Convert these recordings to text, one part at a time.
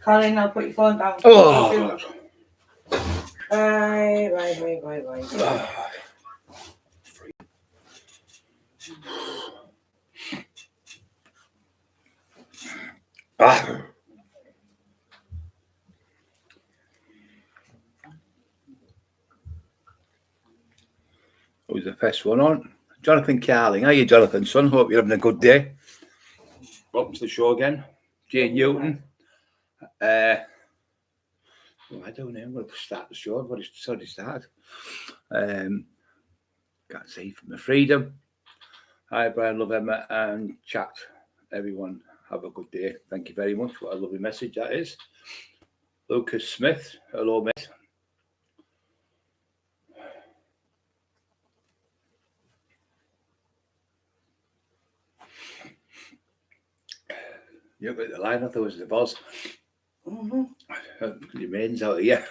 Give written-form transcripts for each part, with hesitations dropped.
Colin, I'll put your phone down. Oh, Right. Who's the first one on? Jonathan Carling. How are you, Jonathan, son? Hope you're having a good day. Welcome to the show again. Jane Newton. I don't know. I'm going to start the show. I've already started. Can't see from the freedom. Hi, Brian, love Emma, and chat. Everyone, have a good day. Thank you very much. What a lovely message that is. Lucas Smith. Hello, mate. You got the line. I thought it was the boss. Your maid's out here.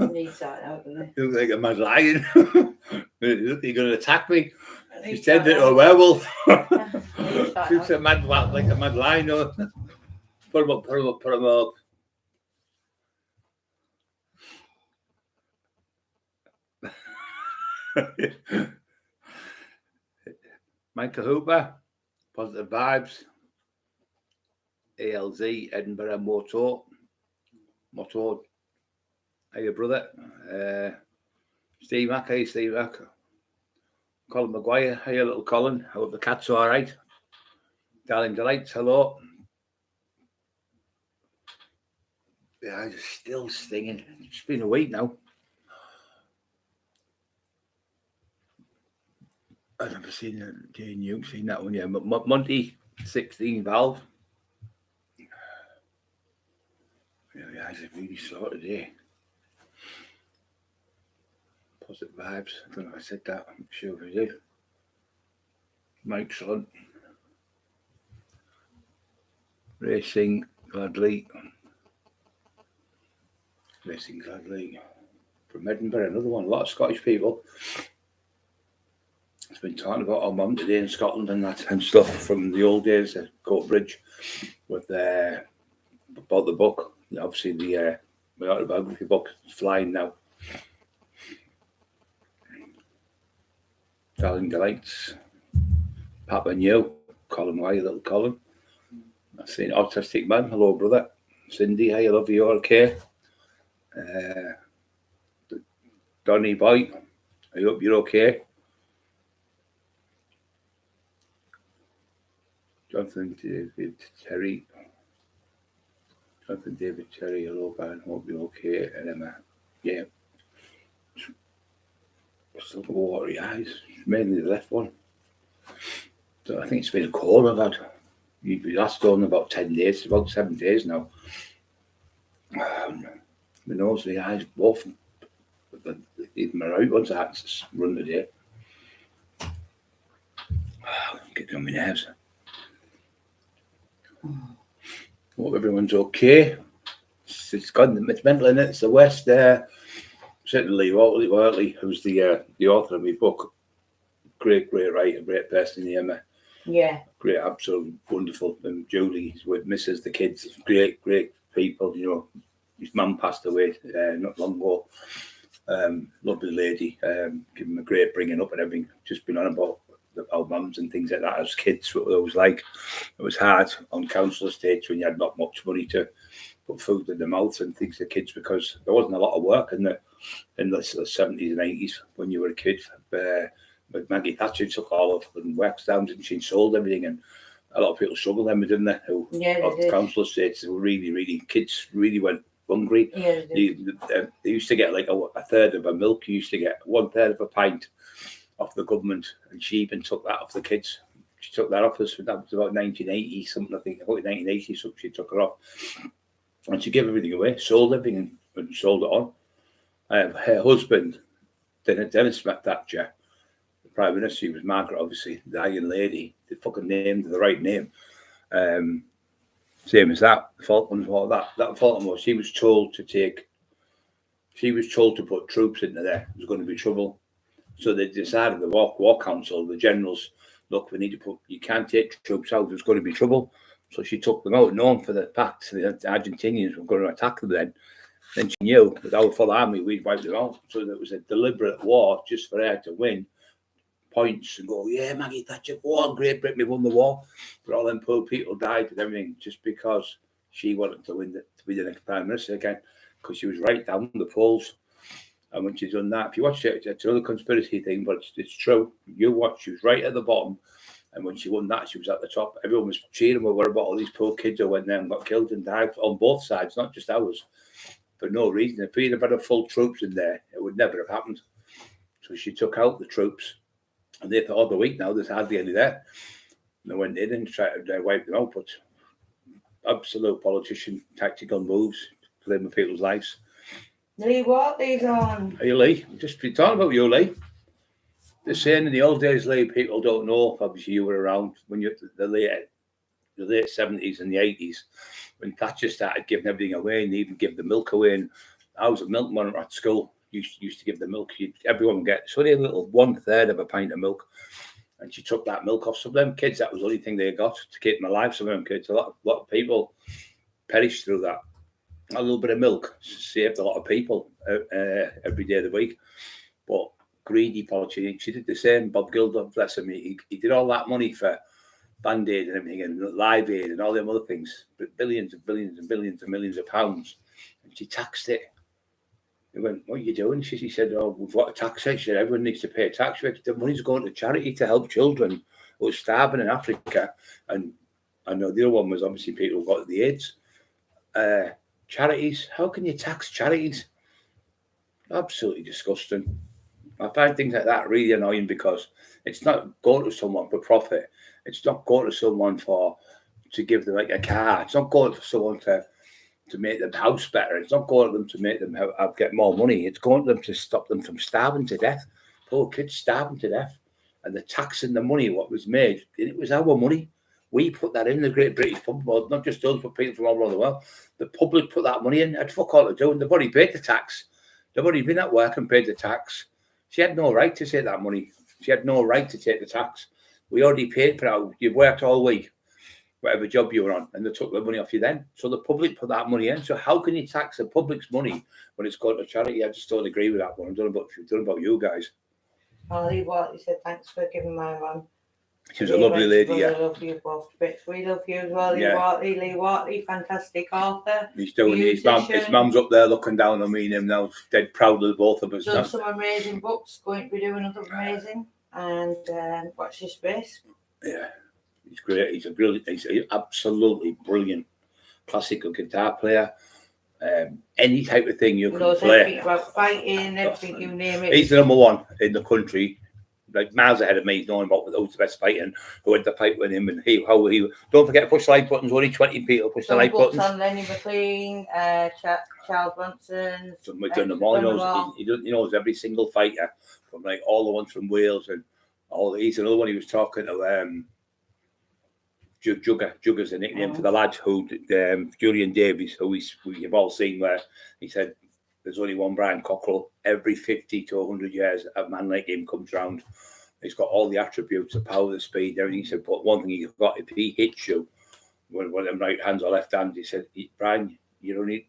Needs that out, doesn't it? You look like a mad lion. You're going to attack me. She's turned into a werewolf. She's a mad, like a mad lion. Put him up. Michael Hooper, Positive Vibes. ALZ, Edinburgh Motor. How you, brother? Steve Mack, hey Steve Mack. Colin Maguire, how you, little Colin? I hope the cat's all right. Darling Delights, hello. The eyes are still stinging. It's been a week now. I've never seen it. Jane, you've seen that one, yeah. Monty, 16 valve. Yeah, the eyes are really sore today. Positive Vibes. I don't know if I said that. I'm sure I do. Mike's on. Racing Gladly. From Edinburgh, another one. A lot of Scottish people. It's been talking about our mum today in Scotland and that and stuff from the old days at Coatbridge with about the book. Obviously the autobiography book is flying now. Darling Delights. Papa New. Colin, why you, little Colin? I've seen Autistic Man. Hello, brother. Cindy, I love you. Okay. Donny Boy. I hope you're okay. Jonathan David Terry. Hello, Brian. Hope you're okay. And Emma. Yeah. Still got watery eyes. Mainly the left one. So I think it's been a cold I've had. Last on about 10 days, about 7 days now. My nose, the eyes, both. Even my right ones, I had to run the day. Getting on my nerves. Hope everyone's okay. It's mental in it. It's the West there. Certainly, Wortley, who's the author of my book. Great writer, great person, Emma. Yeah. Great, absolutely wonderful. And Julie is with Mrs. the kids. Great people. You know, his mum passed away not long ago. Lovely lady. Give him a great bringing up and everything. Just been on about our mums and things like that as kids. What it was like. It was hard on council estates when you had not much money to put food in the mouth and things to kids because there wasn't a lot of work in the 70s and 80s when you were a kid. But Maggie Thatcher took all of and works down and she sold everything, and a lot of people struggled then, didn't they? The council estates, they were really kids really went hungry. Yeah, they used to get like a third of a milk. You used to get 1/3 of a pint off the government, and she even took that off the kids. She took that off us. That was about 1980 something. I think 1980 something. She took her off, and she gave everything away, sold everything, and sold it on. Her husband, Dennis Thatcher. Prime Minister, she was Margaret, obviously, the Iron Lady. They fucking named the right name. Same as that. The Falklands War. That Falklands War. She was told to put troops into there. There's going to be trouble. So they decided, the War Council, the generals, look, we need to you can't take troops out. There's going to be trouble. So she took them out, known for the fact the Argentinians were going to attack them then. Then she knew with our full army, we'd wipe them out. So it was a deliberate war just for her to win points and go, yeah, Maggie Thatcher, go on, Great Britain, we won the war. But all them poor people died and everything just because she wanted to be the next Prime Minister again, because she was right down the polls. And when she's done that, if you watch it, it's another conspiracy thing, but it's true. You watch, she was right at the bottom. And when she won that, she was at the top. Everyone was cheering her about all these poor kids who went there and got killed and died on both sides, not just ours, for no reason. If we'd have had a full troops in there, it would never have happened. So she took out the troops, and they thought, oh, the week now, there's hardly any there. And they went in and tried to wipe them out, but absolute politician, tactical moves, playing with people's lives. Lee Watley's on. Are you, Lee? Just be talking about you, Lee. They're saying in the old days, Lee, people don't know. Obviously, you were around when you the late 70s and the 80s, when Thatcher started giving everything away and even give the milk away. And I was a milkman at school. Used to give the milk. Everyone would get only a little 1/3 of a pint of milk, and she took that milk off some of them kids. That was the only thing they got to keep them alive. Some of them kids, a lot of people perished through that. A little bit of milk saved a lot of people every day of the week. But greedy politician, she did the same. Bob Geldof, bless him, he did all that money for Band-Aid and everything, and Live Aid and all them other things, but billions and billions and billions and millions of pounds, and she taxed it. He went, what are you doing? She said, oh, we've got a taxation. Everyone needs to pay tax. The money's going to charity to help children who are starving in Africa. And I know the other one was obviously people who got the AIDS. Charities, how can you tax charities? Absolutely disgusting. I find things like that really annoying, because it's not going to someone for profit. It's not going to someone to give them like a car. It's not going to someone to make their house better. It's not going to them to make them get more money. It's going to them to stop them from starving to death. Poor kids starving to death. And the taxing the money, what was made, it was our money. We put that in the Great British Public Board, not just us, but people from all over the world. The public put that money in. Had fuck all to do, and they've already paid the tax. They've already been at work and paid the tax. She had no right to take that money. She had no right to take the tax. We already paid for it. You've worked all week, whatever job you were on, and they took the money off you then. So the public put that money in. So how can you tax the public's money when it's going to charity? I just don't agree with that one. I don't know about you guys. Lee Watley said, thanks for giving my one. She was a lovely lady, yeah. I love you both bits. We love you as well, Lee Watley, fantastic author. He's doing his mum's up there looking down on me and him now, dead proud of both of us. Done some amazing books, going to be doing another amazing, and watch this space. Yeah, he's great. He's an absolutely brilliant classical guitar player. Any type of thing you can play. Everything about fighting, everything you name it. He's the number one in the country. Like miles ahead of me, knowing about who's the best fighting, who had the fight with him, and how he. Don't forget to push the like buttons. Only 20 people push the like buttons. On Lenny McLean, Charles Bronson. We've done them all. He knows every single fighter, from like all the ones from Wales and all. He's another one. He was talking to Jugger's a nickname for the lad who Julian Davies, who you've all seen, where he said there's only one Brian Cockrell. Every 50 to 100 years, a man like him comes round. He's got all the attributes, the power, the speed, everything. He said, but one thing he's got, if he hits you, with them right hands or left hands, he said, Brian, you don't need,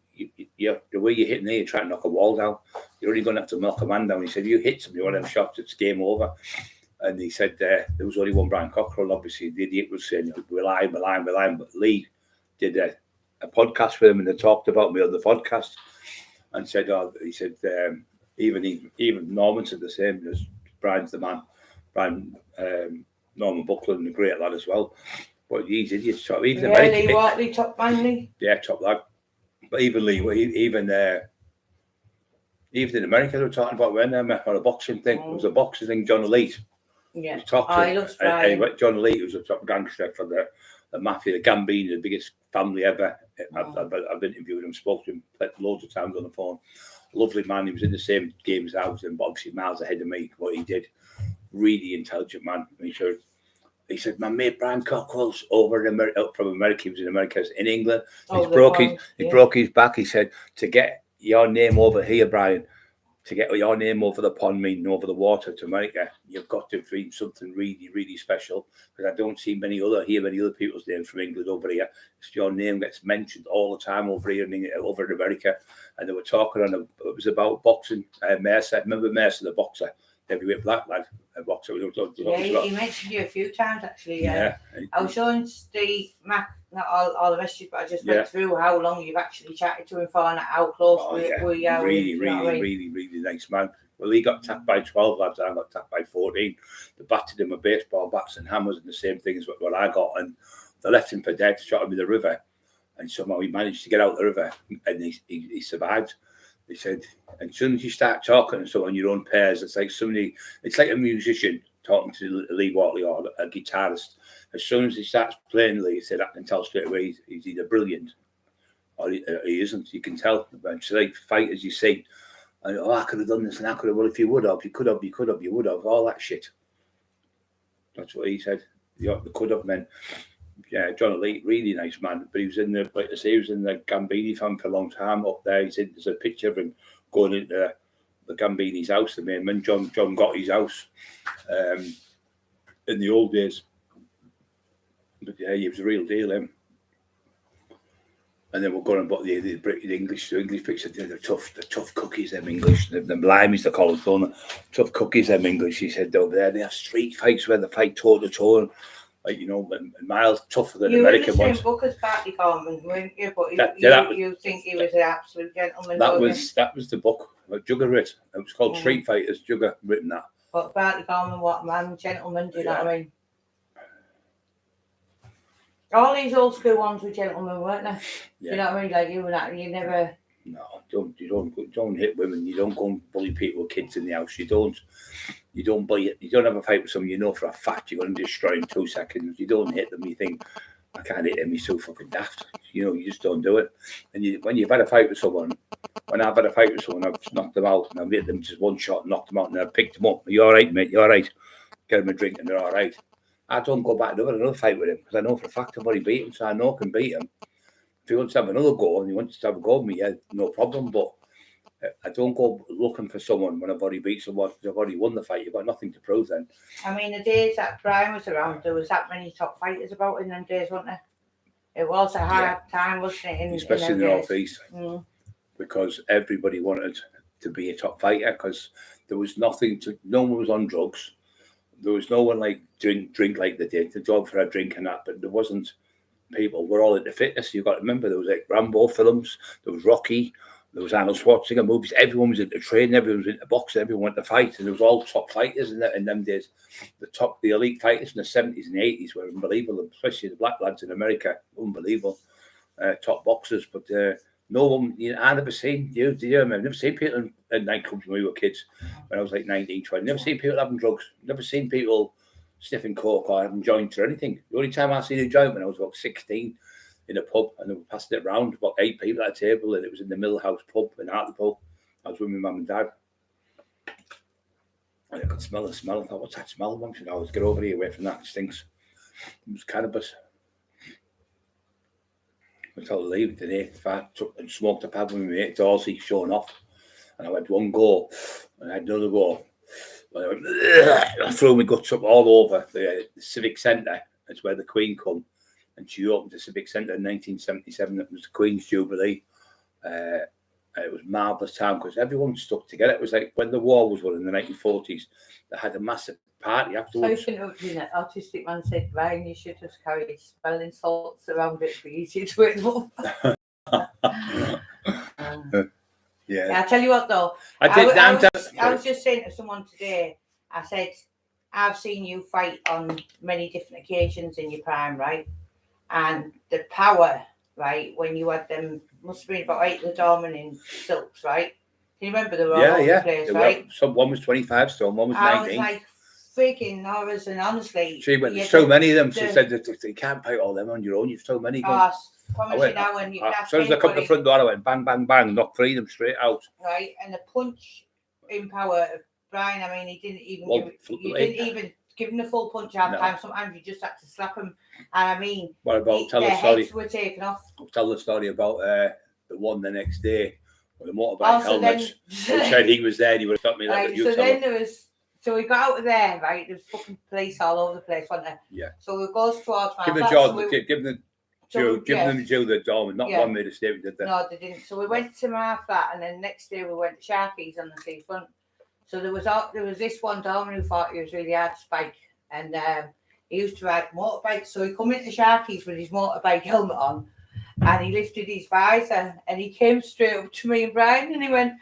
the way you're hitting there, you're trying to knock a wall down. You're only going to have to knock a man down. He said, you hit somebody, one of them shots, it's game over. And he said, there was only one Brian Cockrell. Obviously, the idiot was saying, we're lying. But Lee did a podcast with him, and they talked about me on the podcast. And said, even Norman said the same. As Brian's the man. Brian, Norman Buckland, a great lad as well. But he's idiots. Even Lee Watley, top man, Lee. Yeah, top lad. But even Lee, even in America, they were talking about when they met for a boxing thing. It was a boxing thing. John Elite. Yeah. He loves Brian. John Elite was a top gangster for the Mafia, the Gambino, the biggest family ever. I've interviewed him, spoke to him loads of times on the phone. Lovely man. He was in the same game as I was in, but obviously miles ahead of me. What he did, really intelligent man. He said, my mate Brian Cockrell's over from America. He was in America, in England. He broke his back. He said, to get your name over here, Brian, to get your name over the pond, meaning over the water to America, you've got to find something really, really special. Because I don't see many other people's names from England over here. It's your name gets mentioned all the time over here over in America. And they were talking it was about boxing. Mercer, remember Mercer, the boxer, heavyweight black lad, a boxer. He mentioned you a few times actually. Yeah. I was showing Steve Mac, not all the messages, but I just went through how long you've actually chatted to him for and how close we are. Really nice man. Well, he got attacked by 12 lads, and I got attacked by 14. They battered him with baseball bats and hammers and the same thing as what I got, and they left him for dead, shot him in the river, and somehow he managed to get out the river, and he survived. They said, and as soon as you start talking to someone on your own pairs, it's like a musician talking to Lee Watley or a guitarist. As soon as he starts playing Lee, he said, I can tell straight away he's either brilliant or he isn't. You can tell. It's like fighters you see. And, I could have done this and I could have. Well, if you would have, you would have. All that shit. That's what he said. You could have meant. Yeah, John Elite, really nice man. But he was in the, like I say, he was in the Gambini fan for a long time up there. There's a picture of him going into the Gambini's house, the main man, John got his house in the old days. But yeah, he was a real deal, him. And then we're going about the English picture. The tough cookies, them English, the limeys, they call them, tough cookies, them English. He said over there, they have street fights where they fight toe to toe. Like, miles tougher than American ones. You were the same book as Barty Gorman, weren't you? But you think he was an absolute gentleman. That was the book that Jugger wrote. It was called Street Fighters. Jugger written that. But Barty Gorman, what man, gentleman? Do you know what I mean? All these old school ones were gentlemen, weren't they? Yeah. You know what I mean? Like you never. No, don't hit women. You don't go and bully people with kids in the house. You don't buy it. You don't have a fight with someone you know for a fact you're going to destroy in 2 seconds. You don't hit them. You think, I can't hit him. He's so fucking daft. You just don't do it. And when you've had a fight with someone, I've knocked them out and I've hit them just one shot, and knocked them out, and I've picked them up. Are you all right, mate? You all right? Get them a drink and they're all right. I don't go back and have another fight with him because I know for a fact I've already beat him, so I know I can beat him. If he wants to have another go and he wants to have a go with me, yeah, no problem. But I don't go looking for someone when I've already beat someone. I've already won the fight. You've got nothing to prove then. I mean, the days that Brian was around, there was that many top fighters about in them days, wasn't there? It was a hard time, wasn't it? Especially in the North East. Because everybody wanted to be a top fighter because there was nothing to, no one was on drugs. There was no one like drink like they did, the job for a drink and that, but there wasn't people. We're all into fitness. You've got to remember there was like Rambo films, there was Rocky, there was Arnold Schwarzenegger movies. Everyone was into training, everyone was into boxing, everyone went to fight, and there was all top fighters in them days. The elite fighters in the 70s and 80s were unbelievable, especially the black lads in America, unbelievable. Top boxers, but no one, I never seen you. I've never seen people in nightclubs when we were kids, when I was like 19, 20. Never seen people having drugs. Never seen people sniffing coke or having joints or anything. The only time I seen a joint when I was about 16 in a pub, and they were passing it around, about 8 people at a table, and it was in the Millhouse pub in Hartlepool. I was with my mum and dad. And I could smell the smell. I thought, what's that smell? Mum said, let's get over here away from that. It stinks. It was cannabis. I told her to leave it today. If I took and smoked a pad with my mate, Dorsey, showing off. And I went one go, and I had another go. And I threw my guts up all over the Civic Centre. That's where the Queen come. And she opened the Civic Centre in 1977. It was the Queen's Jubilee. It was marvellous time because everyone stuck together. It was like when the war was won in the 1940s, they had a massive party afterwards. So an autistic man said, Ryan, you should just carry smelling salts around it. It'd be easier to wake up. Yeah, I tell you what though, I was just saying to someone today, I said, I've seen you fight on many different occasions in your prime, right? And the power, right, when you had them, must have been about 8 of the Dorman in silks, right? Can you remember they were all over the place, right? One was 25 stone, one was 19. I was like, freaking Norris, and honestly, there's so many of them. She said that you can't fight all them on your own. You've so many. As soon as I come to the front door, I went bang, bang, bang, knocked 3 of them straight out. Right, and the punch in power of Brian. I mean, he didn't even give him the full punch half time. Sometimes you just had to slap him. And I mean, what about their heads were taken off. I'll tell the story about the one the next day with the motorbike helmets. Who said he was there and he would have stopped me. Right, so then there was, so we got out of there, right? There was fucking police all over the place, wasn't there? Yeah. So we goes towards my give flat. them the Dorman. Not one made a statement, did they? No, they didn't. So we went to my flat, and then next day we went to Sharky's on the seafront. So there was this one Dorman who thought he was really hard to spike, and he used to ride motorbikes. So he come into Sharky's with his motorbike helmet on, and he lifted his visor, and he came straight up to me and Brian, and he went,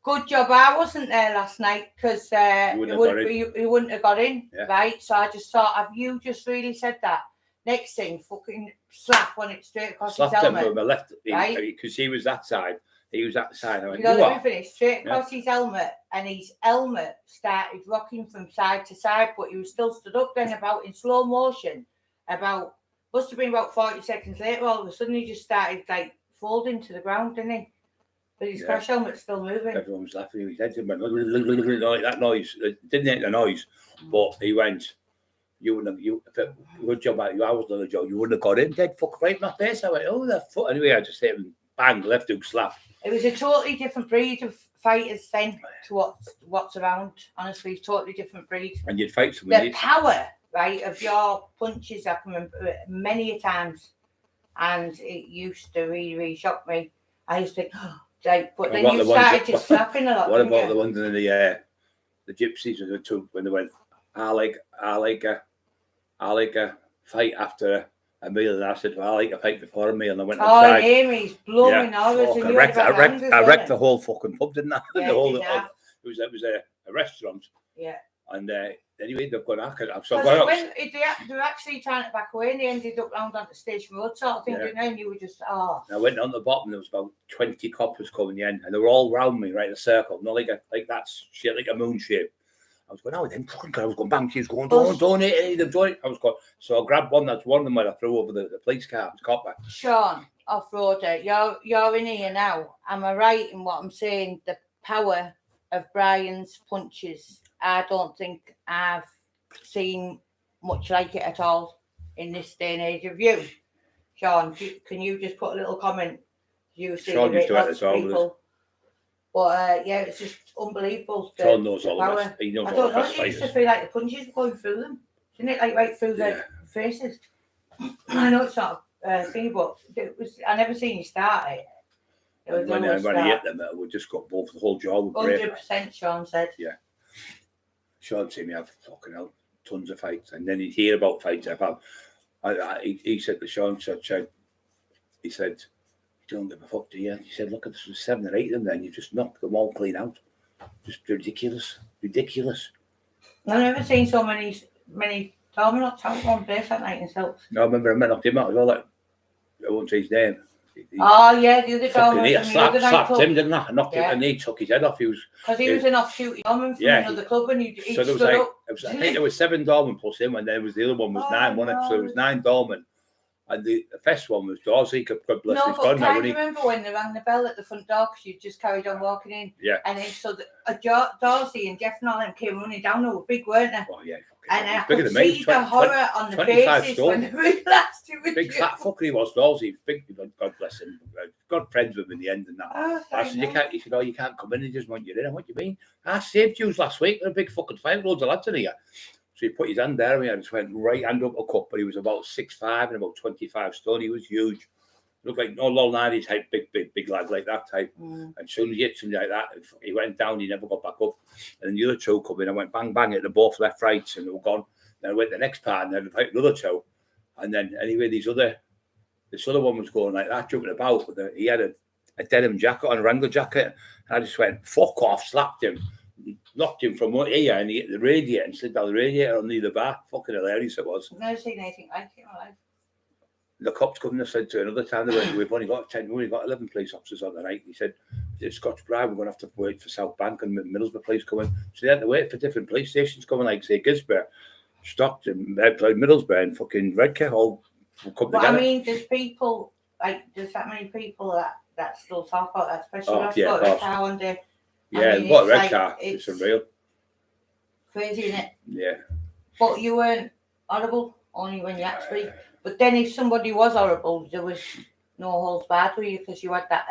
"Good job I wasn't there last night, because he wouldn't have got in, right?" So I just thought, have you just really said that? Next thing, fucking slap on it straight across his helmet. Him with my left, right? Because he was that side. He was that side. I went, let me finish. Straight across his helmet, and his helmet started rocking from side to side, but he was still stood up then about in slow motion. Must have been about 40 seconds later, all of a sudden he just started like folding to the ground, didn't he? But his crash helmet's still moving. Everyone was laughing in his head. Went like that noise. It didn't make the noise, but he went, good job out you. I was on the job. You wouldn't have got in. Dead fuck right in my face. I went, oh, the fuck. Anyway, I just hit him, bang, left hook slap. It was a totally different breed of fighters then to what's around. Honestly, totally different breed. And you'd fight somebody. The power, right, of your punches, I can remember many a times. And it used to really, really shock me. I used to think, oh, but then you started just slapping a lot. What about the ones in the gypsies when they went, I like a fight after a meal, and I said, well, I like a fight before a meal, and I went outside. Oh, Amy's blowing hours. I wrecked the whole fucking pub, didn't I? Yeah, it was a restaurant. Yeah. And anyway, they've gone after it. So they were actually trying to back away, and they ended up round on the Station Road sort of thing, didn't they? And you were just, I went on the bottom, there was about 20 coppers coming in, and they were all round me, right in a circle, not like that shit, like a moon shape. I was going, then fucking I was going bang, she was going, don't hit any of them, don't. I was going, so I grabbed one, that's one of them where I threw over the police car, it was copper. Sean, off-roader, you're in here now. Am I right in what I'm saying? The power of Brian's punches, I don't think I've seen much like it at all in this day and age of you. Sean, can you just put a little comment? You see Sean used to have people. But it's just unbelievable. Sean knows all the best. He knows all the best fighters. It used to feel like the punches were going through them. Didn't it? Like right through their faces. I know it's not a thing, but I never seen you start it. When I hit them, we just got both the whole jaw. 100%, Sean said. Yeah. Sean seen me have fucking hell, tons of fights, and then he'd hear about fights I've had. He said to Sean, he said, "You don't give a fuck, do you?" He said, "Look, there's 7 or 8 of them. Then you just knocked them all clean out. Just ridiculous." I've never seen so many dominoes out one place that night in Silks. No, I remember I knocked him out as well. Like, I won't say his name. The other domino. I slapped him, didn't I? I knocked him, and he took his head off. He was an off-duty doorman from another club, and he so there was I think there was 7 doormen plus him, and then the other one was 9, wasn't it? So it was 9 doormen. And the first one was Dorsey. God bless his God. No, but do you remember when they rang the bell at the front door because you just carried on walking in? Yeah. And then so Dorsey and Jeff and all them came running down. They were big, weren't they? Oh, yeah. And I could see the horror on the faces when they realised it was big fat fucker he was, Dorsey. Big, God bless him. Got friends with him in the end and that. I said, you can't come in. He just want you in. What do you mean? I saved you last week in a big fucking fight. Loads of lads in here. So he put his hand there, and I just went right hand up a cup, but he was about 6'5" and about 25 stone. He was huge. Looked like no low 90s type, big lad like that type. And as soon as he hit something like that, he went down, he never got back up. And then the other 2 come in, I went bang, bang, at the both left, rights, and they were gone. Then I went the next part, and then I fight another 2. And then anyway, this other one was going like that, jumping about. He had a denim jacket on, a Wrangler jacket. And I just went, fuck off, slapped him. Knocked him from here and he hit the radiator and slid down the radiator on the back. Fucking hilarious it was. I've never seen anything like it in my life. The cops come and said to another time, we've only got 11 police officers on the night. He said, it's Scotch Bride, we're going to have to wait for South Bank and Middlesbrough police coming. So they had to wait for different police stations coming, like say Gisborne, Stockton, Middlesbrough and fucking Redcar all come together. I mean, there's that many people that still talk about that, especially Red Car one day. Yeah, what Red Car? It's unreal. Crazy, isn't it? Yeah. But you weren't horrible, only when you actually. But then if somebody was horrible, there was no holds barred with you because you had that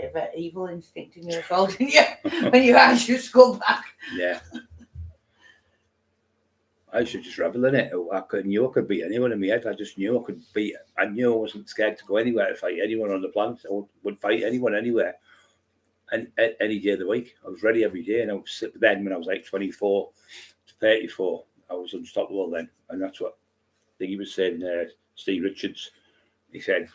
bit of an evil instinct in you as well, didn't you? When you actually go back. Yeah. I should just revel in it. Knew I could beat anyone in my head. I just knew I could beat. I knew I wasn't scared to go anywhere to fight anyone on the planet. I would fight anyone anywhere, and any day of the week. I was ready every day, and I was then when I was like 24 to 34, I was unstoppable then, and that's what I think he was saying. Steve Richards, he said.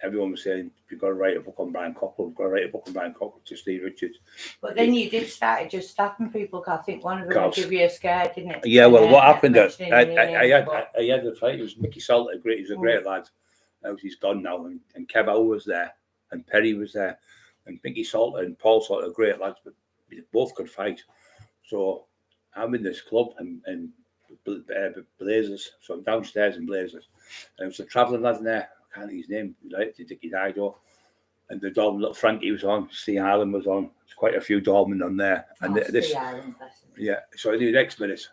Everyone was saying, you've got to write a book on Brian Cockrell. You've got to write a book on Brian Cockrell to Steve Richards. But then you did start just stabbing people. I think one of them gave you a scare, didn't it? Yeah, well, what happened? I had the fight. It was Mickey Salter. He was a great lad. He's gone now. And Kev Howe was there. And Perry was there. And Mickey Salter and Paul Salter, great lads. But they both could fight. So I'm in this club and Blazers. So I'm downstairs in Blazers. And there was a travelling lad in there. I can't think his name. He Dickie Dido. And the Dorman, little Frankie was on. Steve Ireland was on. There's quite a few Dorman on there. And yeah. So I do the next minute.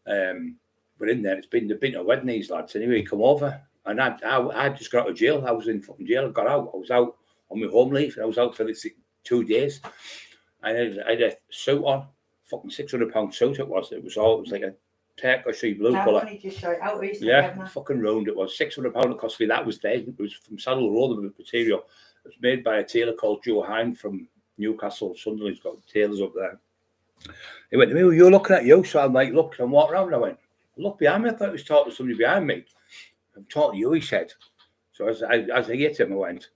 We're in there. They've been to a wedding, these lads. Anyway, he come over. And I just got out of jail. I was in fucking jail. I got out. I was out on my home leave. I was out for 2 days. And I had a suit on. Fucking £600 suit it was. It was like a turquoise blue colour. Yeah, fucking round it was. £600 it cost me. That was there. It was from Saddle Road, the material. It was made by a tailor called Joe Hine from Newcastle, Sunderland. He's got tailors up there. He went to me, well, you're looking at you. So I'm like, look, I'm walking around. I went, look behind me. I thought he was talking to somebody behind me. I'm talking to you, he said. So as I hit him, I went,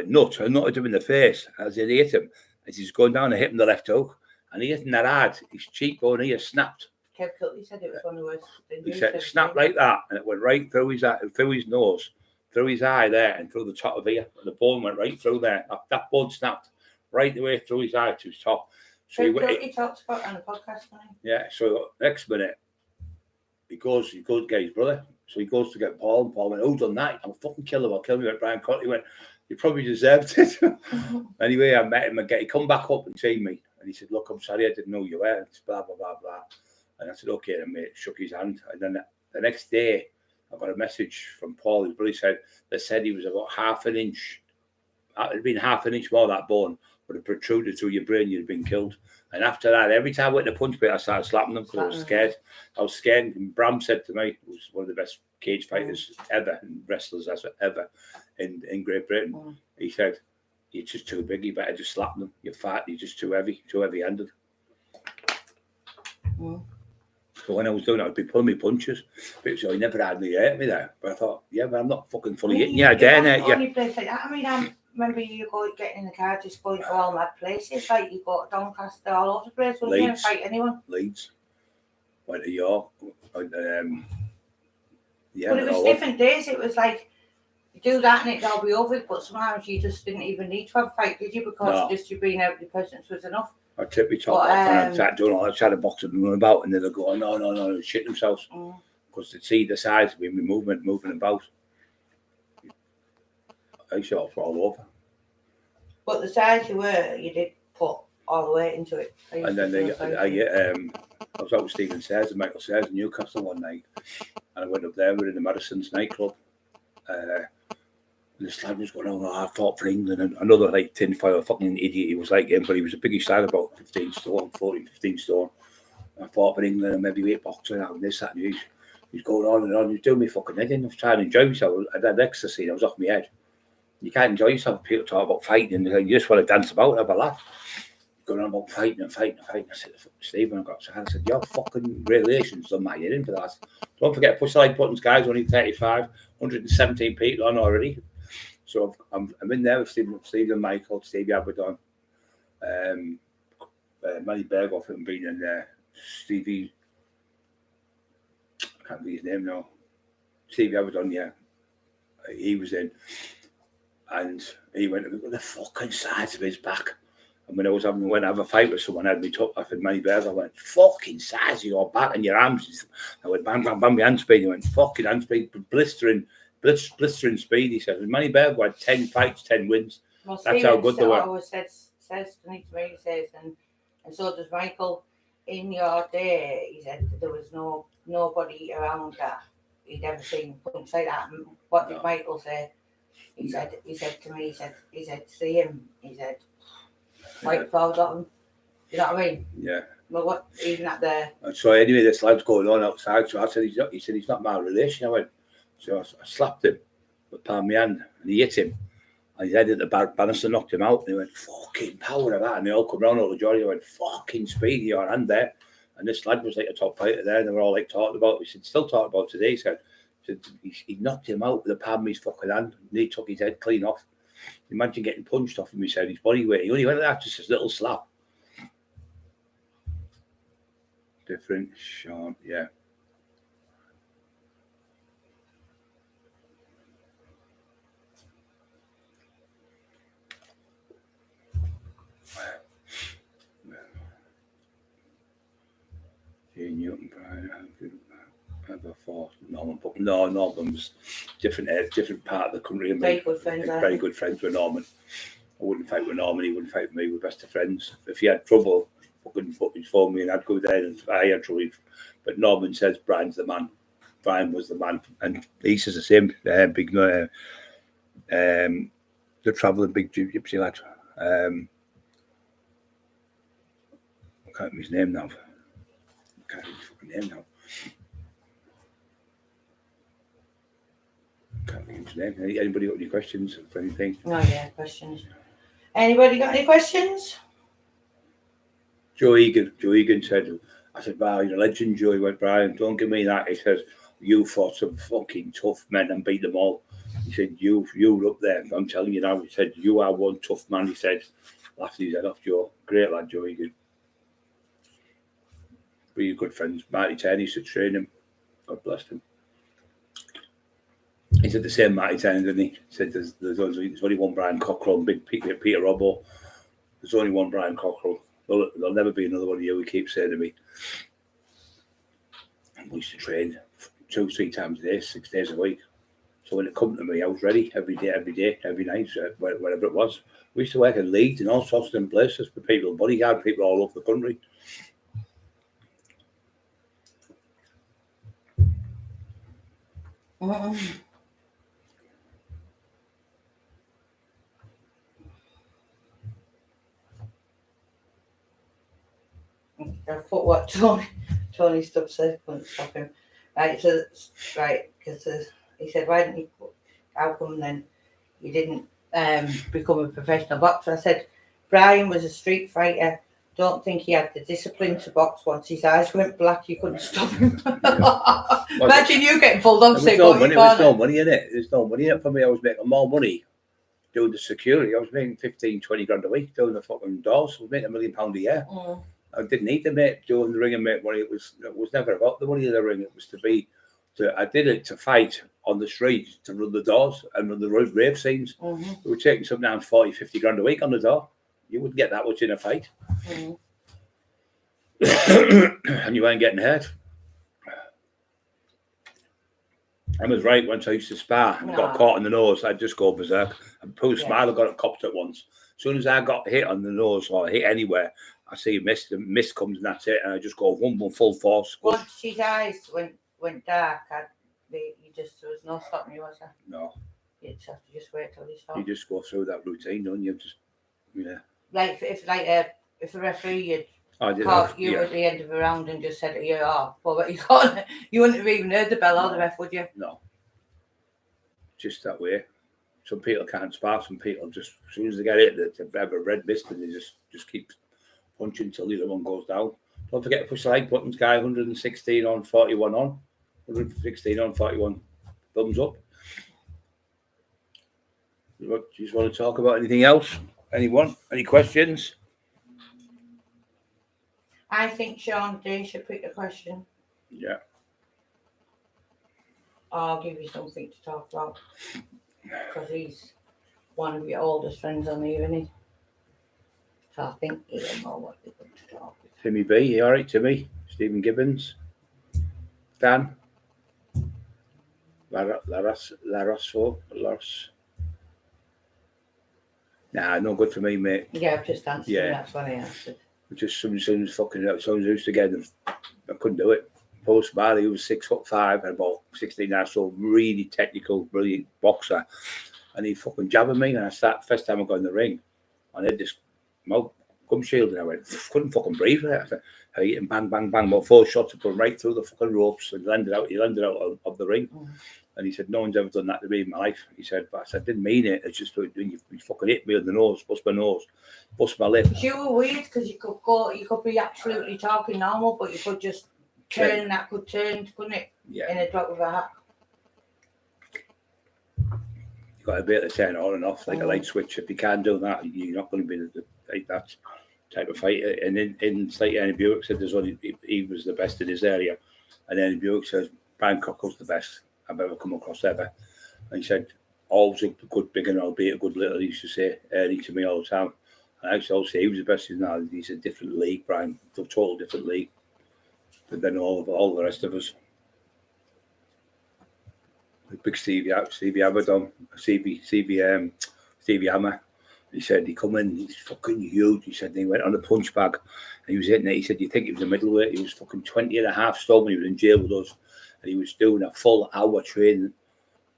nuts. I nutted him in the face. As I hit him, as he's going down, I hit him the left hook. And he hit him that hard. His cheekbone here snapped. Kev Coulter said it was one of the worst. He said it snapped like that, and it went right through his nose, through his eye there, and through the top of here. And the bone went right through there. That bone snapped right the way through his eye to his top. So he talks about it on the podcast, yeah. So next minute, he goes to get his brother. So he goes to get Paul, and Paul went, "Who done that? I'm a fucking killer. I'll kill me." With Brian Cotton. He went, "You probably deserved it." Anyway, I met him again. He come back up and seen me, and he said, "Look, I'm sorry, I didn't know you were." It's blah blah blah blah. And I said, okay, then, mate. Shook his hand. And then the next day, I got a message from Paul. His brother said he was about half an inch. It had been half an inch more, that bone, but it protruded through your brain. You'd been killed. And after that, every time I went to punch pit, I started slapping them because I was scared. I was scared. And Bram said to me, he was one of the best cage fighters ever, and wrestlers ever in Great Britain. He said, you're just too big. You better just slap them. You're fat. You're just too heavy-handed. So when I was doing it, I'd be pulling my punches. But so he never had me hurt me there. But I thought, yeah, but I'm not fucking fully hitting you. I dare hurt you. I mean, I remember you getting in the car, just going to all mad places. Like you go to Doncaster, all over the place. Wouldn't you fight anyone? Leeds. Went to York. Yeah, but it was different days. It was like, you do that and it'll be over. But sometimes you just didn't even need to have a fight, did you? Because just you being out of the presence was enough. I tipped my top off and I started doing all that shadow boxing and running about, and they'd go, no, shit themselves. Because they'd see the size of me moving about. I shot for all over. But the size you were, you did put all the weight into it. And then I was out with Stephen Sayers and Michael Sayers in Newcastle one night, and I went up there. We were in the Morrison's nightclub. And this lad was going, I fought for England. And another like tinfoil fucking idiot he was like him, but he was a biggish lad, about 15 stone. I fought for England and maybe weight boxing and this, that, and he's going on and on. He's doing me fucking head in. I was trying to enjoy myself. I had ecstasy and I was off my head. You can't enjoy yourself. People talk about fighting and you just want to dance about and have a laugh. Going on about fighting. I said, Stephen, I said, your fucking relations done my head in for that. Don't forget, push the like buttons, guys. Only 35, 117 people on already. So I'm in there with Stephen Michael, Stevie Abaddon, Manny Berghoff and being in there. Stevie, I can't think his name now. Stevie Abaddon, yeah. He was in. And he went, look at the fucking size of his back. And when I went to have a fight with someone, I had me top off in Manny Berghoff. I went, fucking size of your back and your arms. I went, bam, bam, bam, my hand speed. He went, fucking hand speed, blistering speed. He says, Manny Berghoff had 10 fights, 10 wins. Well, that's how good they were. Always says to me, he says, and so does Michael. In your day, he said there was nobody around that he'd ever seen punch like that. And what did Michael say? He said to me, he said, see him. He said, white fall got him. You know what I mean? Yeah. Well, what? Even at there. And so anyway, this lad's going on outside. So I said, he's not my relation. I went, so I slapped him with palm my hand, and he hit him. And his head hit the banister, knocked him out. And he went, fucking power of that. And they all come round all the joy. He went, fucking speedy, your hand there. And this lad was like a top fighter there, and they were all like talking about it. He said, still talking about it today. He said he knocked him out with the palm of his fucking hand, and he took his head clean off. Imagine getting punched off him, he said, his body weight. He only went like that, just a little slap. Different, Sean, yeah. Newton, Norman's different part of the country. Very good friends. Very good friends with Norman. I wouldn't fight with Norman. He wouldn't fight with me. We're best of friends. If he had trouble, fucking phone me, and I'd go there. And I had trouble, but Norman says Brian's the man. Brian was the man, and he says the same. Big, the travelling big gypsy lad. I can't remember his name now. Can't remember his fucking name now. Can't think of his name. Anybody got any questions for anything? Oh yeah, questions. Anybody got any questions? Joe Egan said, I said, wow, you're a legend, Joe. He went, Brian, don't give me that. He says, you fought some fucking tough men and beat them all. He said, you were up there. I'm telling you now. He said, you are one tough man. He said, laughed his head off, Joe. Great lad, Joe Egan. Really good friends. Marty Ten used to train him. God bless him. He said the same Marty Ten, didn't he? He said there's only one Brian Cockrell and big Peter Robbo. There's only one Brian Cockrell. There'll never be another one of you, he keeps saying to me. And we used to train 2-3 times a day, 6 days a week. So when it come to me, I was ready every day, every night, wherever it was. We used to work in Leeds and all sorts of different places for people, bodyguard people all over the country. I thought what Tony Stubbs said, couldn't stop him. Right, so because he said, why didn't you? How come then you didn't become a professional boxer? I said, Brian was a street fighter. Don't think he had the discipline to box. Once his eyes went black, you couldn't stop him. Yeah. Imagine you getting pulled off. There's no money in it. There's no money in it for me. I was making more money doing the security. I was making 15-20 grand a week doing the fucking doors. I was making £1 million a year. I didn't need to make doing the ring and make money. It was never about the money in the ring. It was I did it to fight on the street, to run the doors and run the rave scenes. We were taking sometimes 40-50 grand a week on the door. You wouldn't get that much in a fight. And you weren't getting hurt. I was right. Once I used to spar and got caught in the nose, I'd just go berserk. And Pooh Smile got it copped at once. As soon as I got hit on the nose or hit anywhere, I see a mist, the mist comes and that's it. And I just go one full force. Once his eyes went dark, there was no stopping you, was there? No. You'd have to just wait till he stopped. You just go through that routine, don't you? Like if a referee had caught you at the end of a round and just said to you, but you wouldn't have even heard the bell or the ref, would you? No. Just that way. Some people can't spar, some people just, as soon as they get it, they have a red mist and they just keep punching until the other one goes down. Don't forget to push the like buttons, guy. 116 on, 41 on. 116 on, 41. Thumbs up. Do you just want to talk about anything else? Anyone? Any questions? I think Sean D should pick a question. Yeah. I'll give you something to talk about. Because he's one of your oldest friends on here, isn't he? So I think he'll know what we're going to talk about. Timmy B, you all right, Timmy? Stephen Gibbons? Dan? Laros? Nah, no good for me, mate. Yeah, I've just answered. Yeah. That's what I answered. Just someone's fucking out. Someone's used to get them. I couldn't do it. Post Barley, he was 6'5" and about 16 years old, really technical, brilliant boxer. and he fucking jabbing me, and I start first time I got in the ring, and I had this mouth gum shield, and I went, couldn't fucking breathe. I said, I hit him, bang, bang, bang, about 4 shots, I put him right through the fucking ropes, and he landed out of the ring. And he said, no one's ever done that to me in my life. He said, but I said, I didn't mean it. It's just when you fucking hit me on the nose, bust my nose, bust my lip. You were weird because you could be absolutely talking normal, but you could just turn, and that could turn, couldn't it? Yeah. In a drop of a hat. You've got to be able to turn it on and off like a light switch. If you can't do that, you're not going to be like that type of fighter. And in like Ernie Buick said, there's only he was the best in his area, and Ernie Buick says Brian Cockrell's the best I've ever come across ever. And he said, always a good big and albeit a good little. He used to say Ernie to me all the time. And I used to always say he was the best. Now he's a different league, Brian, a total different league. But then all the rest of us. Big Stevie Abaddon, Stevie Hammer. He said he come in, he's fucking huge. He said he went on a punch bag and he was hitting it. He said, you think he was a middleweight? He was fucking 20 and a half stone when he was in jail with us. And he was doing a full hour training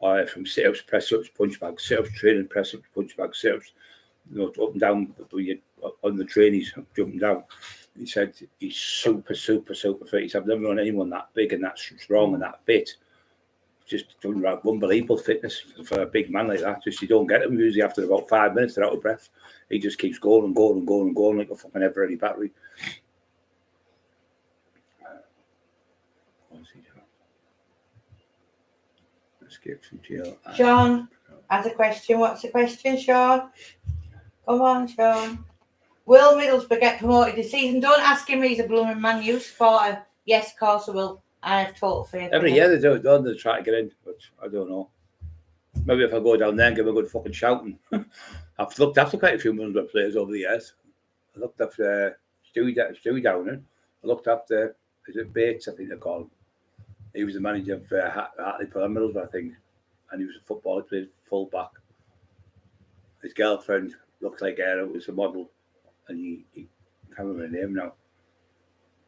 from sit-ups, press-ups, punch bags, sit-ups, training, press-ups, punch bags, sit-ups, up and down on the train, he's jumping down. He said he's super fit. He said, I've never known anyone that big and that strong and that fit. Just doing unbelievable fitness for a big man like that. Just you don't get him usually after about 5 minutes, they're out of breath. He just keeps going and going and going and going like a fucking ever-ready battery. Escape from jail. Sean has a question. What's the question, Sean? Come on, Sean. Will Middlesbrough get promoted this season? Don't ask him, he's a blooming Man U supporter. Yes, of course I will. I have total faith. Every year they do it, don't they? Try to get in, but I don't know. Maybe if I go down there and give a good fucking shouting. I've looked after quite a few Middlesbrough players over the years. I looked after Stewie Downing. I looked after, is it Bates, I think they call him. He was the manager of Hartlepool and Middlesbrough, I think. And he was a footballer, he played full back. His girlfriend looked like her, was a model. And he can't remember her name now.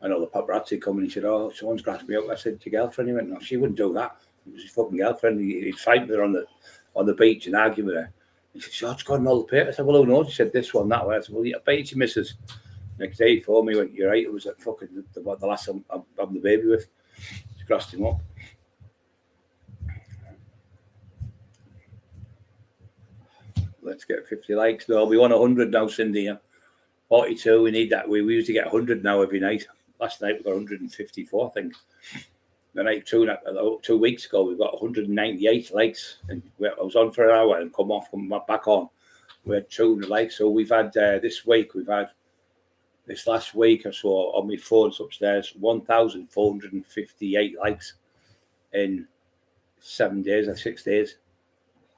I know the paparazzi come and he said, oh, someone's grasped me up. I said, your girlfriend? He went, no, she wouldn't do that. It was his fucking girlfriend. He'd fight with her on the beach and argue with her. He said, so it's got in all the papers. I said, well, who knows? He said, this one, that one. I said, well, I bet it's your missus. Next day he phoned me, he went, you're right, it was fucking the last I'm having the baby with. She grasped him up. Let's get 50 likes. No, we want 100 now, Cindy. 42, we need that. We used to get 100 now every night. Last night we got 154, I think. The night 2 weeks ago, we got 198 likes. And I was on for an hour and come back on. We had 200 likes. So we've had this last week or so on my phones upstairs, 1,458 likes in 7 days or 6 days.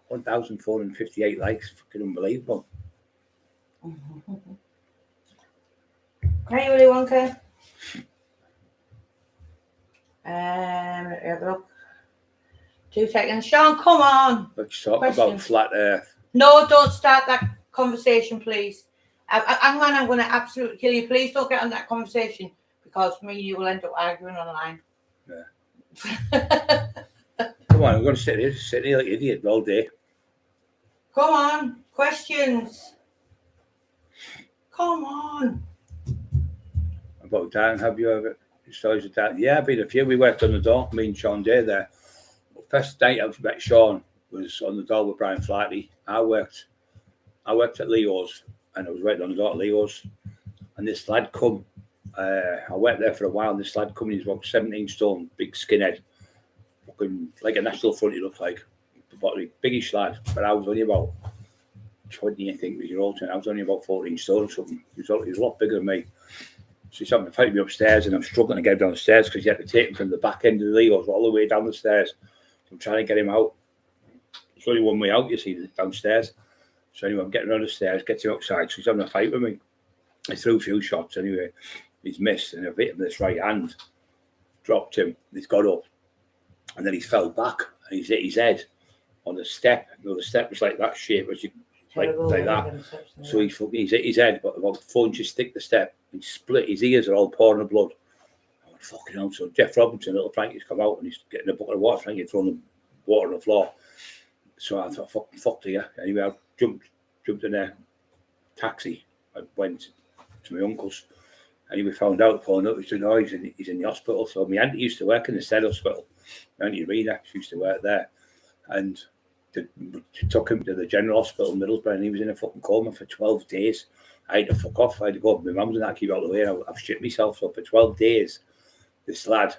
1,458 likes. Fucking unbelievable. Right, Willy Wonka. Have a look. 2 seconds. Sean, come on. Let's talk about flat Earth. No, don't start that conversation, please. I'm going to absolutely kill you. Please don't get on that conversation because me and you will end up arguing online. Yeah. Come on, I'm going to sit here like an idiot all day. Come on. Questions. Come on. About Dan, have you ever stories of that? Yeah, I've been a few. We worked on the door, me and Sean Day there. First night I met Sean was on the door with Brian Flaherty. I worked at Leo's and I was waiting on the door at Leo's. And this lad come, I went there for a while and this lad come, he's about 17 stone, big skinhead. Fucking like a national front he looked like. Biggish lad, but I was only about 20, I think, was your old turn. I was only about 14 stone or something. He was a lot bigger than me. So he's having to fight me upstairs and I'm struggling to get him down the stairs because you had to take him from the back end of the Leo's all the way down the stairs. So I'm trying to get him out. There's only one way out, you see, downstairs. So anyway, I'm getting around the stairs, gets him outside. So he's having a fight with me. I threw a few shots anyway. He's missed and I've hit him with this right hand. Dropped him. He's got up. And then he fell back and he's hit his head on the step. You know, the step was like that shape, as you like that. So he's hit his head, but about 4 inches thick the step. He split, his ears are all pouring of blood. I went, fucking hell. So Jeff Robinson, little Frankie's come out and he's getting a bucket of water. Frankie throwing the water on the floor. So I thought, fuck here. Anyway, I jumped in a taxi. I went to my uncle's. Anyway, found out, pulling up, he's in the hospital. So my auntie used to work in the state hospital. My auntie Rena, she used to work there. And she took him to the general hospital in Middlesbrough, and he was in a fucking coma for 12 days. I had to fuck off. I had to go. My mum's and that keep out of the way. I've shit myself. So for 12 days, this lad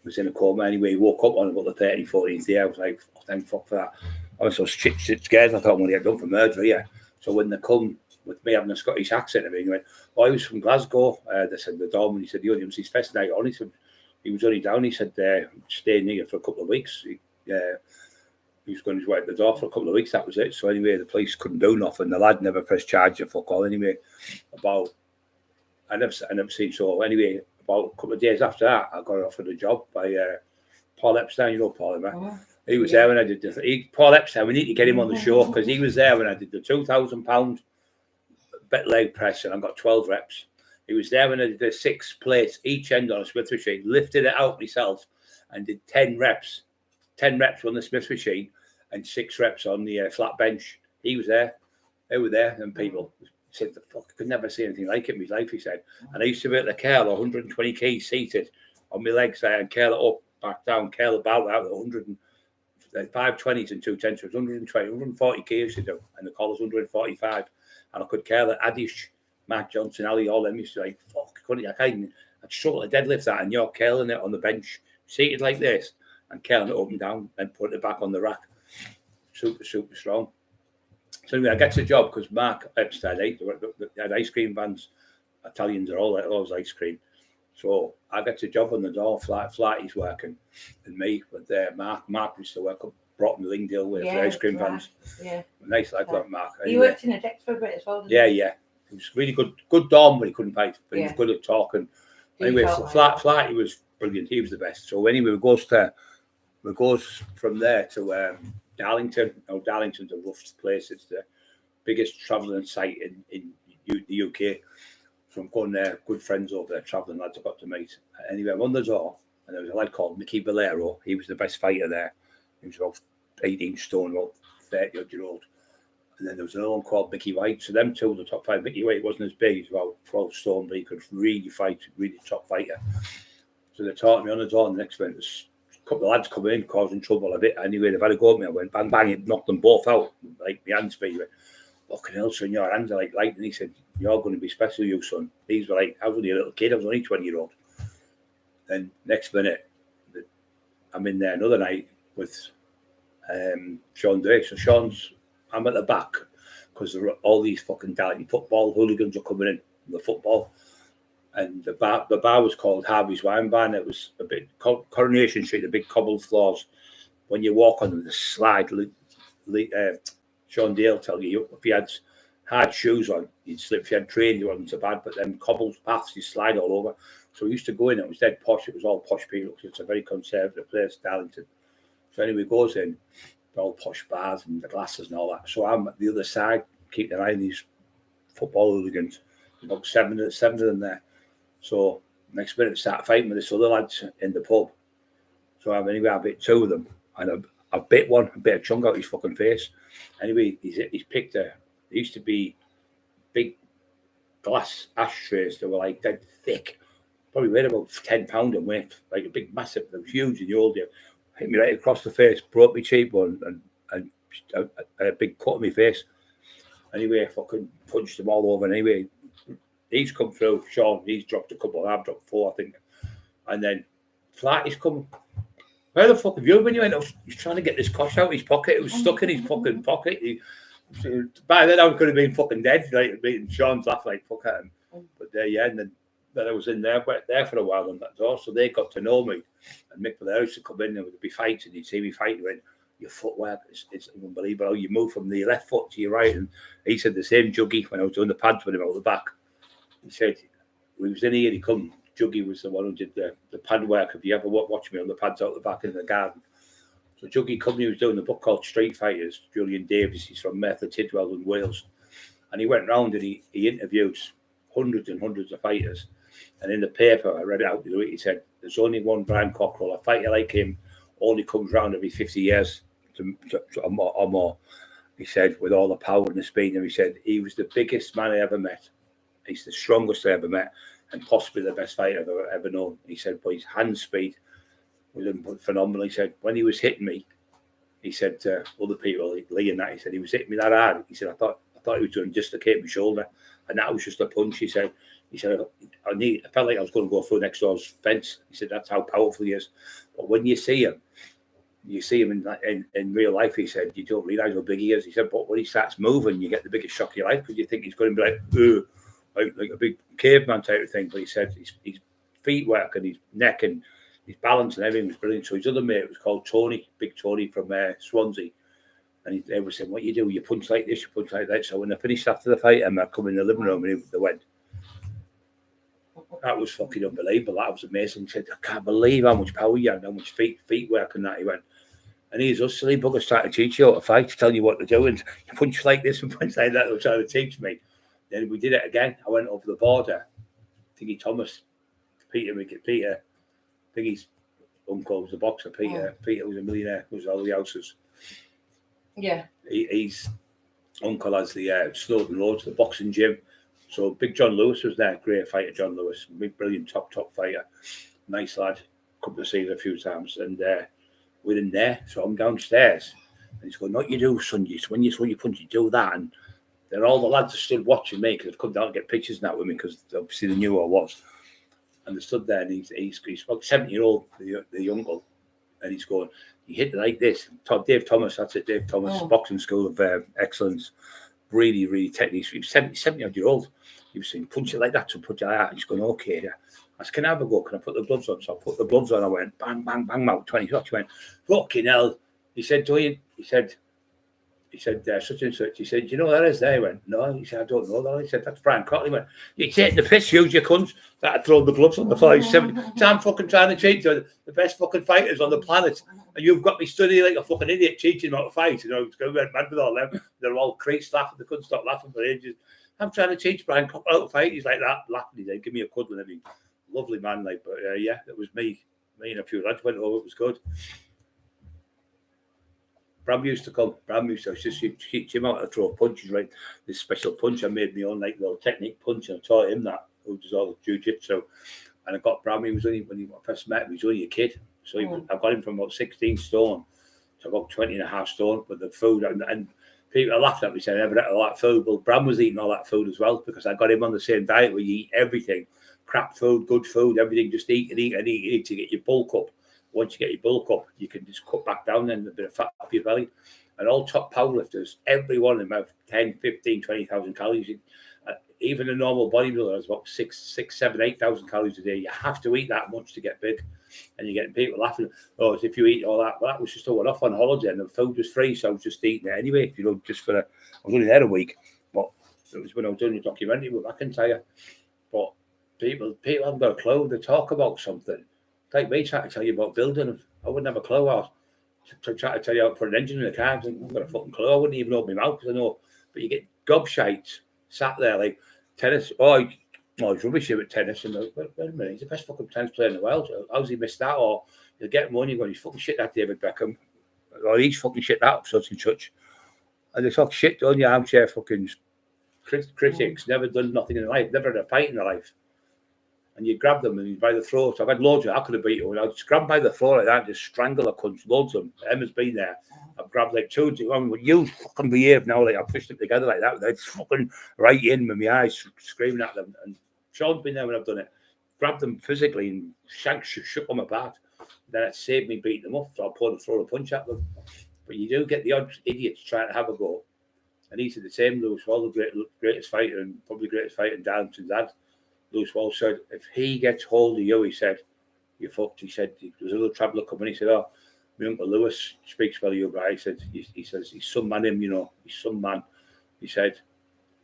was in a coma. Anyway, he woke up on about the 13th, 14th day. I was like, oh, thank fuck for that. I was so shit scared. I thought, I'm going to get done for murder here. So when they come with me having a Scottish accent, and he went, oh, I was from Glasgow. They said the dorm, and he said, the was his first night on. He said, he was only down. He said, staying here for a couple of weeks. He was going his way at the door for a couple of weeks. That was it. So anyway, the police couldn't do nothing. The lad never pressed charge or fuck all. Anyway, I never seen. So anyway, about a couple of days after that, I got offered a job by Paul Epstein. You know Paul, man. Oh, he was there when I did Paul Epstein. We need to get him on the show because he was there when I did the £2,000 bet leg press, and I got 12 reps. He was there when I did the 6 plates each end on a Smith machine, lifted it out myself, and did 10 reps. 10 reps on the Smith machine and 6 reps on the flat bench. He was there. They were there, and people said, fuck, I could never see anything like it in my life, he said. And I used to be able to curl 120 kg seated on my legs there and curl it up, back down, curl about out at 520s and 210s. So it was 120, 140 kg used to do, and the collar's 145. And I could curl it. Addish, Mark Johnson, Ali, all them used to be like, fuck, I'd struggle to deadlift that, and you're curling it on the bench, seated like this, and curling it up and down, and putting it back on the rack. Super, super strong. So anyway, I get the job because Mark Epstein, they had ice cream vans. Italians are all those ice cream. So I get the job on the door. Flighty's working, and me with Mark used to work up Broughton, Lingdale with the ice cream vans. Yeah, nice like that, Mark. Anyway. You worked in a deck for a bit as well, didn't you? Yeah. He was really good dorm, but he couldn't fight. But he was good at talking. Anyway, Flighty was brilliant. He was the best. So anyway, we goes from there to Darlington. Now, Darlington's a rough place. It's the biggest travelling site in the UK. So I'm going there, good friends over there, travelling lads I got to meet. Anyway, I'm on the door, and there was a lad called Mickey Valero. He was the best fighter there. He was about 18 stone, about 30-odd-year-old. And then there was another one called Mickey White. So them two were the top 5. Mickey White wasn't as big. He was about 12 stone, but he could really fight, really top fighter. So they taught me on the door, and the next minute, a couple of lads come in, causing trouble a bit. Anyway, they've had a go at me. I went bang, bang, it knocked them both out. Like, my hands, he went, fucking hell, son, your hands are like light. And he said, you're going to be special, you son. These were like, I was only a little kid. I was only 20-year-old. Then next minute, I'm in there another night with Sean Day. So I'm at the back because there are all these fucking Darlington football hooligans are coming in the football. And the bar was called Harvey's Wine Bar, and it was a bit Coronation Street, the big cobbled floors. When you walk on them, the slide. Sean Dale tell you, if you had hard shoes on, you'd slip. If you had trained, it wasn't so bad. But then cobbled paths, you slide all over. So we used to go in. It was dead posh. It was all posh people. It's a very conservative place, Darlington. So anyway, goes in, all posh bars and the glasses and all that. So I'm at the other side, keeping an eye on these football hooligans. There's about seven of them there. So next minute, I start fighting with this other lads in the pub. So I bit 2 of them, and I bit one, a bit of chunk out his fucking face. Anyway, he's picked there used to be big glass ashtrays that were like dead thick, probably weighed about 10 pounds in weight, like a big massive. They were huge in the old days. Hit me right across the face, broke my cheekbone, and a big cut on my face. Anyway, I fucking punched them all over. And anyway, he's come through. Sean, he's dropped a couple. I've dropped 4, I think. And then Flatty's come. Where the fuck have you been? He went, he's trying to get this cosh out of his pocket. It was stuck in his fucking pocket. By then, I could have been fucking dead. Like, and Sean's laughing like, fuck at him. But and then I was in there for a while on that door. So they got to know me. And Mick Valero used to come in and we'd be fighting. He'd see me fight. He went, your footwork, it's unbelievable. You move from the left foot to your right. And he said the same Juggy when I was doing the pads with him out the back. He said, we was in here, he come. Juggy was the one who did the pad work. If you ever watch me on the pads out the back in the garden. So Juggy come, he was doing a book called Street Fighters. Julian Davis, he's from Merthyr Tydfil in Wales. And he went round and he interviewed hundreds and hundreds of fighters. And in the paper, I read it out the week, he said, there's only one Brian Cockrell. A fighter like him only comes round every 50 years or more. He said, with all the power and the speed, and he said he was the biggest man I ever met. He's the strongest I ever met, and possibly the best fighter I've ever known. He said, but his hand speed was phenomenal. He said, when he was hitting me, he said to other people, Lee and that, he said, he was hitting me that hard. He said, I thought he was doing dislocate my shoulder, and that was just a punch. He said, I felt like I was going to go through next door's fence. He said, that's how powerful he is. But when you see him in real life, he said, you don't realise how big he is. He said, but when he starts moving, you get the biggest shock of your life because you think he's going to be like a big caveman type of thing. But he said his feet work and his neck and his balance and everything was brilliant. So his other mate was called Tony, Big Tony from Swansea. And they were saying, what you do, you punch like this, you punch like that. So when I finished after the fight, I come in the living room and they went, that was fucking unbelievable. That was amazing. He said, I can't believe how much power you have, how much feet work and that. He went, and he's us silly buggers trying to teach you how to fight, to tell you what to do. And you punch like this and punch like that. They were trying to teach me. Then we did it again. I went over the border. Thingy Thomas, Peter, Thingy's uncle was a boxer. Peter was a millionaire, was all the houses. Yeah. His uncle has the Snowden Road, the boxing gym. So Big John Lewis was there, great fighter, John Lewis, brilliant top fighter, nice lad, come to see him a few times, and we're in there. So I'm downstairs, and he's going, "What you do, son? When you punch, you do that." And then all the lads are stood watching me because they've come down to get pictures now with me because obviously they knew who I was, and they stood there, and he's about 70-year-old, the uncle, and he's going, "You hit it like this." Dave Thomas, that's it, Dave Thomas, boxing school of excellence. Really, really techniques. He was 70-odd-year-old. He was saying, punch it like that, so punch it like that. He's going, okay. I said, can I have a go? Can I put the gloves on? So I put the gloves on. I went, bang, bang, bang, out 20 shots. He went, fucking hell. He said, he said, such and such. He said, do you know what that is there? He went, no. He said, I don't know that. He said, that's Brian Cockrell. He went, you're taking the piss, use your cunts. That had thrown the gloves on the floor. He's 70. So I'm fucking trying to cheat to the best fucking fighters on the planet. And you've got me studying like a fucking idiot teaching about a fight. You know, it's going to get mad with all them. They're all creased laughing. They couldn't stop laughing for ages. I'm trying to teach Brian Cockrell how to fight. He's like that, laughing. He's like, give me a cuddle and everything. Lovely man, like, but yeah, it was me. Me and a few lads went over. It was good. Bram used to come. Bram used to just teach him how to throw punches, right? This special punch. I made my own like little technique punch, and I taught him that, who does all the jiu-jitsu. And I got Bram. He was only, when he first met him, he was only a kid. So I got him from about 16 stone to about 20 and a half stone with the food. And people are laughing at me saying, I never ate all that food. Well, Bram was eating all that food as well because I got him on the same diet where you eat everything. Crap food, good food, everything. Just eat and eat and eat and eat to get your bulk up. Once you get your bulk up, you can just cut back down and a bit of fat off your belly. And all top powerlifters, every one of them have 10, 15, 20,000 calories. Even a normal bodybuilder has about 8,000 calories a day. You have to eat that much to get big. And you're getting people laughing, oh, as if you eat all that. Well, that was just a one-off on holiday and the food was free, so I was just eating it anyway, you know, just I was only there a week. But it was when I was doing the documentary with McIntyre. But people haven't got a clue. They talk about something. Like me trying to tell you about building, I wouldn't have a clue. I was trying to tell you how to put an engine in a car. I haven't got a fucking clue. I wouldn't even open my mouth because I know. But you get gobshites sat there like tennis. Oh, he's rubbish here at tennis. And wait a minute, he's the best fucking tennis player in the world. How's he missed that? Or you get money going, he's fucking shit that David Beckham. Or he's fucking shit that such and such. And they talk shit on your armchair fucking critics, never done nothing in life, never had a fight in their life. And you grab them and you by the throat. I've had loads of, I could have beat you. And I'd just grab them by the throat like that and just strangle a cunt. Loads of them. Emma's been there. I've grabbed like two. You fucking behave now. Like I pushed them together like that. They're fucking right in with my eyes screaming at them. And Sean's been there when I've done it. Grabbed them physically and shook them apart. Then it saved me beating them up. So I pulled and throw a punch at them. But you do get the odd idiots trying to have a go. And he's the same, Lewis Wall, the greatest fighter and probably greatest fighter in Darlington's dad. Lewis Wall said, if he gets hold of you, he said, you're fucked. He said, there was a little traveller coming. He said, oh, my Uncle Lewis speaks well of you, guy. He said, he says, he's some man him, you know, he's some man. He said,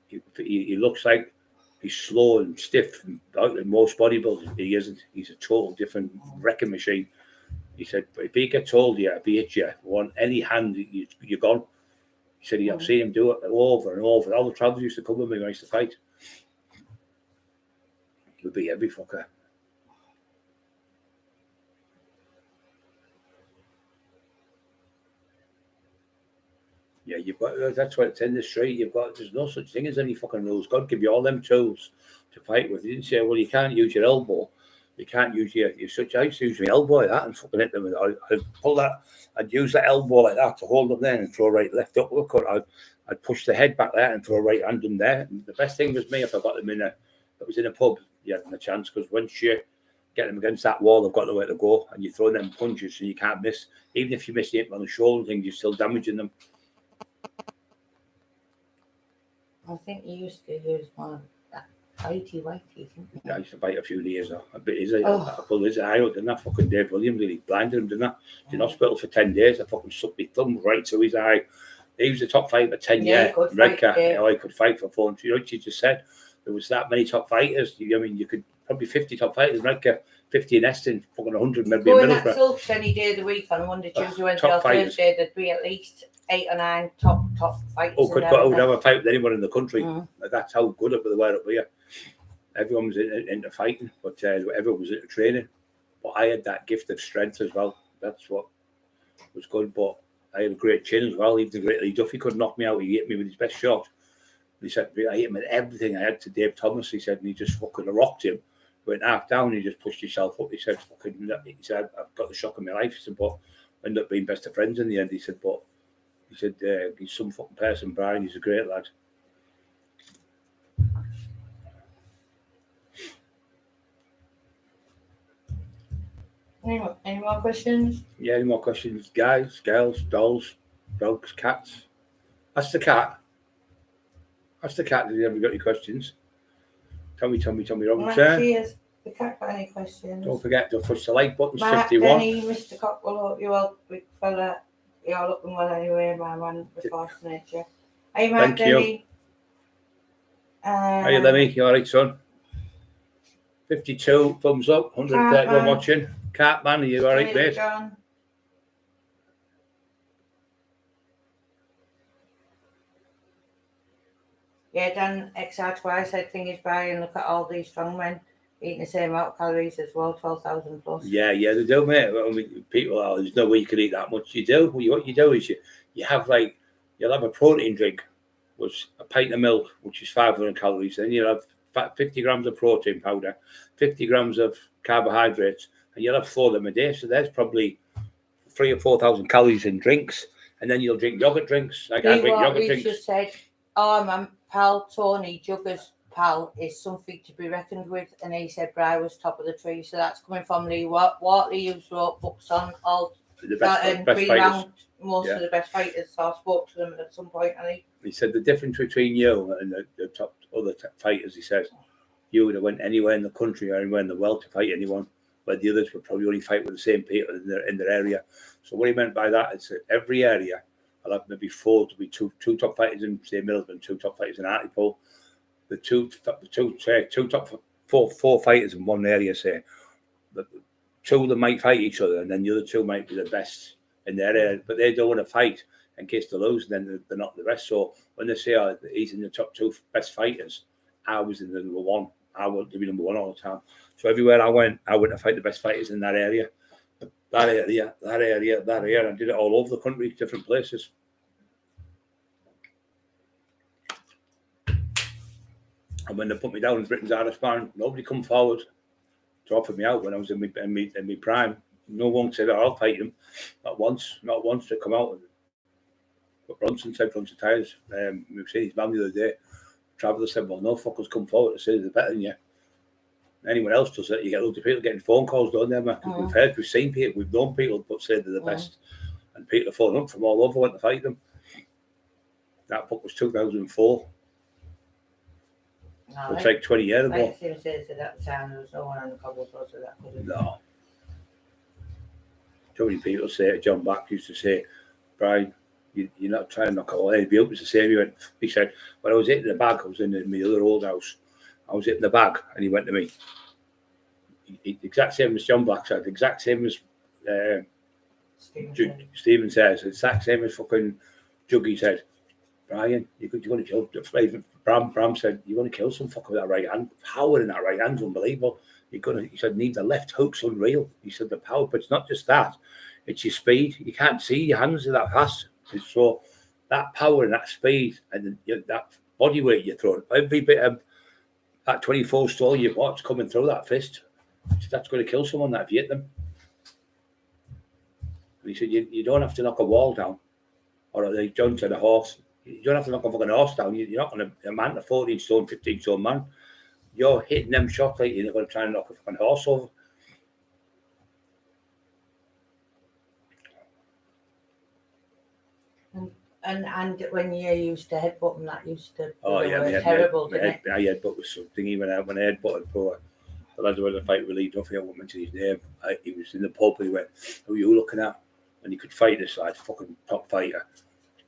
he looks like he's slow and stiff. And most bodybuilders, he isn't. He's a total different wrecking machine. He said, but if he gets hold of you, if he hits you on any hand, you're gone. He said, I've seen him do it over and over. All the travellers used to come with me when I used to fight. He would beat every fucker. Yeah, you've got, that's what it's in the street. There's no such thing as any fucking rules. God give you all them tools to fight with. You didn't say, well, you can't use your elbow. You can't use your such. I used to use my elbow like that and fucking hit them. I'd pull that. I'd use that elbow like that to hold them there and throw a right left uppercut. I'd push the head back there and throw a right hand in there. And the best thing was me if I got them it was in a pub. You hadn't a chance because once you get them against that wall, they've got nowhere to go, and you're throwing them punches, so you can't miss. Even if you miss the hip on the shoulder thing, you're still damaging them. I think you used to use one that whitey, didn't you? I used to bite a few years off. A bit easy. I pulled his eye out, didn't I? Fucking Dave Williams, he blinded him, didn't I? In hospital for 10 days. I fucking sucked my thumb right to his eye. He was the top fighter for 10 years. I could fight for 4. You know what you just said? There was that many top fighters. I mean, you could probably 50 top fighters. Redcar, 50 in Eston, fucking 100 maybe in Middlesbrough. Going that any day of the week on Monday, Tuesday, Wednesday, or Thursday, there'd be at least 8 or 9 top fighters. Oh, I would have a fight with anyone in the country. Like, that's how good they were up here. Everyone was into fighting, but everyone was into training. But I had that gift of strength as well. That's what was good. But I had a great chin as well. Even the great Lee Duffy could knock me out. He hit me with his best shot. He said, I hit him with everything I had to Dave Thomas. He said, and he just fucking rocked him. Went half down, he just pushed himself up. He said, I've got the shock of my life. He said, but I ended up being best of friends in the end. He said, he's some fucking person, Brian. He's a great lad. Any more questions? Yeah, any more questions? Guys, girls, dolls, dogs, cats? That's the cat. Did you ever got any questions? Tell me, Robinson. Cheers. The cat got any questions? Don't forget to push the like button. Mark, 51. Denny, Mr. Cockrell, hope you all, big fella. You're all looking well anyway, my man, before nature. Hey, Mark, Denny. Hey, Lemmy, you all right, son? 52, thumbs up, 131 watching. Cartman, are you all right, mate? John. Yeah, Dan XR2 said thing is Brian, look at all these strong men eating the same amount of calories as well, 12,000 plus. Yeah, they do, mate. I mean, people there's no way you can eat that much. You do. What you do is you have you'll have a protein drink, which a pint of milk, which is 500 calories. Then you'll have 50 grams of protein powder, 50 grams of carbohydrates, and you'll have 4 of them a day. So there's probably 3,000 or 4,000 calories in drinks. And then you'll drink yogurt drinks. I drink yogurt drinks. Just said, my pal Tony Jugger's pal is something to be reckoned with, and he said Bry was top of the tree. So that's coming from Lee Watley, who's wrote books on all the best fighters. Most of the best fighters. So I spoke to them at some point, and he said the difference between you and the top other fighters. He says you would have went anywhere in the country or anywhere in the world to fight anyone, where the others would probably only fight with the same people in their area. So what he meant by that is that every area, I'll have maybe 4 to be two top fighters in, say, Middlesbrough, 2 top fighters in Hartlepool. The two top 4 fighters in one area, say. The 2 of them might fight each other, and then the other 2 might be the best in their area, but they don't want to fight in case they lose, then they're not the best. So when they say, he's in the top 2 best fighters, I was in the number 1. I wanted to be number 1 all the time. So everywhere I went to fight the best fighters in that area. That area. I did it all over the country, different places. And when they put me down as Britain's hardest man, nobody come forward to offer me out when I was in my prime. No one said, I'll fight him. Not once to come out. But Bronson said, Bronson Tires, we were saying his mum the other day, Traveller said, well, no fuckers come forward to say they're better than you. Anyone else does it, you get loads of people getting phone calls, don't they? We've seen people, we've known people but say they're the best. And people are phoning up from all over want to fight them. That book was 2004. No, it's like 20 years ago. Like Tim says at that time, there was no one on the cobble floor, so that couldn't. No. So many people say, John Back used to say, Brian, you're not trying to knock all anybody up. It's the same. He said, when I was hitting the bag, I was in my other old house. I was hitting the bag, and he went to me. Exact same as John Black said, exact same as Stephen says, exact same as fucking Juggy said. Brian, you're going to kill. Bram said, you're going to kill some fucker with that right hand. Power in that right hand's unbelievable. He said, need the left hook's unreal. He said, the power, but it's not just that. It's your speed. You can't see your hands are that fast. So that power and that speed and that body weight you're throwing, every bit of that 24 stone you've watched coming through that fist, that's going to kill someone that if you hit them. And he said, you don't have to knock a wall down, or like John said, a horse. You don't have to knock a fucking horse down. You're not going to, a man, a 14 stone, 15 stone man, you're hitting them shots like you're going to try and knock a fucking horse over. And when you used to headbutt them, that used to be terrible, didn't it? I headbutt was something, even when I headbutted for the lad who had a fight with Lee Duffy, I won't mention his name. He was in the pub and he went, who are you looking at? And he could fight this like fucking top fighter.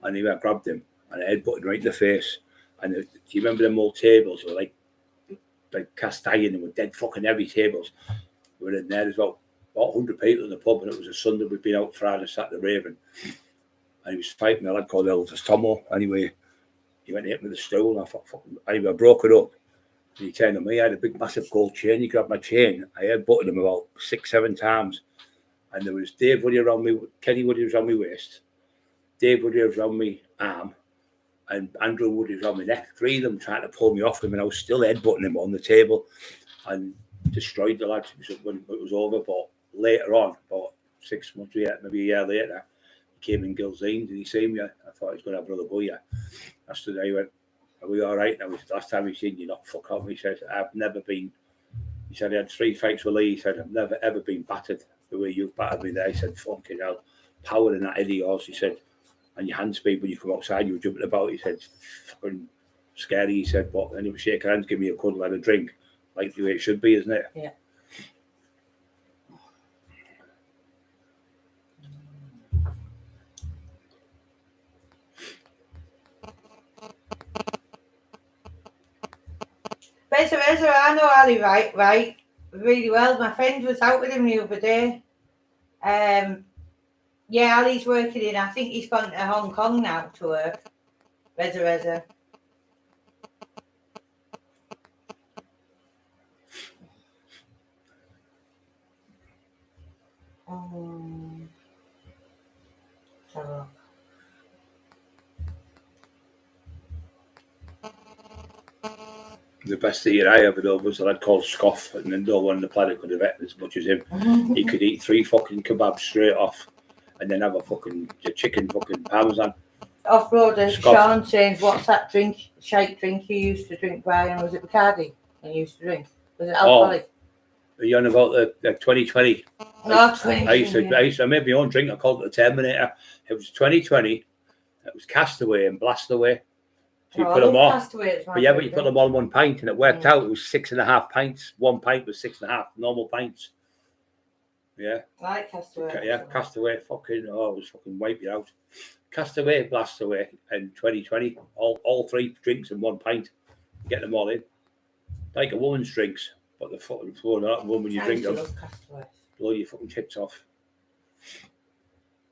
And he went, grabbed him and I headbutted right in the face. And do you remember them old tables were like cast iron and were dead fucking heavy tables? We were in there, there's about 100 people in the pub, and it was a Sunday. We'd been out Friday, Saturday raving. And he was fighting a lad called Elvis Tomo. Anyway, he went to hit me with a stool. And I broke it up. And he turned on me. I had a big, massive gold chain. He grabbed my chain. I headbutted him about 6-7 times. And there was Dave Woody around me. Kenny Woody was around my waist. Dave Woody was around my arm. And Andrew Woody was around my neck. 3 of them trying to pull me off him. And I was still headbutting him on the table. And destroyed the lad when it was over. But later on, about 6 months, maybe a year later, came in Gilzine. Did he see me? I thought he was going to have another go. Yeah. I stood there. He went, are we all right? And last time he seen you, not fuck off. He said, I've never been. He said, he had 3 fights with Lee. He said, I've never ever been battered the way you've battered me there. He said, fucking hell, power in that head of yours. He said, and your hand speed when you come outside, you were jumping about. He said, fucking scary. He said, but then he would shake hands, give me a cuddle and a drink, like the way it should be, isn't it? Yeah. Reza, I know Ali right, really well. My friend was out with him the other day. Yeah, Ali's working in, I think he's gone to Hong Kong now to work. Reza. So. The best eater I ever done was a lad called Scoff, and then no one on the planet could have eaten as much as him. He could eat 3 fucking kebabs straight off, and then have a chicken fucking parmesan. Off-roader Sean saying, what's that shake drink you used to drink, Brian? Was it Bacardi you used to drink? Was it alcoholic? Are you on about the 2020? No, 2020. I used to make my own drink. I called it the Terminator. It was 2020. It was Castaway and Blastaway. So you put them all. But you put them all in 1 pint, and it worked out. It was 6.5 pints. 1 pint was 6.5 normal pints. Yeah. I like Castaway. Yeah, Castaway. Fucking, it was fucking wipe you out. Castaway, Blastaway, and 2020. All 3 drinks in 1 pint. Get them all in. Like a woman's drinks, but the fucking floor not one when you drink them. Blow your fucking tits off.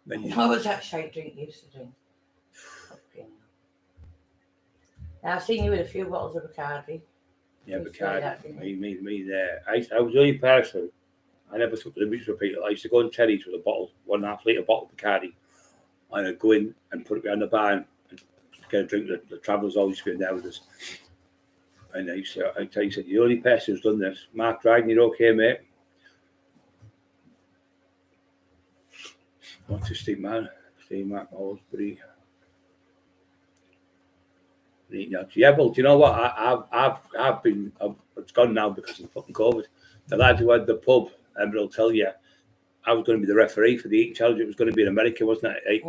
What was that shake drink you used to drink? Now, I've seen you with a few bottles of Bacardi. Yeah, Bacardi. Me there. I was the only person. I never took the limits for people. I used to go on Terry's with a bottle, 1.5 litre bottle of Bacardi. And I'd go in and put it behind the bar and get a drink. The travellers always been there with us. And I tell you, the only person who's done this, Mark Dryden, you're okay, mate? Autistic man. Steve Mark Alsbury. Yeah, well, do you know what? I've been. It's gone now because of fucking COVID. The lad who had the pub, Emma will tell you, I was going to be the referee for the eating challenge. It was going to be in America, wasn't it?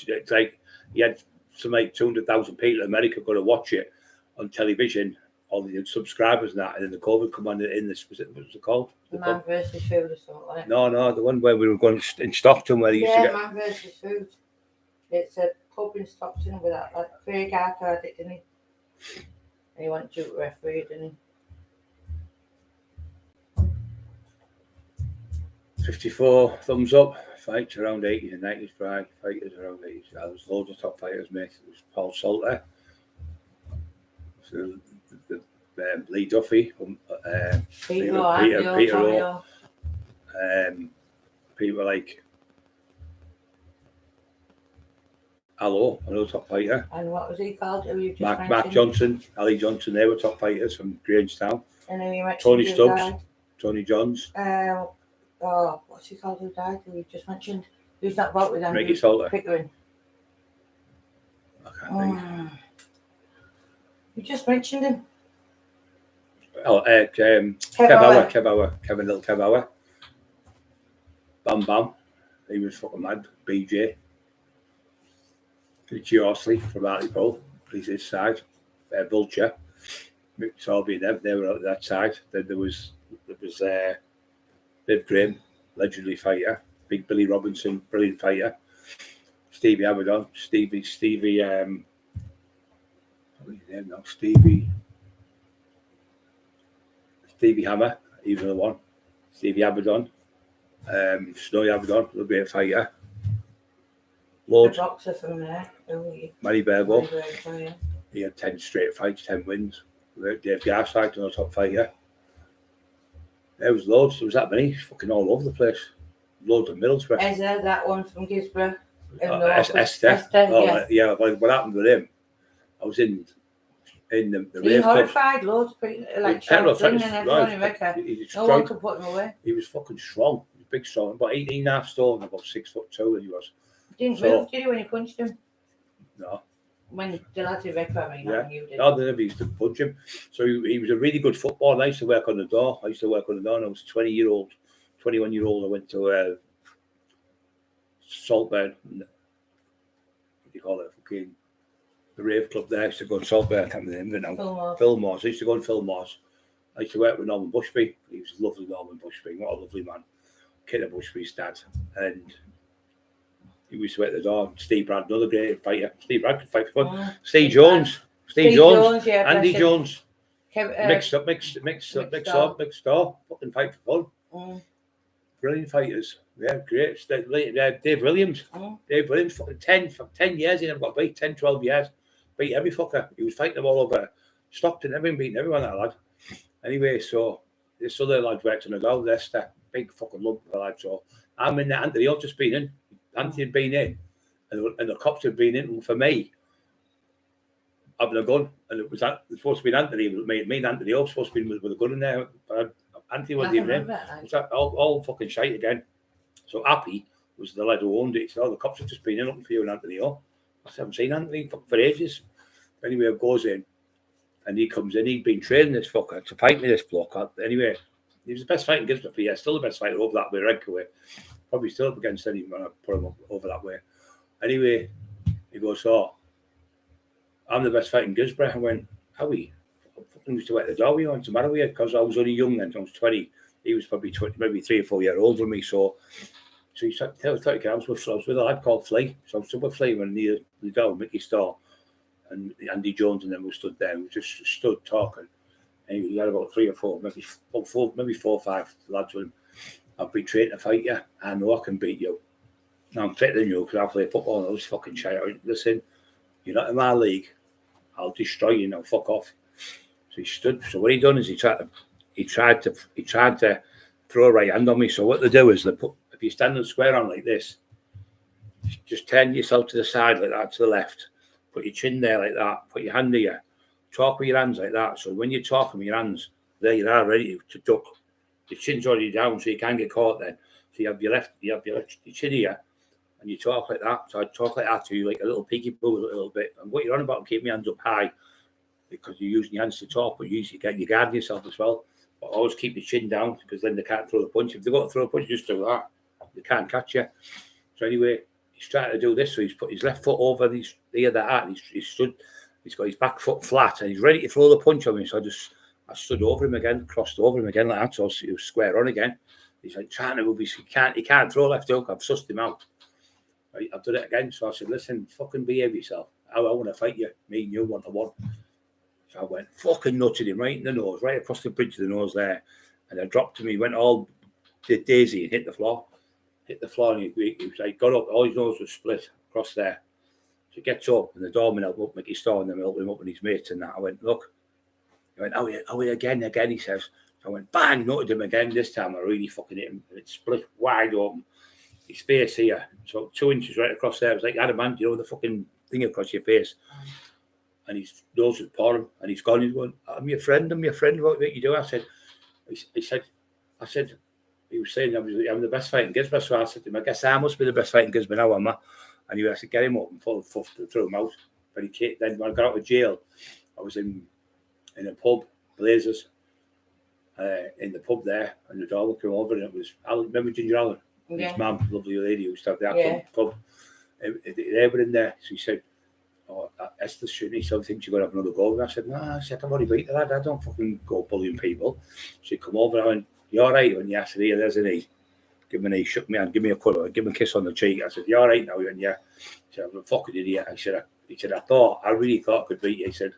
It's like you had some 200,000 people in America going to watch it on television, all the subscribers and that, and then the COVID come on in this. What was it called? The Man versus Food or something like that. No, the one where we were going in Stockton, where they used to get. Man versus Food. It's a pub in Stockton with that, like Craig Arcade, didn't he? And he went to referee, didn't he? 54 thumbs up. Fights around 80s and 90s. Fighters around 80s. There was loads of top fighters, mate. It was Paul Salter. So Lee Duffy. Peter O. People like Hello, another top fighter. And what was he called? Who you just Mark Johnson, Ali Johnson, they were top fighters from Grangestown. And then you mentioned Tony Stubbs, Tony Johns. What's he called who died? Who you just mentioned? Who's that vote with Andrew Ricky Salter. Pickering? I can't think. You just mentioned him. Oh, Kev Auer. Bam Bam. He was fucking mad. BJ. Richie Horsley from Hartlepool. He's his side. Vulture. Mick Sorby and them. They were at that side. Then there was Viv Graham, legendary fighter. Big Billy Robinson, brilliant fighter. Stevie Abaddon. Stevie Hammer, he was the one. Stevie Abaddon. Snowy Abaddon, a great fighter. Loads. The boxer from there. Manny Burbo. He had 10 straight fights, 10 wins. Dave Garside, another top fighter. There was loads. There was that many. Fucking all over the place. Loads of Middlesbrough. Ezra, that one from Gisborough. Esther. Yeah. What happened with him? I was in the rave horrified, loads of people, like Chelsea and everyone in Mecca. No one could put him away. He was fucking strong. He was big, strong. About 18.5 stone, about 6'2" he was. Didn't move, did he, when you punched him? No. When the lads in Mecca, I mean, not you did. No, they never used to punch him. So he was a really good footballer. I used to work on the door. And I was a 21-year-old. I went to Saltburn. What do you call it? Fucking the rave club there. I used to go to Saltburn. I can't remember now. Fillmore's. I used to go in Fillmore's. I used to work with Norman Bushby. He was a lovely Norman Bushby. What a lovely man. Kid of Bushby's dad. And he used to work at the door. Steve Brad, another great fighter. Steve Brad could fight for fun. Steve Jones. Yeah, Andy Jones. Mixed up. Fucking fight for fun. Brilliant fighters. Yeah, great. Dave Williams. Dave Williams, fucking 10 years, he never got beat. 10, 12 years. Beat every fucker. He was fighting them all over Stockton, everyone, beating everyone, that lad. Anyway, so this other lad worked on the door, Leicester. Big fucking lump of a lad. So I'm in there. Anthony had just been in. Anthony had been in. And the cops had been in. And for me, having a gun. And it was supposed to be Anthony. Me and Anthony all supposed to be with a gun in there. Anthony wasn't even in. It was all fucking shite again. So Happy was the lad who owned it. He said, the cops have just been in looking for you and Anthony. I said, I haven't seen Anthony for ages. Anyway, I goes in and he comes in. He'd been training this fucker to fight me, this bloke. Anyway, he was the best fighter in Gisborough for years. Still the best fighter over that way, Redcar way. Probably still up against anyone when I put him up over that way. Anyway, he goes, I'm the best fighter in Gisborough. I went, Howie, I fucking used to work at the door. What's the matter with you? Because I was only young then. I was 20. He was probably 20, maybe 3 or 4 years older than me. So he said, 30 I was with a lad called Flea. So I was with Flea when near the door, Mickey Starr, and Andy Jones and them were stood there. We just stood talking. And he had about 3 or 4, maybe 4 or 5 lads with him. I've been trained to fight you. I know I can beat you. Now I'm better than you because I play football and I was fucking shy. Listen, you're not in my league. I'll destroy you now. Fuck off. So he stood. So what he done is he tried to throw a right hand on me. So what they do is if you stand square on like this, just turn yourself to the side like that, to the left. Put your chin there like that. Put your hand here. Talk with your hands like that. So when you're talking with your hands, there you are, ready to duck. Your chin's already down, so you can't get caught then. So you have your chin here, and you talk like that. So I talk like that to you, like a little peeky boo, a little bit. And what you're on about, keep my hands up high, because you're using your hands to talk, but you guard yourself as well. But always keep your chin down, because then they can't throw the punch. If they got to throw a punch, just do that. They can't catch you. So anyway, he's trying to do this. So he's put his left foot over the heart. He's stood. He's got his back foot flat, and he's ready to throw the punch on me. So I stood over him again, crossed over him again like that. So he was square on again. He's like trying to move. He can't throw left hook. I've sussed him out. Right, I've done it again. So I said, listen, fucking behave yourself. I want to fight you. Me and you 1-to-1. So I went fucking nutted him right in the nose, right across the bridge of the nose there. And I dropped him. He went all daisy and hit the floor. And he was like, got up. All his nose was split across there. So he gets up and the doorman helped up, Mickey Starr, and then helped him up with his mates and that. I went, look. He went, oh, again, he says. So I went, bang, nutted him again. This time I really fucking hit him. And it split wide open. his face here, so 2 inches right across there. It was like adamant, you know, the fucking thing across your face. And his nose was pouring, and he's gone. He's going, I'm your friend. What you do? I said, he was saying I'm the best fighting Gisborne. So I said to him, I guess I must be the best fighting Gisborne now, am I? And he said, get him up and full fuff to throw him out. But he came, then when I got out of jail, I was in a pub, Blazers, in the pub there, and the dog came over, and it was Alan, remember Ginger Allen? Yeah. His mum, lovely lady who used to have that pub. They were in there. So he said, oh, Esther shouldn't he? So I think you're going to have another go. And I said, nah, I've already beat the lad. I don't fucking go bullying people. She'd come over and I went, you all right? And yeah, I said, here, there's a knee. Give me a knee, shook me hand, give me a cuddle, give me a kiss on the cheek. I said, you all right now? And yeah. He said, I'm a fucking idiot. He said, I really thought I could beat you. He said,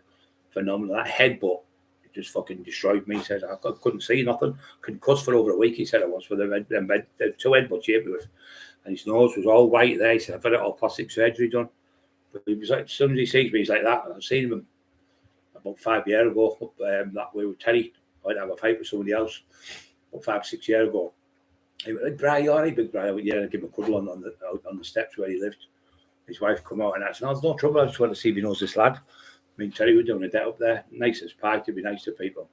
phenomenal. That headbutt, it just fucking destroyed me. He said, I couldn't see nothing. Couldn't cuss for over a week, he said I was, for the 2 headbutts he hit me with. And his nose was all white there. He said, I've had it all plastic surgery done. But he was like, as soon as he sees me, he's like that. I've seen him about 5 years ago up that way with Terry. I went to have a fight with somebody else about 5 or 6 years ago. He went, Bri, you all right, big Bri? I went, yeah, and give him a cuddle on the steps where he lived. His wife come out and I said, no, there's no trouble. I just want to see if he knows this lad. Me and Terry were doing a debt up there. Nice as pie to be nice to people.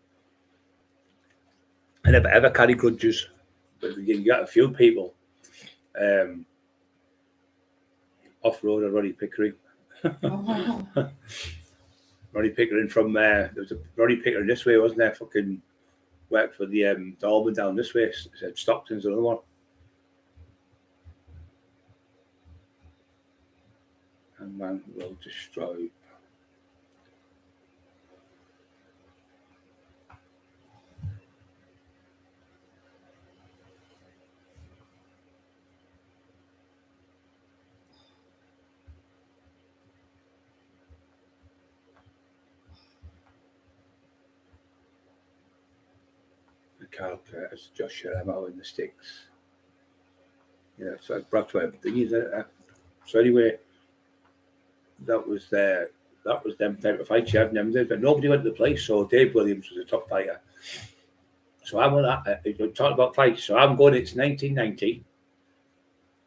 I never ever carry grudges, but you get a few people off road of Roddy Pickering. Roddy Pickering from there was a Roddy Pickering this way, wasn't there? Fucking worked for the Almond down this way. Said Stockton's another one. And man will destroy. Carl Curtis, Josh Sheremo in the sticks. Yeah, so that's where everything is. So anyway, that was them type of fights you have them did, but nobody went to the place. So Dave Williams was a top fighter. So I'm on that. Talking about fights. So I'm going. It's 1990.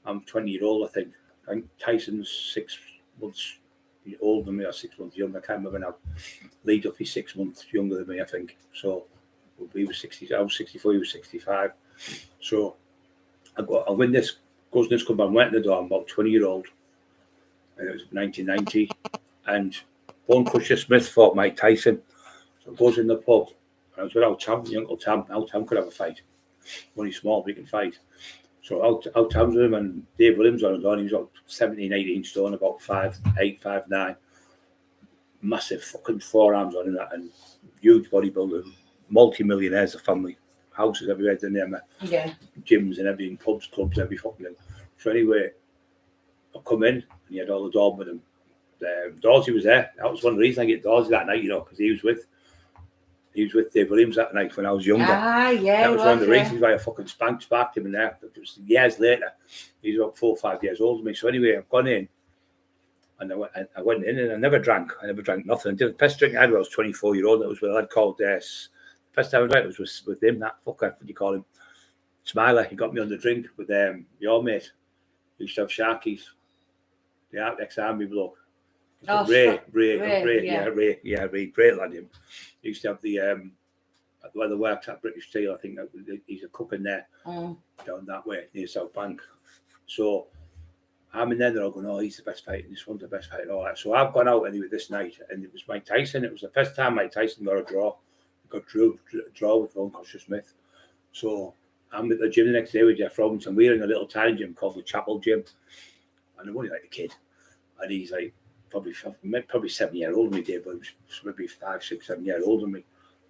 I'm 20-year-old, I think. I think Tyson's 6 months older than me, or 6 months younger. I can't remember now. Lee Duffy's 6 months younger than me, I think. So he was 60. I was 64. He was 65. So I win this. Goes in this club. I went in the door. I'm about 20-year-old. And it was 1990. And Bone Crusher Smith fought Mike Tyson. So goes in the pub. And I was with Al Tam, the Uncle Tam. Al Tam could have a fight. Only small, but he can fight. So Al Tam's with him, and Dave Williams on the door. He was about 17, 18 stone, about 5'8", 5'9". Massive fucking forearms on him, and huge bodybuilder. Multi-millionaires, the family. Houses everywhere, didn't they? Yeah. Gyms and everything, pubs, clubs, every fucking thing. So anyway, I come in, and he had all the dog with him. Dorsey was there. That was one of the reasons I get Dorsey that night, because he was with Dave Williams that night when I was younger. Ah, yeah. That was one of the reasons why I fucking sparked him in there. It was years later. He's about 4 or 5 years older than me. So anyway, I've gone in, and I went in, and I never drank. I never drank nothing. The best drink I had when I was 24-year-old. It was with a lad called first time I drank was with him, that fucker, what do you call him? Smiler. He got me on the drink with your mate. He used to have Sharkies. The ex-army bloke. Oh, Ray, great lad him. He used to have the where they worked at British Steel, I think he's a cook in there, down that way, near South Bank. So I'm in there, they're all going, oh, he's the best fighter, this one's the best fighter, all that. So I've gone out anyway this night, and it was Mike Tyson. It was the first time Mike Tyson got a draw. Got draw with Bone Crusher Smith. So I'm at the gym the next day with Jeff Robinson. We're in a little tiny gym called the Chapel Gym. And I'm only like a kid. And he's like probably 7 years older than me, Dave, but maybe 5, 6, 7 years older than me.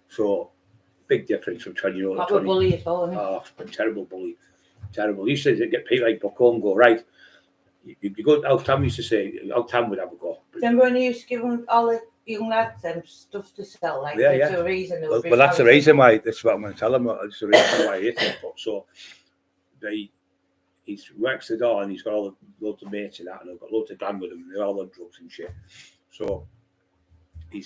So big difference from 20-year-old to 20. Bully as well, oh, a terrible bully. Terrible. He used to get people like Buck home and go, right, you go, Al Tam used to say, Al Tam would have a go. Remember when he used to give them all the young lads stuff to sell? Like, there's a reason. Well, that's the reason why, that's what I'm going to tell him. That's the reason why he hit him. So he works the door, and he's got loads of mates and that, and I've got loads of gang with him, and they're all on drugs and shit. So he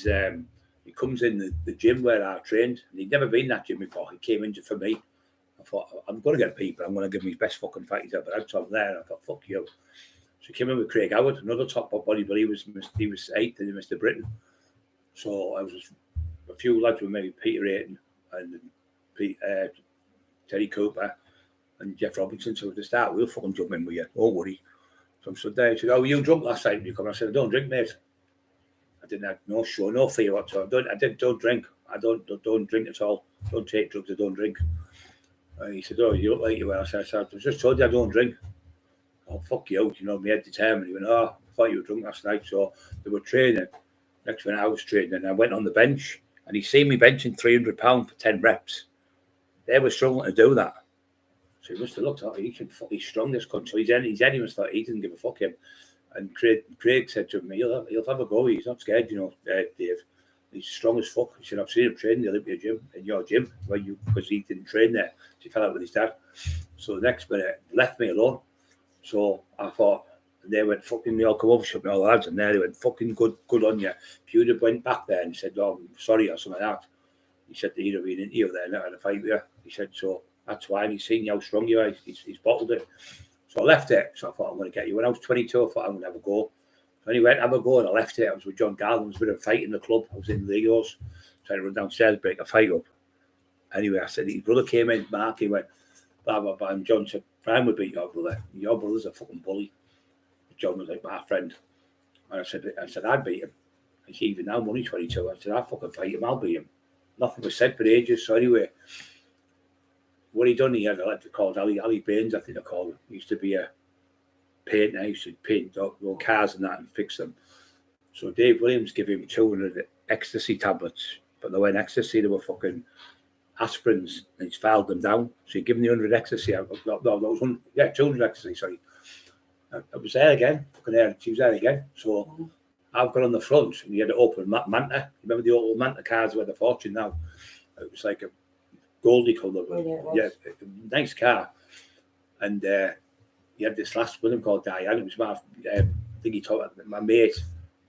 comes in the gym where I trained, and he'd never been in that gym before. He came in for me. I thought, I'm going to get a peep, but I'm going to give him his best fucking fight he's ever had. So I'm there, and I thought, fuck you. So he came in with Craig Howard, another top body, but he was 8th in Mr. Britain. So I was a few lads with maybe Peter Ayton and Terry Cooper and Jeff Robinson. So at the start, we'll fucking jump in with you, don't worry. So I'm stood there. He said, "Oh, were you drunk last night when you come?" I said, "I don't drink, mate. I didn't have no show, no fear whatsoever. Don't drink. I don't drink at all. Don't take drugs. I don't drink." He said, "Oh, you look like you were." I said, "I just told you I don't drink." "Oh, fuck you," you know, my head determined. He went, "Oh, I thought you were drunk last night." So they were training. Next when I was training, and I went on the bench, and he seen me benching £300 for 10 reps. They were struggling to do that. So he must have looked at it. He's strong, this cunt. So his enemy must have thought he didn't give a fuck him. And Craig said to me, he'll have a go. He's not scared, you know, Dave. He's strong as fuck. He said, "I've seen him train in the Olympia gym, in your gym, because he didn't train there." So he fell out with his dad. So the next minute, left me alone. So I thought, they went fucking, they all come over, shut me all the lads, and there they went fucking good on you. If you'd have went back there and said, "Oh, I'm sorry," or something like that, he said, "You'd have been in here there, not had a fight with you." He said, "So that's why." And he's seen how strong you are. He's bottled it. So I left it. So I thought, I'm going to get you. When I was 22, I thought I'm going to have a go. So anyway, I went to have a go, and I left it. I was with John Garland. There was a bit of a fight in the club. I was in Legos, trying to run downstairs, break a fight up. Anyway, I said, his brother came in, Mark, he went, blah, blah, blah. And John said, "Brian would beat your brother. Your brother's a fucking bully." John was like my friend. And I said, "I'd beat him." He's even now, I'm only 22. I said, "I'll fucking fight him, I'll beat him." Nothing was said for ages. So anyway, what he done, he had a lad called Ali Baines, I think they called him. He used to be a painter. He used to paint cars and that and fix them. So Dave Williams gave him 200 ecstasy tablets, but they weren't ecstasy, they were fucking aspirins, and he's filed them down. So he gave him the 100 ecstasy. No, that was 200 ecstasy, sorry. I was there again, she was there again. So I've got on the front, and he had an open Manta. Remember the old Manta cars where the fortune now? It was like a goldy colour. Yeah, nice car. And he had this last woman called Diane. It was my, I think he told my mate,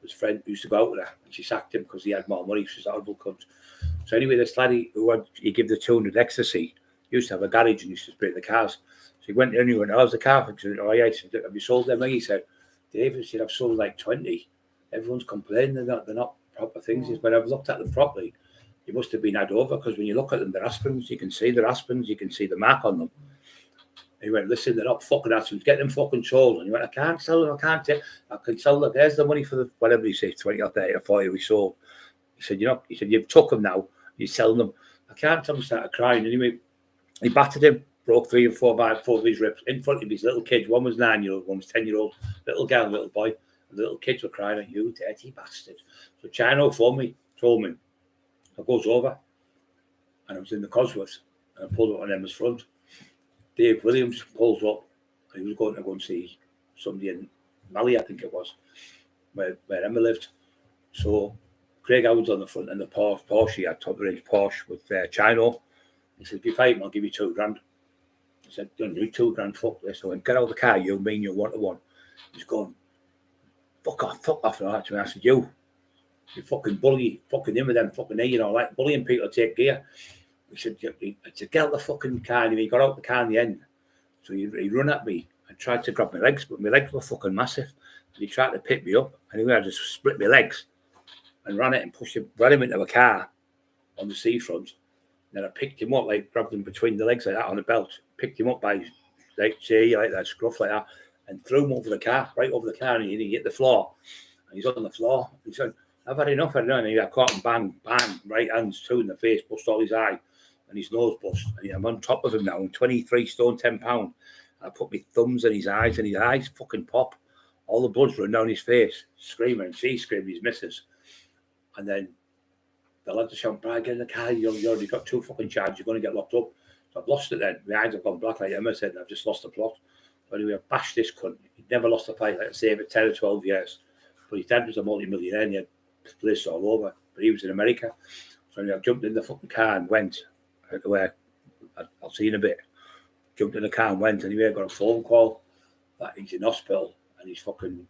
his friend, used to go out with her, and she sacked him because he had more money. She was a horrible cunt. So anyway, this laddie he gave the 200 ecstasy, used to have a garage and used to spray the cars. So he went in and he went, "How's the car?" He said, "Oh yeah." He said, "Have you sold them?" He said, "David said, I've sold like 20. Everyone's complaining they're not proper things." But I've looked at them properly. You must have been had over, because when you look at them, they're aspirins. You can see they're aspirins. You can see the mark on them. And he went, "Listen, they're not fucking aspirins. Get them fucking sold." And he went, "I can't sell them. I can sell them. There's the money for the whatever he said, 20 or 30 or 40 we sold." He said, he said, "You've took them now. You're selling them." I can't tell him. Started crying. Anyway, he battered him, broke 3 or 4 of his ribs in front of his little kids. One was 9-year-old, one was 10-year-old, little girl, little boy. And the little kids were crying, "At you dirty bastard." So Chino phoned me, told me. I goes over, and I was in the Cosworth, and I pulled up on Emma's front. Dave Williams pulls up, and he was going to go and see somebody in Mali, I think it was, where Emma lived. So Craig Howard's on the front, and the Porsche he had, top range Porsche with Chino. He said, "If you fight him, I'll give you $2,000. I said, "Don't need $2,000, fuck this." I went, "Get out of the car, you mean you're 1-to-1. He's going, fuck off. And I said, you fucking bully, fucking him with them fucking you know, like bullying people to take gear." He said, "Get out the fucking car." And he got out the car in the end. So he run at me and tried to grab my legs, but my legs were fucking massive. And he tried to pick me up. Anyway, I just split my legs and ran it and ran him into a car on the seafront. Then I picked him up, like grabbed him between the legs like that on the belt, picked him up by like that scruff like that, and threw him over the car, right over the car, and he hit the floor. And he's on the floor. He said, "I've had enough." And he got caught and bang, right hands, 2 in the face, bust all his eye, and his nose bust. And I'm on top of him now, 23 stone, 10 pound. I put my thumbs in his eyes, and his eyes fucking pop. All the blood's running down his face, screaming. She screamed, his missus. And then the lads are shouting, "Brian, get in the car. You already got 2 fucking charges. You're going to get locked up." So I've lost it then. My eyes have gone black, like Emma said, and I've just lost the plot. But anyway, I bashed this cunt. He'd never lost a fight, like I say, for 10 or 12 years. But his dad was a multi-millionaire, and he had places all over. But he was in America. So anyway, I jumped in the fucking car and went. I'll see you in a bit. Jumped in the car and went. Anyway, I got a phone call that he's in hospital, and he's fucking,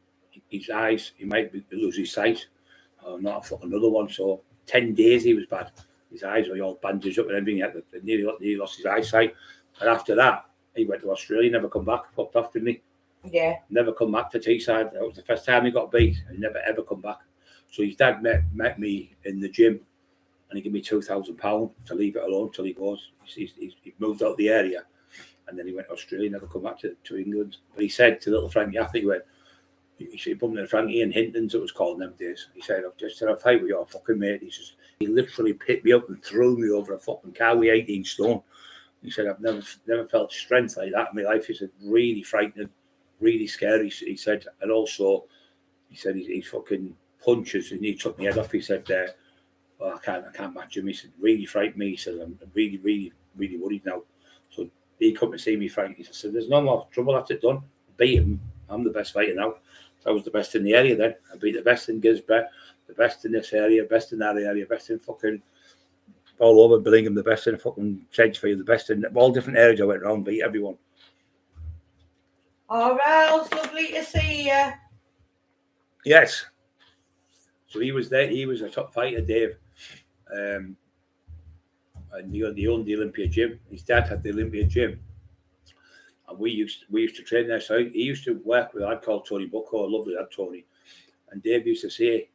his eyes, he might lose his sight. Not a fucking another one. So 10 days he was bad. His eyes were all bandaged up and everything. He nearly lost his eyesight. And after that, he went to Australia, never come back, popped off, didn't he? Yeah. Never come back to Teesside. That was the first time he got beat. He never ever come back. So his dad met me in the gym, and he gave me £2,000 to leave it alone till he goes. He moved out the area, and then he went to Australia, never come back to England. But he said to little Frankie, I think he went, he bumped into Frankie in Hinton's, it was called in them days. He said, I've just had a fight with your fucking mate. He literally picked me up and threw me over a fucking car with 18 stone. He said, I've never felt strength like that in my life. He said, really frightening, really scary. He said, and also, he said, he fucking punches, and he took my head off. He said, well, I can't match him. He said, really frightened me. He said, I'm really, really, really worried now. So he come to see me, Frank. He said, there's no more trouble. That's it done. Beat him. I'm the best fighter now. So I was the best in the area then. I beat the best in Gisborne, the best in this area, best in that area, best in fucking all over Billingham, the best in fucking Sedgefield, the best in all different areas. I went around, beat everyone. All right, it's lovely to see you. Yes. So he was there. He was a top fighter, Dave. And he owned the Olympia gym. His dad had the Olympia gym, and we used to train there. So he used to work with a lad called Tony Bucko, a lovely lad, Tony. And Dave used to say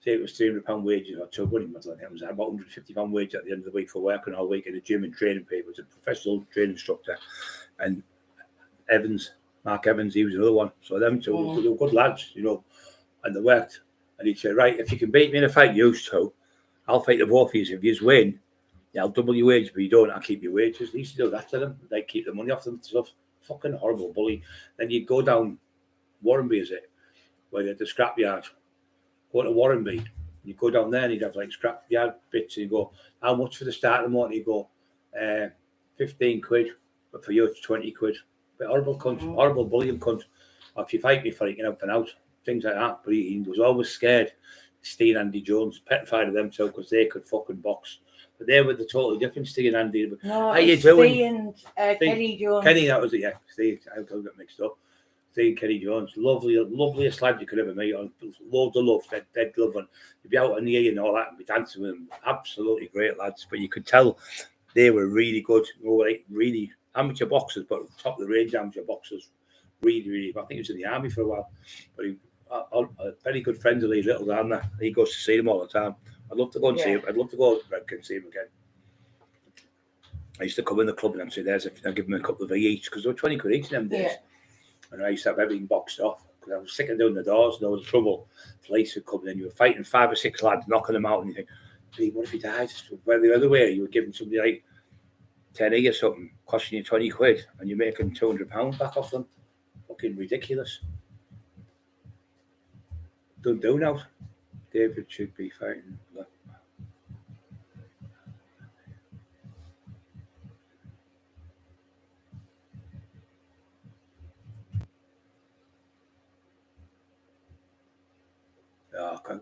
it was £300 wages or £200. It was about £150 wage at the end of the week for working all week in the gym and training people. He was a professional training instructor. And Mark Evans, he was another one. So them two were good lads, you know, and they worked. And he'd say, right, if you can beat me in a fight, you two, I'll fight the both of you. If you win, I'll double your wage, but you don't, I'll keep your wages. They used to do that to them. They keep the money off them and stuff. Fucking horrible bully. Then you'd go down Warrenby, is it? Where they had the scrapyard. Go to Warrenby. You go down there and you'd have like scrapyard bits, and you go, how much for the start of the morning? You go, 15 quid, but for you it's 20 quid. But horrible cunt, horrible bullying cunt. Or if you fight me for it, you can have an out. Things like that. But he was always scared. Steve and Andy Jones, petrified of them too, because they could fucking box. But they were the totally different Steve and Andy. No, how you doing? Steve and Kenny Jones. Kenny, that was it, yeah. Steve, I got mixed up. Steve and Kenny Jones, loveliest lad you could ever meet. Loads of love, dead love, and you'd be out on the air and all that, and be dancing with them. Absolutely great lads. But you could tell they were really good, really amateur boxers, but top of the range amateur boxers. Really, really. I think he was in the army for a while, but he. Very good friends of Lee Little down there. He goes to see them all the time. I'd love to go and see him. I'd love to go to Redcar and see him again. I used to come in the club and I'd say, I'd give him a couple of each, because they were 20 quid each in them days. Yeah. And I used to have everything boxed off because I was sick of doing the doors. There was trouble. Police would come in. You were fighting 5 or 6 lads, knocking them out, and you think, gee, what if he died? Where the other way, you were giving somebody like 10 or something, costing you 20 quid, and you're making £200 back off them. Fucking ridiculous. Don't do now. David should be fighting.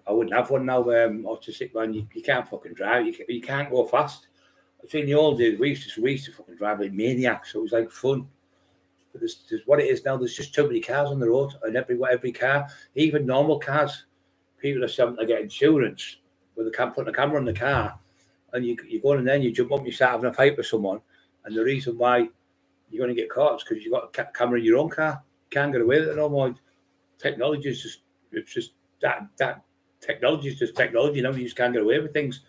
I wouldn't have one now. Autistic man, you can't fucking drive. You can't go fast. Between the old days, we used to fucking drive like maniacs. So it was like fun. But there's what it is now. There's just too many cars on the road, and every car, even normal cars, people are starting to get insurance where they can't put a camera on the car, and you go in there and you jump up and you start having a fight with someone, and the reason why you're going to get caught is because you've got a camera in your own car. You can't get away with it no more. Technology is just that technology is just technology. Now you just can't get away with things.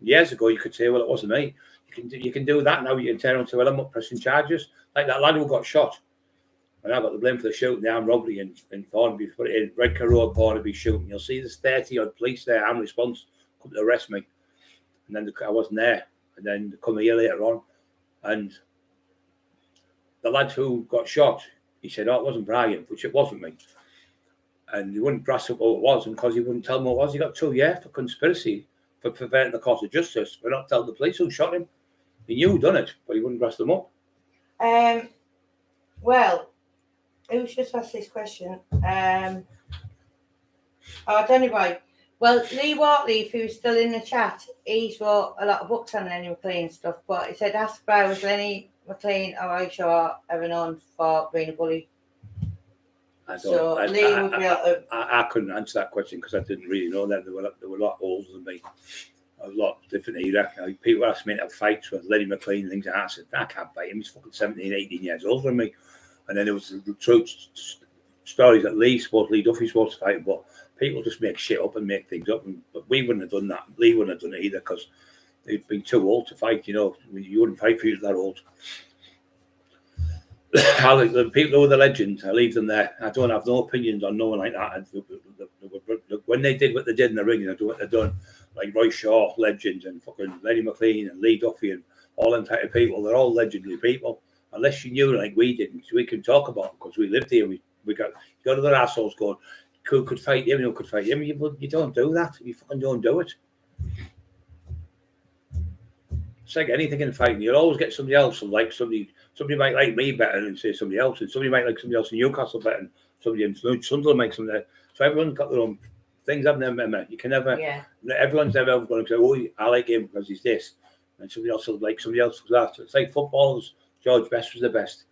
Years ago, you could say, well, it wasn't me. You can do that now. You can turn around and say, well, I'm not pressing charges. Like that lad who got shot. And I got the blame for the shooting, the armed robbery in Thornby. Put it in Redcar Road, Thornby shooting. You'll see there's 30 odd police there, armed response, come to arrest me. And then I wasn't there. And then they come a year later on. And the lad who got shot, he said, oh, it wasn't Brian, which it wasn't me. And he wouldn't brass up what it was, and because he wouldn't tell them what it was, he got 2 years for conspiracy, for perverting the cause of justice, for not telling the police who shot him. He knew who done it, but he wouldn't brass them up. Well, who's just asked this question? I don't know why. Well, Lee Watley, who's still in the chat, he's wrote a lot of books on Lenny McLean stuff, but he said, ask Brian, was Lenny McLean or Aisha ever known for being a bully? I couldn't answer that question because I didn't really know them. They were a lot older than me. a lot different era. People ask me to have fights with Lenny McLean and things like that. I said, I can't fight him. He's fucking 17, 18 years older than me. And then there was the true stories that Lee Duffy's supposed to fight, but people just make shit up and make things up. But we wouldn't have done that. Lee wouldn't have done it either because they'd been too old to fight. You wouldn't fight for you that old. The people who are the legends, I leave them there. I don't have no opinions on no one like that. When they did what they did in the ring, and what they've done, like Roy Shaw, legends, and fucking Lenny McLean and Lee Duffy and all them type of people, they're all legendary people. Unless you knew like we didn't, we can talk about them because we lived here. We got other assholes going, who could fight him, who could fight him. You don't do that. You fucking don't do it. It's like anything in fighting. You'll always get somebody else, like somebody might like me better than say somebody else, and somebody might like somebody else in Newcastle better than somebody in Sunderland makes them there. So everyone's got their own things, haven't they? Remember, you can never. Yeah. Everyone's never going to say, "Oh, I like him because he's this," and somebody else will like somebody else because that. It's like footballers. George Best was the best.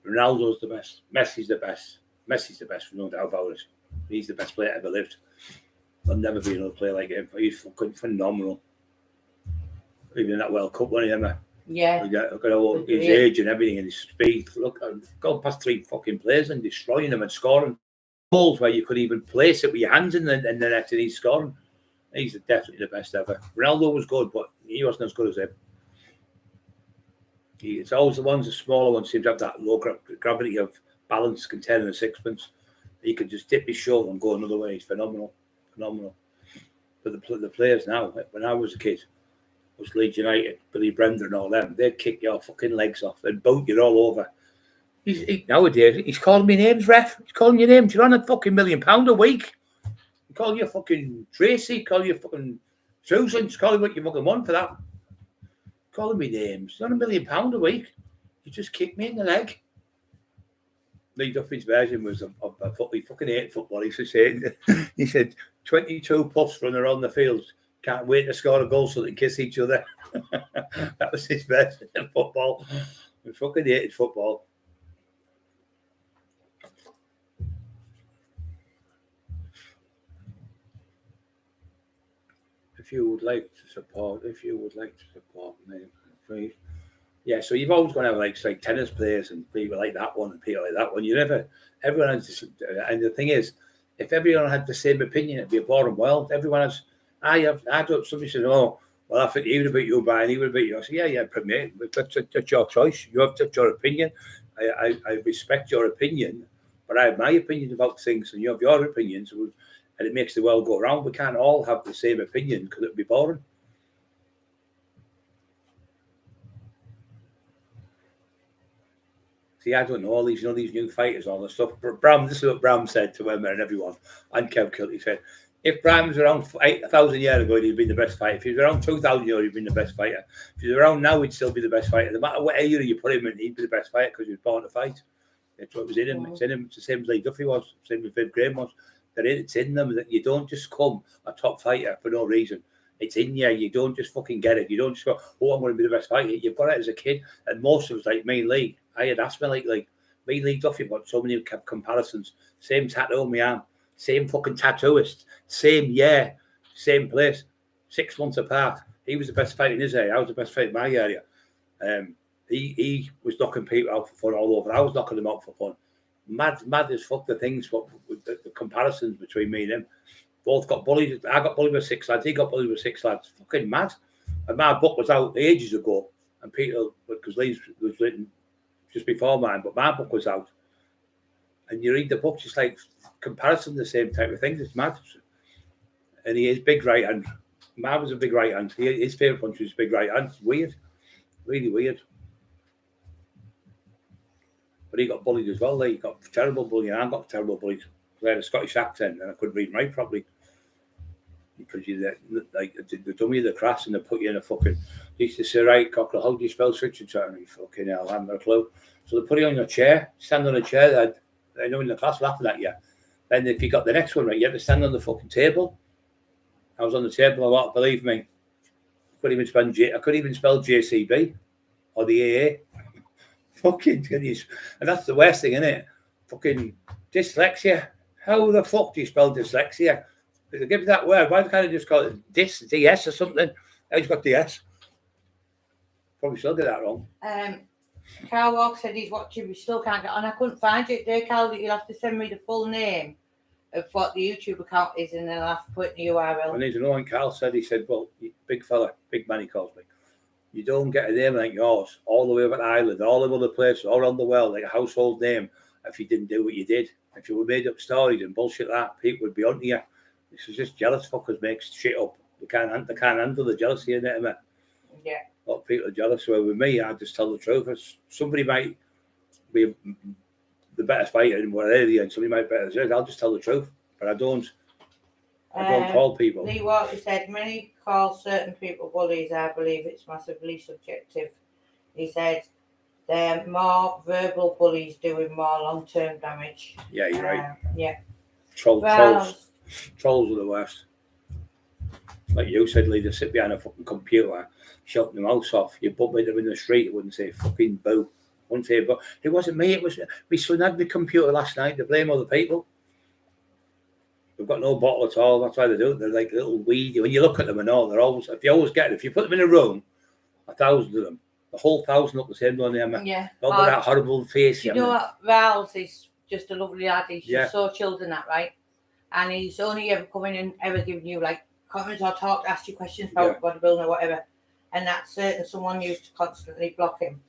Ronaldo's the best. Messi's the best. Messi's the best, no doubt about it. He's the best player ever lived. There'll never be another player like him. He's fucking phenomenal. Even in that World Cup, wasn't he, Emma? Yeah. Look at all his age and everything and his speed. Look, going past 3 fucking players and destroying them and scoring goals where you could even place it with your hands in the net and he's scoring. He's definitely the best ever. Ronaldo was good, but he wasn't as good as him. It's always the smaller ones seem to have that low gravity of balance, containing a sixpence. He could just dip his shoulder and go another way. He's phenomenal. But the players now, when I was a kid, was Leeds United, Billy Brenda and all them, they'd kick your fucking legs off. They'd boot you all over. Nowadays, he's calling me names, ref. He's calling your names. You're on a fucking £1 million a week. He call you fucking Tracy, call you fucking Susan, just call you what you fucking want for that. Calling me names. You're on £1 million a week. You just kicked me in the leg. Lee Duffy's version was of he fucking hated football. He said 22 puffs running around the field. Can't wait to score a goal so they can kiss each other. That was his version of football. We fucking hated football. If you would like to support me, please. Yeah, so you've always got to have like tennis players and people like that one and people like that one. Everyone has this, and the thing is, if everyone had the same opinion, it'd be a boring world. Everyone has. Somebody said, "Oh, well, I think he would have beat you by, and he would have beat you." I said, "Yeah, Premier, that's your choice. That's your opinion. I respect your opinion, but I have my opinion about things, and you have your opinions, and it makes the world go round. We can't all have the same opinion because it'd be boring." See, I don't know all these, these new fighters, all this stuff. But this is what Bram said to Emma and everyone, and Kev Kilty said, if Bram was around 8,000 years ago, he'd be the best fighter. If he was around 2,000 years, he'd be the best fighter. If he was around now, he'd still be the best fighter. No matter what era you put him in, he'd be the best fighter because he was born to fight. That's what was in him. It's in him. It's the same as Lee Duffy was, same as Viv Graham was. It's in them that you don't just come a top fighter for no reason. It's in you. You don't just fucking get it. You don't just go, "Oh, I'm going to be the best fighter." You've got it as a kid. And most of us, like me and Lee, I had asthma, like me and Lee Duffy, but so many comparisons. Same tattoo on my arm. Same fucking tattooist. Same year. Same place. 6 months apart. He was the best fighter in his area. I was the best fighter in my area. He was knocking people out for fun all over. I was knocking them out for fun. Mad as fuck the things, the comparisons between me and him. Both got bullied. I got bullied with 6 lads. He got bullied with 6 lads. Fucking mad. And my book was out ages ago. And Peter, because Lee's was written just before mine, but my book was out. And you read the book, just like comparison, the same type of things. It's mad. And he is big right hand. Mine was a big right hand. His favourite punch was big right hand. It's weird. Really weird. But he got bullied as well. He got terrible bullying. I got terrible bullied. I had a Scottish accent and I couldn't read and write properly. Because you're like the dummy of the class and they put you in a fucking. They used to say, "Right, Cockrell, how do you spell switch and turn?" You fucking hell, I haven't got a clue. So they put you on your chair, stand on a chair. I know in the class laughing at you. Then if you got the next one right, you had to stand on the fucking table. I was on the table a lot, believe me. I couldn't even spell JCB or the AA. Fucking, and that's the worst thing, isn't it? Fucking dyslexia. How the fuck do you spell dyslexia? If they give you that word, why can't I just call it DS or something? He's got DS. Probably still get that wrong. Carl Walker said he's watching. We still can't get on. I couldn't find it there, Carl. You'll have to send me the full name of what the YouTube account is, and then I'll have to put in the URL. I need to know. And Carl said, he said, well, big fella, big man, he calls me. You don't get a name like yours all the way over to Ireland, all over the places, all around the world, like a household name, if you didn't do what you did. If you were made up stories and bullshit like that, people would be onto you. This is just jealous fuckers make shit up. They can't handle the jealousy in it. Yeah. A lot of people are jealous. So with me, I just tell the truth. Somebody might be the better fighter in one area, and somebody might be better. I'll just tell the truth, but I don't call people. Lee Walker said, many call certain people bullies. I believe it's massively subjective. He said, they're more verbal bullies doing more long-term damage. Yeah, you're right. Yeah. Trolls are the worst. Like you said, Lee, they sit behind a fucking computer, shouting their mouth off. You bump into them in the street, it wouldn't say fucking boo. Wouldn't say, but it wasn't me. It was my son had the computer last night. They blame other people. They've got no bottle at all. That's why they do it. They're like little weedy. When you look at them and all, they're always. If you put them in a room, 1,000 of them, the whole 1,000 look the same, don't they? Yeah. Not with that horrible face. You know what? Ralph is just a lovely lad. He's just so chilled in that, right? And he's only ever coming and ever giving you like comments or talk, ask you questions about bodybuilding or whatever. And that certain someone used to constantly block him.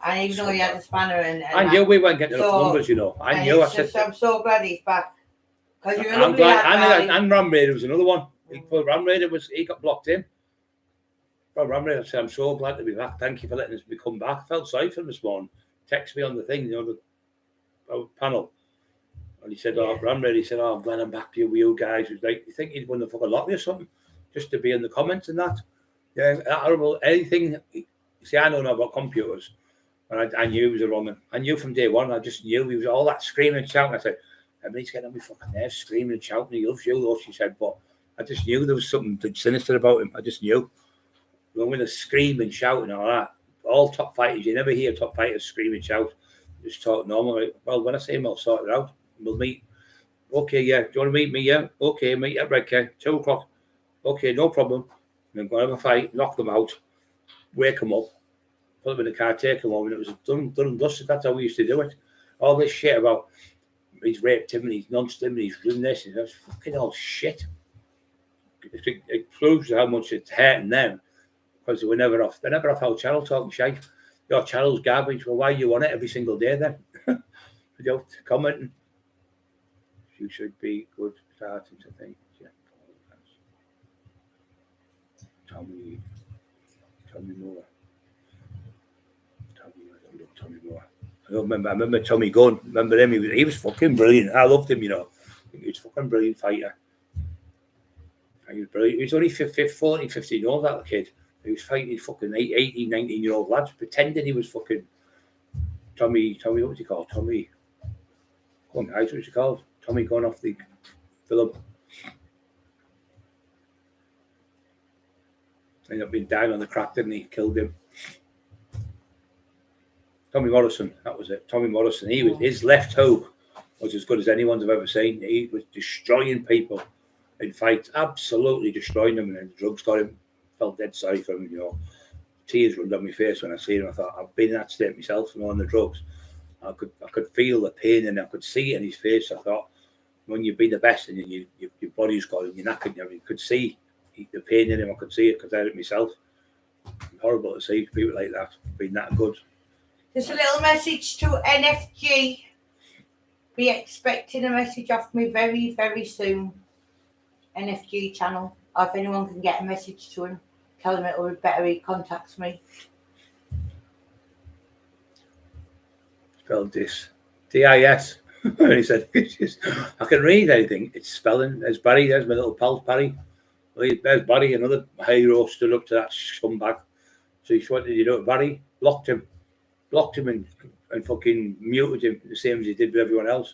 And even though he had a spanner and I knew we weren't getting enough numbers, you know. I knew. I'm so glad he's back. Because you're I'm glad. And Ram Raider was another one. Ram Raider he got blocked in. Ram Raider said, I'm so glad to be back. Thank you for letting us come back. I felt sorry for him this morning. Text me on the thing, the panel. And he said, Ram Raider, he said, I'm glad I'm back with you guys. It was like, you think he'd won the fucking lottery or something? Just to be in the comments and that. Yeah, horrible. Anything. See, I don't know about computers. And I knew he was a Roman. I knew from day one. I just knew he was all that screaming and shouting. I said, everybody's getting on my fucking nerves, screaming and shouting. He loves you, though, she said. But I just knew there was something sinister about him. I just knew. When they scream and shout and all that, all top fighters, you never hear top fighters scream and shout. Just talk normal. Like, well, when I say him, I'll sort it out. We'll meet. Okay, yeah. Do you want to meet me? Yeah. Okay, meet at Redcare, 2 o'clock. Okay, no problem. And then go have a fight, knock them out, wake them up, put them in the car, take them home, and it was done and dusted. That's how we used to do it. All this shit about he's raped him and he's nunced him and he's done this, and that's fucking all shit. It proves how much it's hurting them because they're never off our channel talking shite. Your channel's garbage. Well, why are you on it every single day then? Commenting. You should be good starting to think. Yeah. Tell me more. Tell me more. I remember Tommy Gunn. Remember him? He was fucking brilliant. I loved him, you know. He was a fucking brilliant fighter. He was brilliant. He was only 14, 15 years old, that kid. He was fighting fucking 18, 19-year-old lads, pretending he was fucking Tommy, what was he called? Tommy. Come on, guys, what's he called? Tommy going off the film. Ended up being down on the crack, didn't he? Killed him. Tommy Morrison, that was it. Tommy Morrison. His left hook was as good as anyone's I've ever seen. He was destroying people in fights, absolutely destroying them, and then the drugs got him. Felt dead sorry for him, you know. Tears run down my face when I seen him. I thought, I've been in that state myself and on the drugs. I could feel the pain and I could see it in his face. I thought, when you've been the best and your body's got and you're knackered, you could see the pain in him. I could see it because I had it myself. Horrible to see people like that being that good. There's a little message to NFG. Be expecting a message off me very, very soon. NFG channel. Or if anyone can get a message to him, tell him it'll be better he contacts me. Spelled this. D-I-S. And he said, I can read anything. It's spelling. There's Barry. There's my little pal, Barry. There's Barry, another hero stood up to that scumbag. So he what did you do to Barry? Blocked him and fucking muted him the same as he did with everyone else.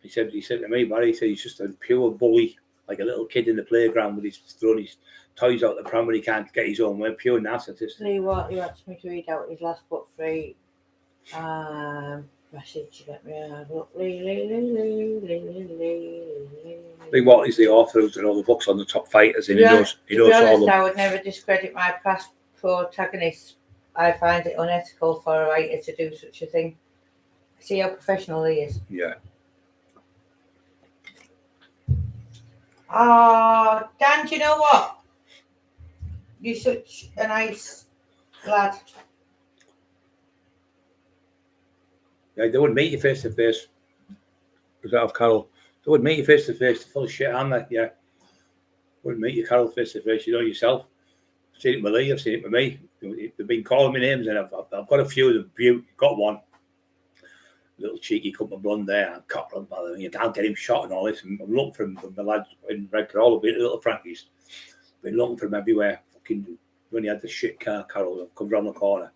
He said to me, Barry, he's just a pure bully, like a little kid in the playground with his throwing his toys out the pram when he can't get his own way. Pure narcissist. Lee, what he wants me to read out his last book free. Message, let me have a look. Big what is the author and all the books on the top fighters, and he knows all them. I would never discredit my past protagonists. I find it unethical for a writer to do such a thing. See how professional he is. Yeah. Oh, Dan, do you know what? You're such a nice lad. Yeah, they wouldn't meet you face to face. Was that of Carol? They wouldn't meet you face to face. They're full of shit, aren't they? Yeah. Wouldn't meet you, Carol, face to face. You know yourself. I've seen it with Lee. I've seen it with me. They've been calling me names, and I've got a few of them. Got one. Little cheeky couple of blonde there. Cockrell, by the way. You can't get him shot and all this. And I'm looking for him. The lads in Red Crawl, a bit little Frankies. Been looking for him everywhere. Fucking when he had the shit car, Carol, come round the corner.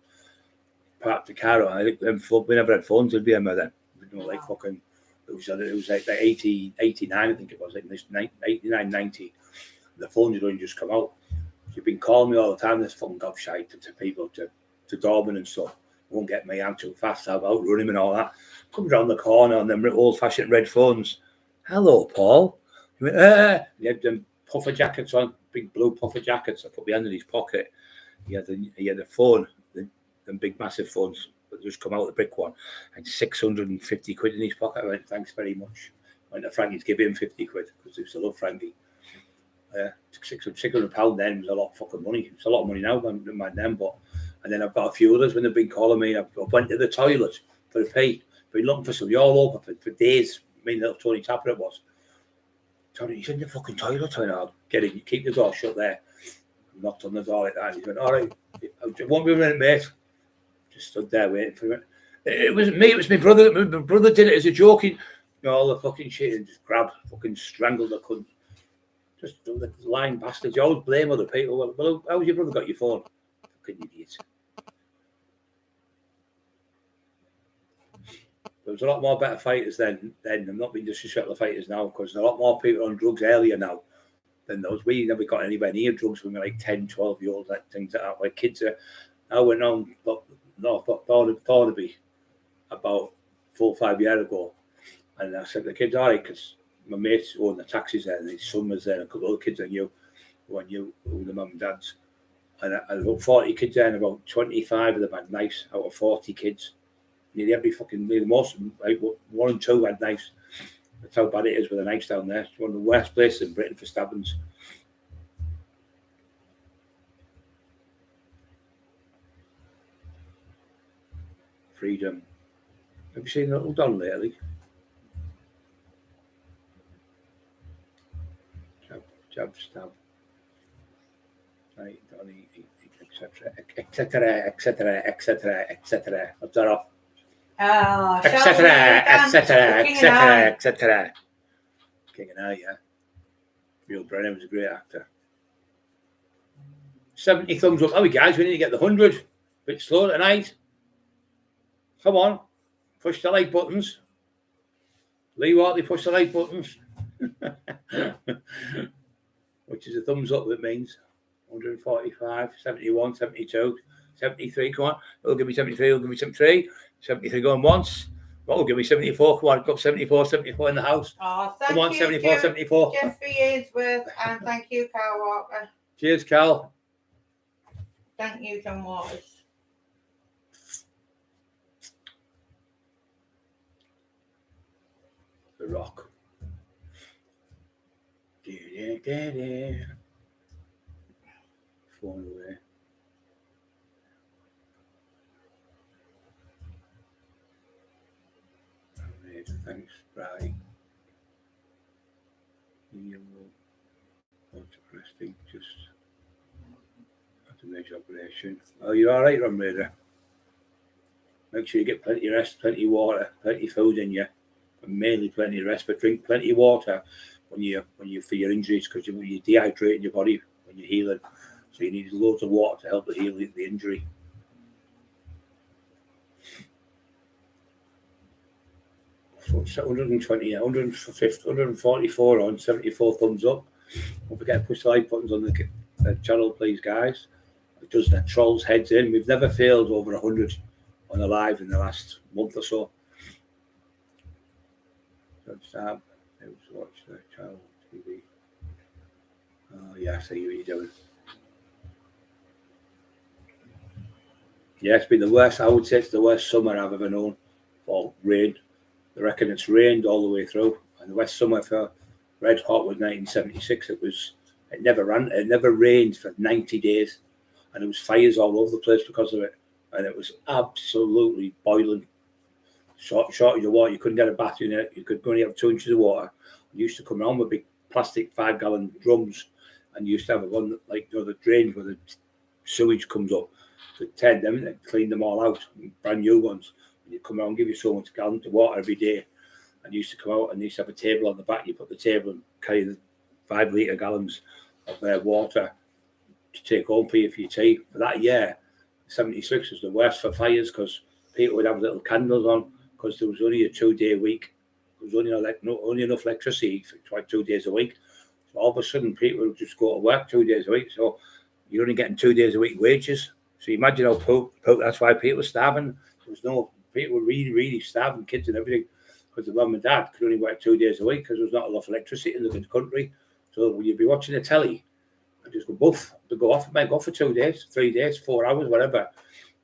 Parked the car. I think we never had phones. It'd be him then. You know, like fucking. It was like 89, I think it was, like 89, 90. The phones had only just come out. You've been calling me all the time, this fucking gobshite to people, to Dorman and stuff. Won't get me out too fast, I've outrun him and all that. Comes round the corner on them old-fashioned red phones. Hello, Paul. He went, He had them puffer jackets on, big blue puffer jackets. I put behind in his pocket. He had a phone, them big massive phones. Just come out the brick one, and 650 quid in his pocket. I went, thanks very much. I went to Frankie's, give him 50 quid because I used to love Frankie. £600 then was a lot of fucking money. It's a lot of money now, than then. But and then I've got a few others when they've been calling me. I went to the toilet for a pee. Been looking for somebody all over for days. I mean, little Tony Tapper it was. Tony, he's in the fucking toilet. Tony, I'll get in. You keep the door shut there. I knocked on the door like that. And he went, all right, it won't be a minute, mate. Just stood there waiting for him. It wasn't me, it was my brother. My brother did it as a joke. All the fucking shit and just grabbed, fucking strangled the cunt. Just the lying bastards. You always blame other people. Well, how's your brother got your phone? Fucking idiot. There was a lot more better fighters then. I'm not being disrespectful to fighters now, because there's a lot more people on drugs earlier now than those. We never got anywhere near drugs when we were like 10, 12 years old, like things like that, where kids are. I went on, thought it'd be about 4 or 5 years ago. And I said to the kids, all right, because my mates owned the taxis there, and his son was there, and a couple of other kids I knew, who were the mum and dads. And about 40 kids there, and about 25 of them had knives out of 40 kids. Nearly most, like 1 and 2 had knives. That's how bad it is with the knives down there. It's one of the worst places in Britain for stabbings. Freedom. Have you seen Little Don lately? Jab, stab. Right, Donny, etc. I've done off. Etc. King and I, yeah. Neil Brennan was a great actor. 70 thumbs up. Oh, guys, we need to get the 100. Bit slow tonight. Come on. Push the like buttons. Lee Watley, push the like buttons. Which is a thumbs up, that means 145, 71, 72, 73. Come on. It'll give me 73. It'll give me 73. 73 going once. Well, give me 74. Come on. Got 74 in the house. Oh, thank Come on, you, 74, 74. Jeffrey Ainsworth, and thank you, Carl Walker. Cheers, Cal. Thank you, John Waters. The Rock. Phone away. Right, thanks, right. Interesting, just had a major operation. Oh, you're all right, Ron Raider. Make sure you get plenty of rest, plenty of water, plenty of food in you, and mainly plenty of rest. But drink plenty of water when you for your injuries, because you're dehydrating your body when you're healing. So you need loads of water to help heal the injury. So it's 120, 150, 144 on, 74 thumbs up. Don't forget to push the like buttons on the channel, please, guys. It does the trolls heads in. We've never failed over 100 on the live in the last month or so. Start. It was watch the child TV. Oh yeah, I see what you're doing. Yeah, it's been the worst. I would say it's the worst summer I've ever known for rain. I reckon it's rained all the way through. And the worst summer for red hot was 1976. It never rained for 90 days, and there was fires all over the place because of it. And it was absolutely boiling. Shortage of water. You couldn't get a bath in it. You could only have 2 inches of water. You used to come around with big plastic 5-gallon drums, and you used to have one like the drains where the sewage comes up. To turn them and clean them all out, brand new ones. And you come around and give you so much gallons of water every day. And you used to come out and you used to have a table on the back. You put the table and carry the 5-litre gallons of water to take home for your tea. For that year, 76 was the worst for fires because people would have little candles on because there was only a 2-day week. There was only enough electricity for like 2 days a week. So all of a sudden, people would just go to work 2 days a week. So you're only getting 2 days a week wages. So you imagine how poor, that's why people were starving. There was no, people were really, really starving, kids and everything, because the mum and dad could only work 2 days a week because there was not enough electricity in the country. So you'd be watching the telly and just go boof, to go off, it might go for 2 days, 3 days, 4 hours, whatever.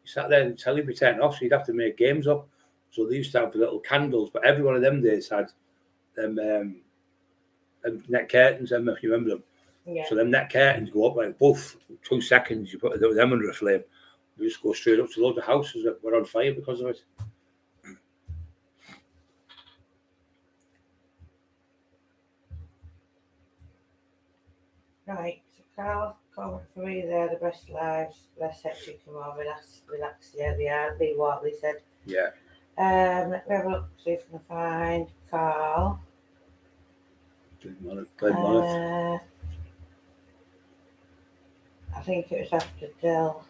You sat there and the telly would be turned off, so you'd have to make games up. So they used to have the little candles, but every one of them days had them net curtains, if you remember them. Yeah. So them net curtains go up like boof, 2 seconds, you put them under a flame. You just go straight up to loads of houses that were on fire because of it. Right, so Carl, comment for me, they're the best lives, less hectic and more relaxed, yeah, they are, what they said. Yeah. Let me have a look, see if I can find Carl. I think it was after Dill.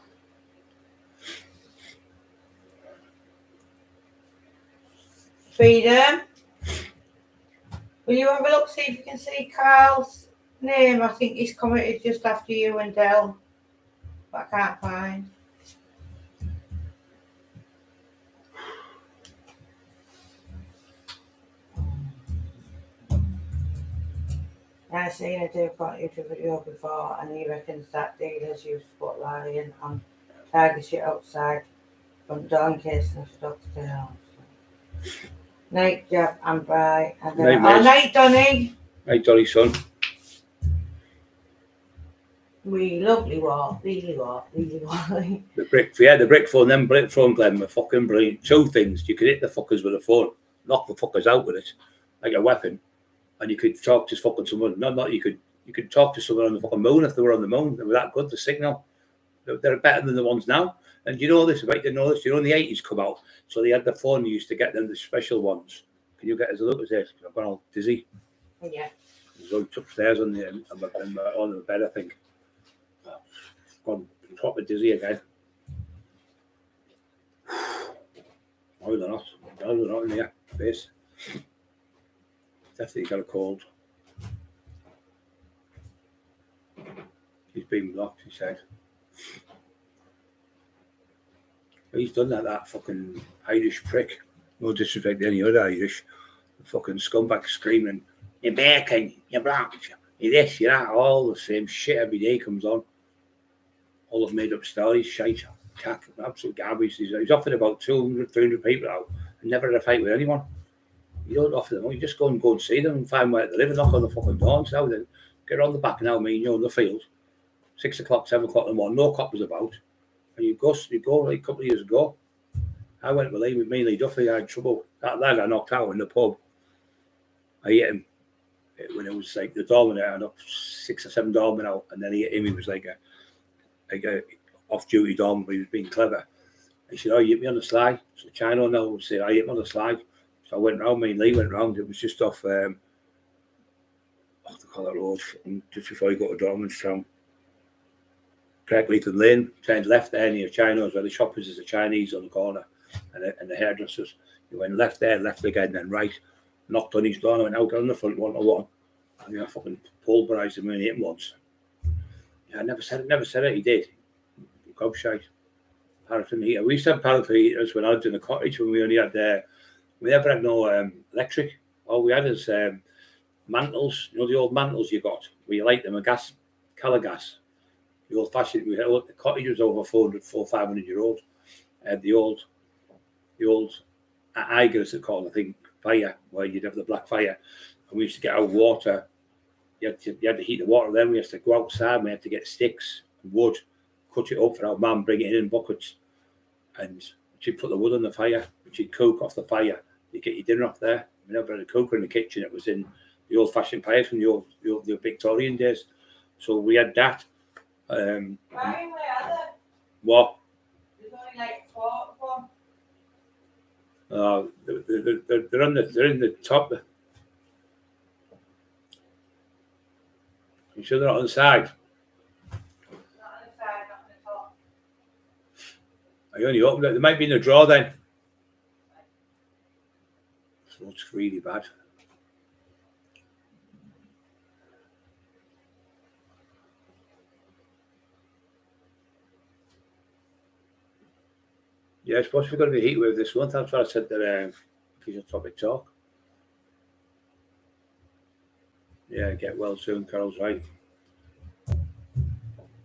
Freedom. Will you have a look, see if you can see Carl's name? I think he's commented just after you and Dell, but I can't find. I've seen a different YouTube video before, and he reckons that dealers use spotlighting on target shit outside front door in case of stuff to down. Night job, I'm bright. Night, Donny. Night, Donny, son. We lovely walk, really walk. The brick phone, them brick phone, Glenn, were fucking brilliant. 2 things. You could hit the fuckers with a phone, knock the fuckers out with it, like a weapon. And you could talk to fucking someone. You could talk to someone on the fucking moon if they were on the moon. They were that good, the signal. They're better than the ones now. And you know this, about you know this. You know, in the 80s come out. So they had the phone, you used to get them, the special ones. Can you get us a look at this? I've gone all dizzy. Yeah. So upstairs on the bed, I think. I've gone proper dizzy again. No, they're not. No, they're not in the face. Definitely got a cold. He's been blocked, he said. He's done that fucking Irish prick. No disrespect to any other Irish. The fucking scumbag screaming, you're bacon, you're black, you're this, you're that, all the same shit every day comes on. All of made up stories, shite, absolute garbage. He's offered about 200, 300 people out and never had a fight with anyone. You don't offer them, you just go and see them and find where they live and knock on the fucking door and say, then get on the back now, me and you in the field. 6 o'clock, 7 o'clock in the morning, no cop was about. And you go like a couple of years ago. I went with Lee Duffy, I had trouble. That lad I knocked out in the pub. I hit him when it was like the doorman. I knocked 6 or 7 doormen out, and then he hit him. He was like a off-duty doorman, but he was being clever. He said, "Oh, you hit me on the slide." So Chino now said, "I hit me on the slide." So I went round. Me and Lee went round. It was just off the Cockrell road, just before you go to Darlington. Craigleton Lane, turned left there near Chino's, where the shop is the Chinese on the corner, and the hairdressers. You went left there, left again, then right. Knocked on his door, and went out on the front 1-1. And I fucking pulverised him and hit him once. Yeah, I never said it, he did. Gobshite. Paraffin heater. We used to have paraffin heaters when I lived in the cottage, when we only had we never had no electric all we had is mantles. You know the old mantles you got, where you light them a gas, colour gas. The old fashioned. The cottage was over 500 year old. The old Eiger, as they call it, I think, fire, where you'd have the black fire. And we used to get out water. You had to heat the water. Then we had to go outside. We had to get sticks and wood, cut it up for our mum, bring it in buckets, and she'd put the wood on the fire. She'd cook off the fire. You get your dinner off there. We never had a cooker in the kitchen. It was in the old-fashioned fires from the Victorian days. So we had that. Ryan, where are they? What? There's only like 4 of them. They're in the top. You sure they're not on the side? Not on the side, not on the top. I only opened it. They might be in the drawer then. So it's really bad. Yeah, it's supposed to be going to be heat wave this month. That's what I said that piece of topic talk. Yeah, get well soon, Carol's right.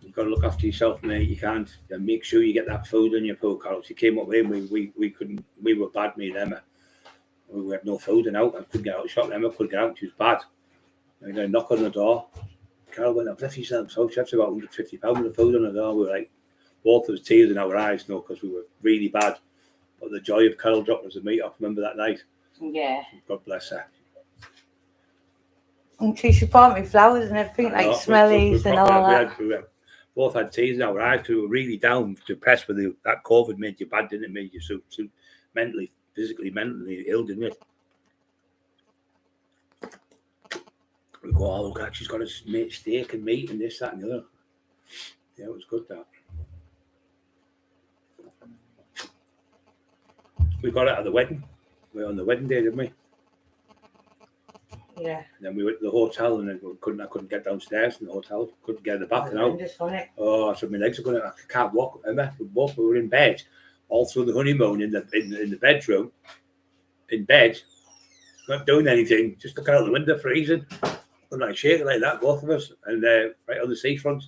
You've got to look after yourself, mate. You can't. And make sure you get that food in your pool, Carol. She came up with him. We couldn't. We were bad, me and Emma. We had no food and out. I couldn't get out of the shop. Emma couldn't get out. She was bad. I got a knock on the door. Carol went up. Left yourself. So she had about £150 of food on the door. We were like, both of us tears in our eyes, because we were really bad. But the joy of Carol dropping us a meat off. Remember that night? Yeah. God bless her. And she bought me flowers and everything, like smellies and all that. We both had tears in our eyes. We were really down, depressed with that COVID made you bad, didn't it? Made you so mentally, physically, mentally ill, didn't it? We go, oh, look, she's got a steak and meat and this, that, and the other. Yeah, it was good, that. We got it at the wedding. We were on the wedding day, didn't we? Yeah. And then we went to the hotel, and I couldn't get downstairs in the hotel. Couldn't get in the back and out. Oh, so my legs are going. I can't walk. Remember, we were in bed all through the honeymoon in the bedroom. In bed, not doing anything, just looking out the window, freezing. And like shaking like that, both of us, and right on the seafront,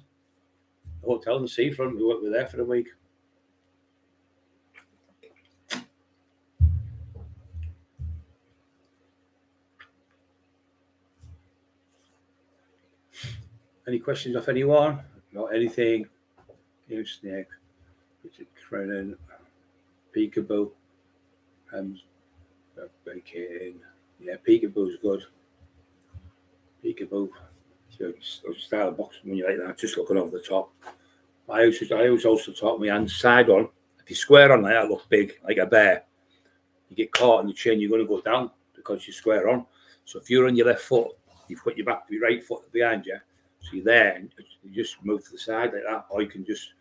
the hotel on the seafront. We were there for a week. Any questions off anyone? Not anything? New snake, Richard Crennan, Peekaboo, Bacon. Yeah, Peekaboo's good. Peekaboo. So start a box when you like that, just looking over the top. I always also talk my hands side on. If you square on like that, look big, like a bear. You get caught in the chin, you're going to go down because you square on. So if you're on your left foot, you've put your right foot behind you. So you're there, and you just move to the side like that, or you can just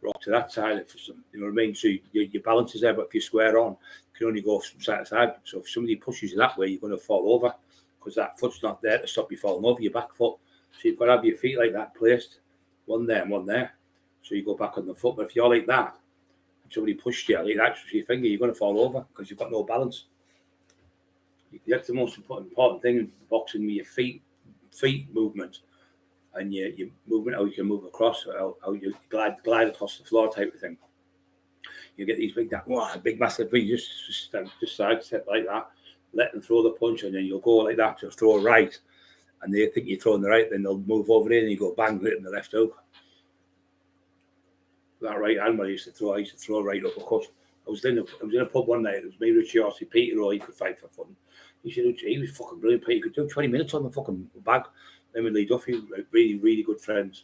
rock to that side. You know what I mean? So your balance is there, but if you square on, you can only go from side to side. So if somebody pushes you that way, you're going to fall over because that foot's not there to stop you falling over, your back foot. So you've got to have your feet like that placed, one there and one there. So you go back on the foot. But if you're like that, and somebody pushed you like that with your finger, you're going to fall over because you've got no balance. That's the most important thing in boxing, with your feet movement. And your movement, how you can move across, how you glide across the floor type of thing. You get these big massive things, just side step like that, let them throw the punch, and then you'll go like that to throw right, and they think you're throwing the right, then they'll move over in and you go bang, right in the left hook. That right hand where I used to throw a right uppercut. I was in a pub one night. It was me, Richie Horsey, Peter Roy. He could fight for fun. He was fucking brilliant. He could do 20 minutes on the fucking bag. Him and Lee Duffy, really, really good friends.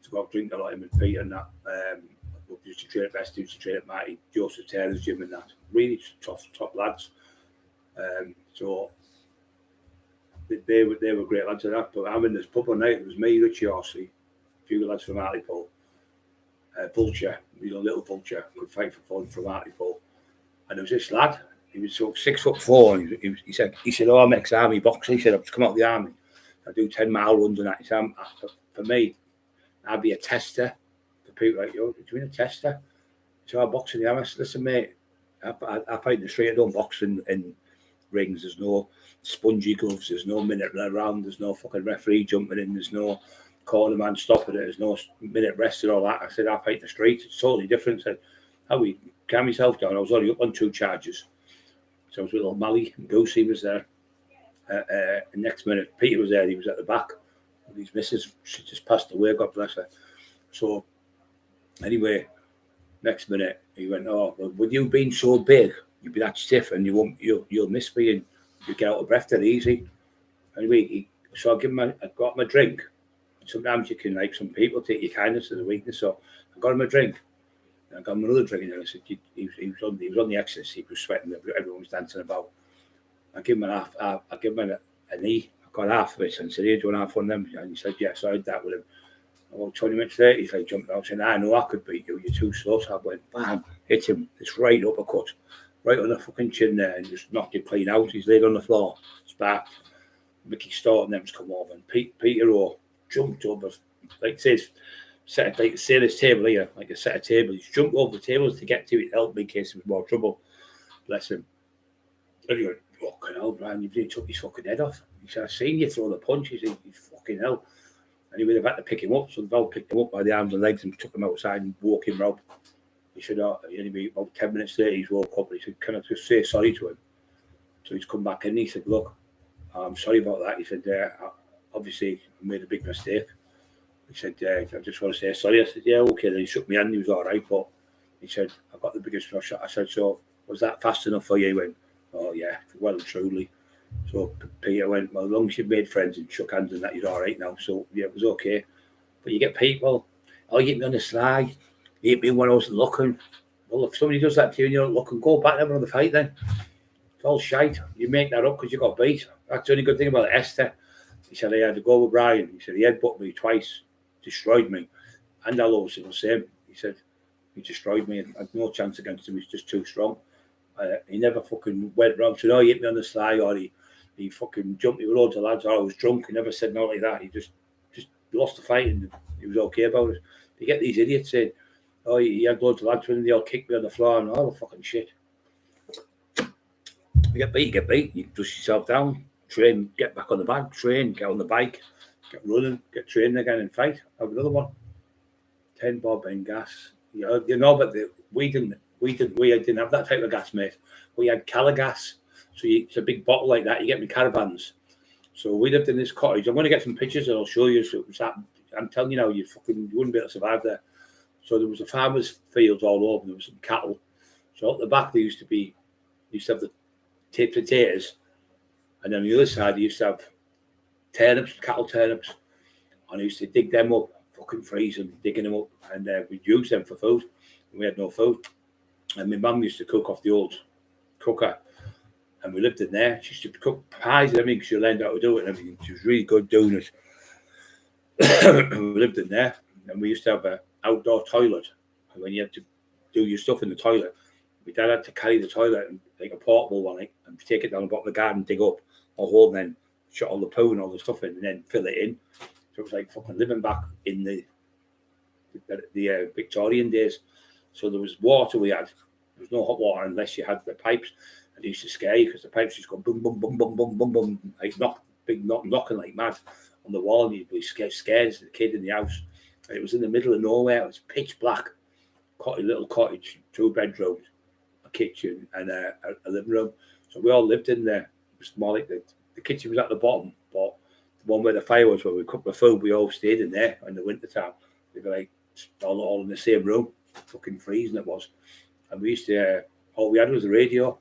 To go out drink a lot, him and Peter and that. Used to train at Best, used to train at Marty, Joseph Taylor's gym and that. Really top lads. So they were great lads at that. But I'm in this pub one night. It was me, Richie Horsey, a few lads from Hartlepool. Vulture, little Vulture, could fight for fun from Hartlepool. And there was this lad. He was 6'4", and he said, "Oh, I'm ex-army boxer." He said, "I've just come out of the army. I do 10-mile runs and that." He said, "For me, I'd be a tester for people like you." "Do you mean a tester?" So I box in the army. I said, "Listen, mate, I fight in the street. I don't box in rings, there's no spongy gloves, there's no minute around, there's no fucking referee jumping in, there's no corner man stopping it, there's no minute rest and all that. I said, I fight the streets, it's totally different. I said, how we calm myself down. I was already up on 2 charges. So I was with little Mally and Goosey was there. The next minute, Peter was there, he was at the back. His missus, she just passed away, God bless her. So anyway, next minute, he went, oh, well, with you being so big, you'd be that stiff and you'll miss me and you get out of breath that easy. Anyway, so I got him a drink. Sometimes you can, like some people, take your kindness as a weakness. So I got him a drink. And I got him another drink, and I said, he was on the exercise, he was sweating, everyone was dancing about. I give him I give him a knee. I got half of it and said, here, do you want half one of them? And he said, yes, I had that with him. About 20 minutes later, he's like jumping out saying, I know I could beat you, you're too slow. So I went, bam, hit him, this right uppercut, right on the fucking chin there, and just knocked him clean out. He's laid on the floor, sparked. Mickey Stott and them's come over, and Peter O jumped over, like this, set like this table here, like a set of tables. He's jumped over the tables to get to it, help me in case there was more trouble. Bless him. And he went, fucking hell, Brian, you really took his fucking head off. He said, I seen you throw the punch. He said, fucking hell. And he would have had to pick him up. So the fellow picked him up by the arms and legs and took him outside and woke him up. He said, anyway, about 10 minutes later, he's woke up and he said, can I just say sorry to him? So he's come back in and he said, look, I'm sorry about that. He said, obviously, I made a big mistake. He said, I just want to say sorry. I said, yeah, okay. Then he shook my hand. He was all right. But he said, I got the biggest rush. I said, so was that fast enough for you? He went, oh, yeah, well and truly. So Peter went, well, as long as you've made friends and shook hands and that, you're all right now. So, yeah, it was okay. But you get people, oh, you hit me on the sly. You hit me when I wasn't looking. Well, if somebody does that to you and you don't look, and go back and have another fight then. It's all shite. You make that up because you got beat. That's the only good thing about Esther. He said, I had to go with Brian. He said, he headbutted me twice, destroyed me. And I was the same. He said, he destroyed me. I had no chance against him. He's just too strong. He never fucking went wrong. So, no, he hit me on the sly or he fucking jumped me with loads of lads or I was drunk. He never said nothing like that. He just lost the fight and he was okay about it. You get these idiots saying, oh, he had loads of lads with him. They all kicked me on the floor and all the fucking shit. You get beat. You dust yourself down, train, get back on the bike, train, get on the bike, get running, get training again and fight. Have another one. 10 bob and gas. You know, but we didn't have that type of gas, mate. We had Cala gas. So it's a big bottle like that. You get in caravans. So we lived in this cottage. I'm going to get some pictures and I'll show you. So I'm telling you now, you wouldn't be able to survive there. So there was a farmer's fields all over. There was some cattle. So at the back they used to have the potatoes, and then on the other side they used to have turnips, cattle turnips, and I used to dig them up, fucking freeze them, digging them up, and we'd use them for food. And we had no food, and my mum used to cook off the old cooker, and we lived in there. She used to cook pies and everything. She learned how to do it and everything. She was really good doing it. We lived in there, and we used to have an outdoor toilet, and when you had to do your stuff in the toilet, my dad had to carry the toilet and like a portable one, like, and take it down the bottom of the garden, dig up a hole, and then shut all the poo and all the stuff in, and then fill it in. So it was like fucking living back in the Victorian days. So there was water we had. There was no hot water unless you had the pipes, and they used to scare you because the pipes just go boom, boom, boom, boom, boom, boom, boom, like knocking like mad on the wall, and you'd be scared as a kid in the house. And it was in the middle of nowhere. It was pitch black, little cottage, 2 bedrooms, a kitchen and a living room. So we all lived in there. It was more like the kitchen was at the bottom, but the one where the fire was, where we cooked the food, we all stayed in there in the winter time. They were like all in the same room, fucking freezing it was. And we used to, all we had was a radio,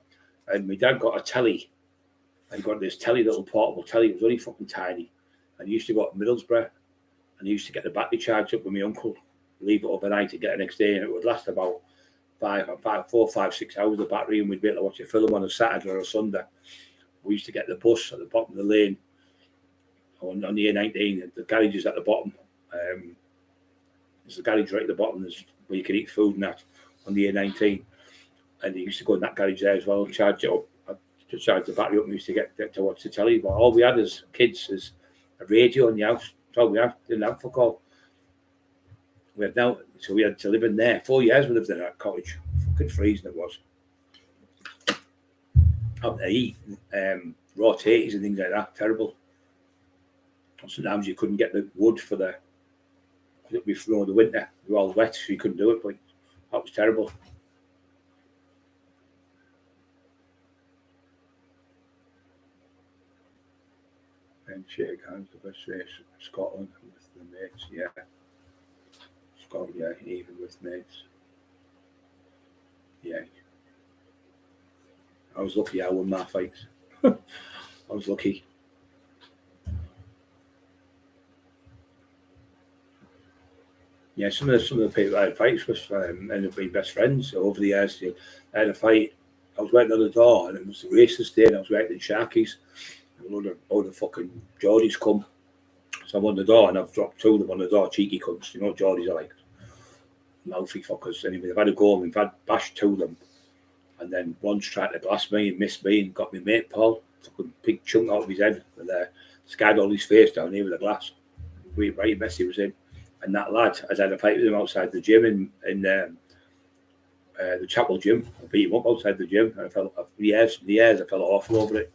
and my dad got a telly. And he got this little portable telly. It was only fucking tiny. And he used to go up to Middlesbrough, and he used to get the battery charged up with my uncle, leave it overnight to get the next day, and it would last about 4, 5, 6 hours, the battery, and we'd be able to watch a film on a Saturday or a Sunday. We used to get the bus at the bottom of the lane on the A19, the garage is at the bottom. There's a garage right at the bottom, there's where you can eat food and that on the A19. And he used to go in that garage there as well and charge it up, to charge the battery up, and we used to get to watch the telly. But all we had as kids is a radio in the house. That's all we had. Didn't have fuck all. We had to live in there. 4 years we lived in that cottage. Fucking freezing it was. having to eat raw tatties and things like that. Terrible. Sometimes you couldn't get the wood for the before the winter. We were all wet, so you couldn't do it. But that was terrible. And shake hands, the best race, Scotland with the mates, yeah. Scotland, yeah, even with mates. Yeah. I was lucky I won my fights. I was lucky. Yeah, some of the people I had fights with ended up being best friends over the years. I had a fight. I was waiting on the door, and it was the racist day, and I was waiting in Sharkies. All the fucking Geordies come. So I'm on the door, and I've dropped two of them on the door, cheeky cunts. You know what Geordies are like? Mouthy fuckers. Anyway, they've had a go, and I've bashed two of them. And then one's tried to blast me and missed me and got my mate Paul. Took a big chunk out of his head and scarred all his face down here with a glass. Right mess he was in. And that lad, I had a fight with him outside the gym in the chapel gym. I beat him up outside the gym. And I fell for years. I fell awful over it.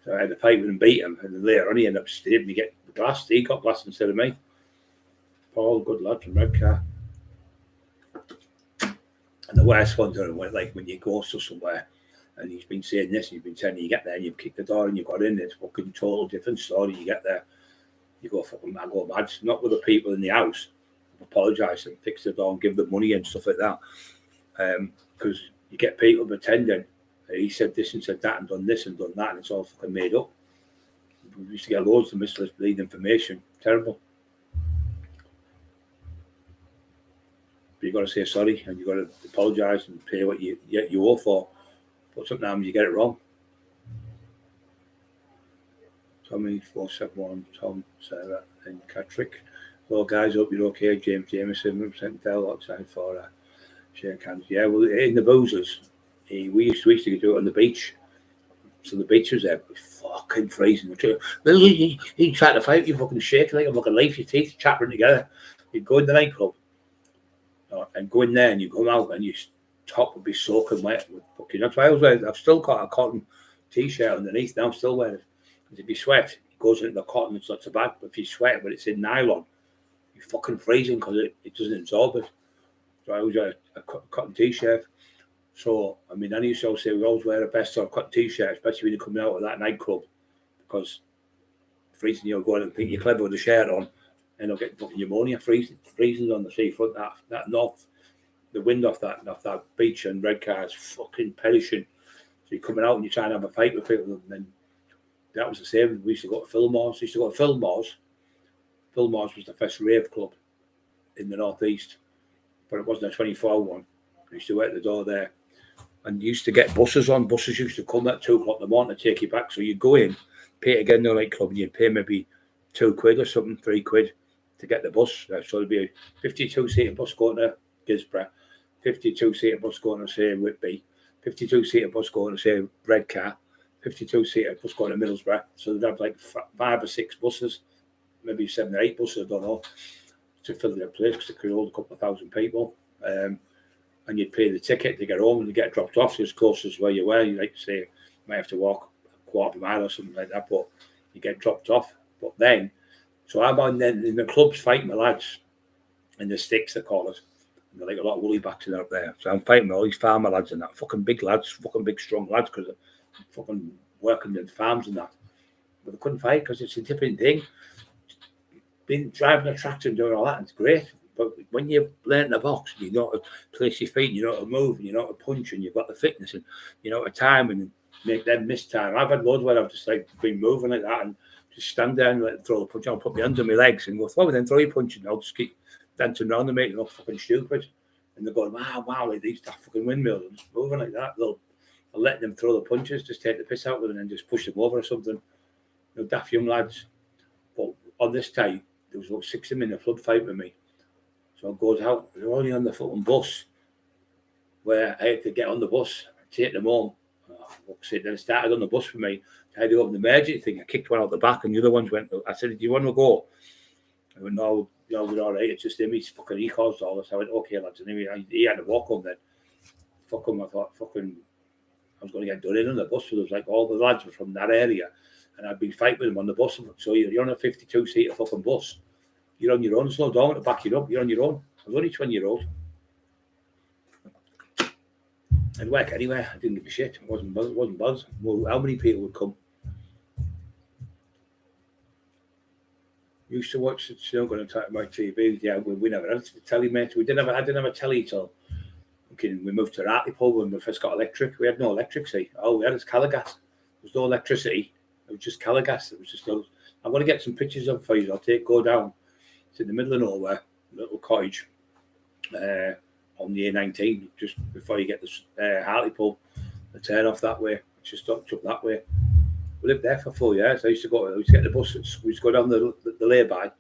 So I had a fight with him, beat him, and then later on he ended up staying me get glass. He got glass instead of me. Paul, good lad from Redcar. And the worst ones are like when you go to somewhere and he's been saying this, and you've been saying you get there and you've kicked the door and you've got in, it's fucking total different story. You get there, you go fucking mad, go mad. Not with the people in the house. Apologise and fix the door and give them money and stuff like that. Because you get people pretending he said this and said that and done this and done that, and it's all fucking made up. We used to get loads of misleading information. Terrible. But you've got to say sorry and you've got to apologise and pay what you owe for. But sometimes you get it wrong. Tommy 471, Tom, Sarah, and Catrick. Well, guys, hope you're okay. James Jameson, sent Dell outside for shake hands. Yeah, well, in the boozers, we used to do it on the beach. So the beach was there, fucking freezing. You try to fight, you fucking shaking like a fucking leaf, your teeth chattering together. You'd go in the nightclub and go in there and you come out and your top would be soaking wet with fucking. That's why I was wearing. I've still got a cotton t-shirt underneath now. I'm still wearing it. Because if you sweat, it goes into the cotton. It's not so bad. But if you sweat, but it's in nylon, you're fucking freezing because it doesn't absorb it. So I always wear a cotton t-shirt. So I mean, I used to always say we always wear a best sort of cotton t-shirt, especially when you're coming out of that nightclub, because freezing you'll go in and think you're clever with the shirt on. And they'll get fucking pneumonia, freezing on the seafront. That north, the wind off that beach and Redcar is fucking perishing. So you're coming out and you're trying to have a fight with people, and then that was the same. We used to go to Fillmore's. Fillmore's was the first rave club in the northeast, but it wasn't a 24 one. We used to wait at the door there, and used to get buses on. Buses used to come at 2 o'clock in the morning to take you back. So you'd go in, pay to get in the nightclub, and you'd pay maybe £2 or something, £3 to get the bus. So it'd be a 52-seater bus going to Gisborough, 52-seater bus going to, say, Whitby, 52-seater bus going to, say, Redcar, 52-seater bus going to Middlesbrough. So they'd have like 5 or 6 buses, maybe 7 or 8 buses, I don't know, to fill their place because it could hold a couple of thousand people. And you'd pay the ticket to get home and to get dropped off as close as where you were. You like to say, you might have to walk a quarter of a mile or something like that, but you get dropped off. But then, so I'm on then in the clubs fighting the lads in the sticks, they call us. And they're like a lot of woolly backs in out there. So I'm fighting all these farmer lads and that, fucking big lads, fucking big strong lads, because they're fucking working in farms and that. But they couldn't fight because it's a different thing. Being driving a tractor and doing all that, it's great. But when you've learned the box, you know how to place your feet, you know how to move, and you know how to punch, and you've got the fitness, and you know how to time and make them miss time. I've had loads where I've just like been moving like that and just stand there and let them throw the punch. I'll put my hands on my legs and go forward and throw your punch, and I'll just keep dancing around and making them look fucking stupid. And they're going, wow, like these daft fucking windmills, and just moving like that. I'll let them throw the punches, just take the piss out of them, and then just push them over or something. You know, daft young lads. But on this time, there was about 6 of them in a flood fight with me. So I goes out, they're only on the fucking bus, where I had to get on the bus, take them home. Then it started on the bus for me. I had to open the emergency thing. I kicked one out the back, and the other ones went. I said, "Do you want to go?" I went, "No, we're all right. It's just him. He caused all this." I went, "Okay, lads." And he had to walk home then. Fuck him. I thought, fucking, I was going to get done in on the bus. So there was like all the lads were from that area, and I'd been fighting with them on the bus. So you're on a 52-seater fucking bus. You're on your own. There's no door to back you up. You're on your own. I was only 20-year-old. I'd work anywhere. I didn't give a shit. It wasn't buzz. Well, how many people would come? Used to watch it. Still going to talk about TV. Yeah, we never had a telly, mate. I didn't have a telly till we moved to Hartlepool when we first got electric. We had no electric. See, all we had is colour gas. There was no electricity. It was just colour gas. It was just. I'm going to get some pictures of for you. Go down. It's in the middle of nowhere, a little cottage on the A19, just before you get the Hartlepool. The turn off that way. It's just up that way. We lived there for 4 years. I used to get the bus. We used to go down the lay-by,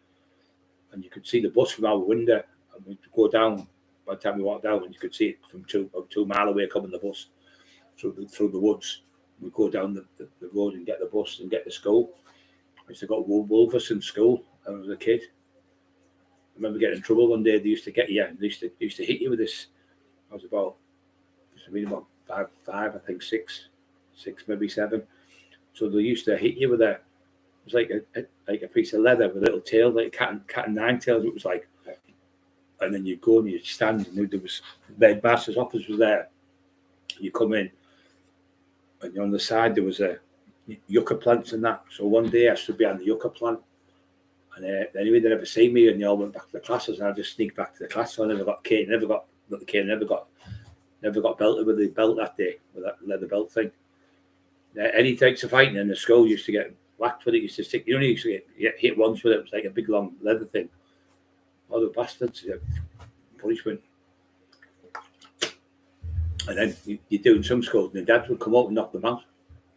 and you could see the bus from our window. And we'd go down. By the time we walked down, and you could see it from 2 miles away coming the bus through the woods. We'd go down the road and get the bus and get to school. I used to go to Wolvers in school when I was a kid. I remember getting in trouble one day. They used to get you. They used to hit you with this. I was about 5, I think 6, maybe 7. So they used to hit you with it was like a piece of leather with a little tail, like cat and nine tails. It was like, and then you go and you stand, and there was the headmaster's office was there. You come in, and on the side there was a yucca plants and that. So one day I stood behind the yucca plant. And anyway, they never see me, and they all went back to the classes, and I just sneaked back to the class. So I never got belted with the belt that day, with that leather belt thing. Any types of fighting in the school used to get whacked with it. Used to stick. You only used to get hit once with it. It was like a big long leather thing. All the bastards, punishment. And then you do in some schools, and the dads would come out and knock them out.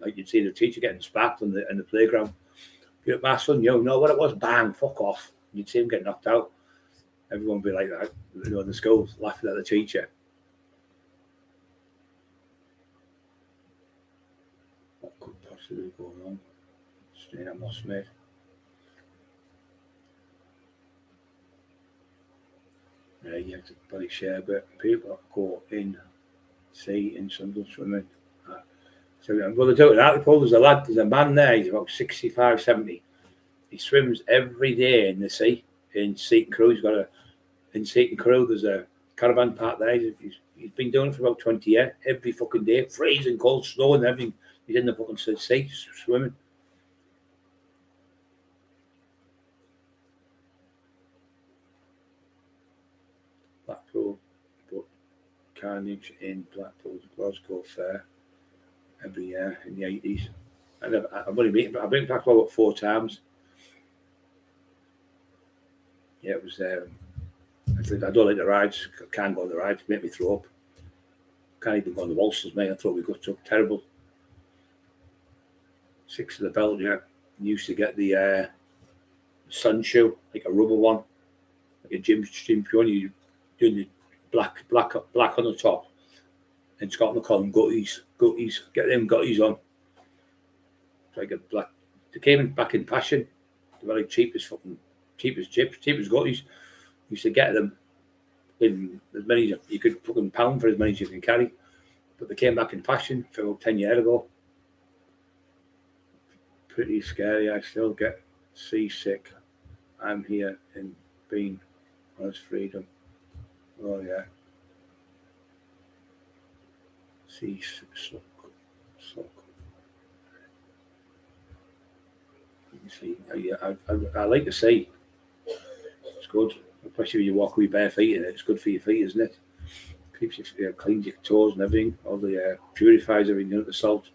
Like you'd see the teacher getting sparked in the playground. You're my son, you know what it was, bang, fuck off. You'd see him get knocked out. Everyone would be like that, in the schools, laughing at the teacher. What could possibly go wrong? Strain I must made. Yeah, you have to probably share a bit. People go in, see, in some swimming. So I'm going to do it. There's a man there, he's about 65, 70. He swims every day in the sea, in Seaton Crew. In Seaton Crew, there's a caravan park there. He's been doing it for about 20 years, every fucking day, freezing cold, snow and everything. He's in the fucking sea, swimming. Blackpool, but carnage in Blackpool's Glasgow Fair. Every year in the 80s. I've been back about 4 times. Yeah, it was. I don't like the rides. Can't go on the rides. Make me throw up. Can't even go on the waltzes, mate. I throw my guts up. Terrible. 6 of the belt. Yeah, used to get the sun shoe, like a rubber one, like a gym shoe. You doing the black on the top. In Scotland, they call them gutties. Get them gutties on. It's like a black. They came in back in fashion. They were like cheap as chips, cheap as gutties. Used to get them in as many as you could fucking pound for as many as you can carry. But they came back in fashion for about 10 years ago. Pretty scary. I still get seasick. I'm here in being on his freedom. Oh yeah. Slook. You see, I like the sea. It's good, especially when you walk with bare feet in it. It's good for your feet, isn't it? Keeps you cleans your toes and everything. All the purifies everything. The salt.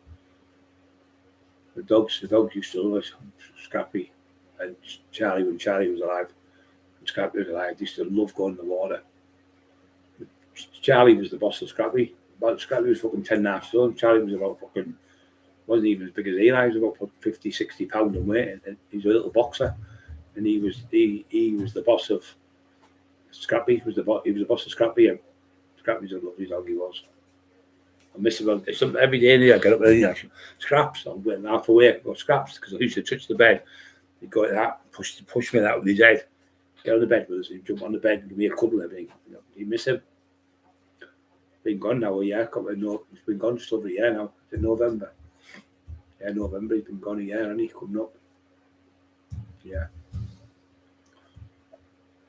The dogs used to love Scrappy and Charlie when Charlie was alive. When Scrappy was alive, they used to love going in the water. Charlie was the boss of Scrappy. But Scrappy was fucking 10.5 stone. Charlie was about fucking, wasn't even as big as Eli. He was about 50, 60 pounds in weight. And he was a little boxer. And he was the boss of Scrappy. He was the boss of Scrappy. And Scrappy's a lovely dog he was. I miss him every day. I get up there, Scraps. I'm getting half awake. Go Scraps, because I used to touch the bed. He'd go like that, push me out with his head. Get on the bed with us. He'd jump on the bed and give me a cuddle and everything. You miss him. been gone now a year. It's been gone just over a year now. It's in November. Yeah, November. He's been gone a year, and he's coming up. Yeah.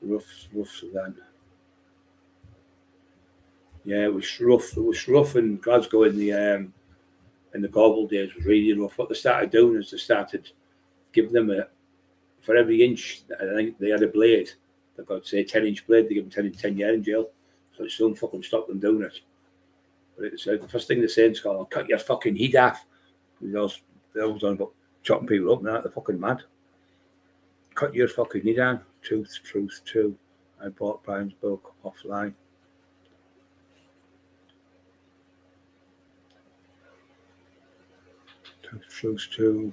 Rough then. Yeah, it was rough. It was rough in Glasgow in the Gobble days. Was really rough. What they started doing is they started giving them for every inch. I think they had a blade. They've got, say, 10-inch blade. They give them 10 years in jail. So it still fucking stopped them doing it. But it's the first thing they say in Scotland, cut your fucking head off. They're always on about chopping people up now. They're fucking mad. Cut your fucking head on. Truth 2. I bought Brian's book offline. Truth 2.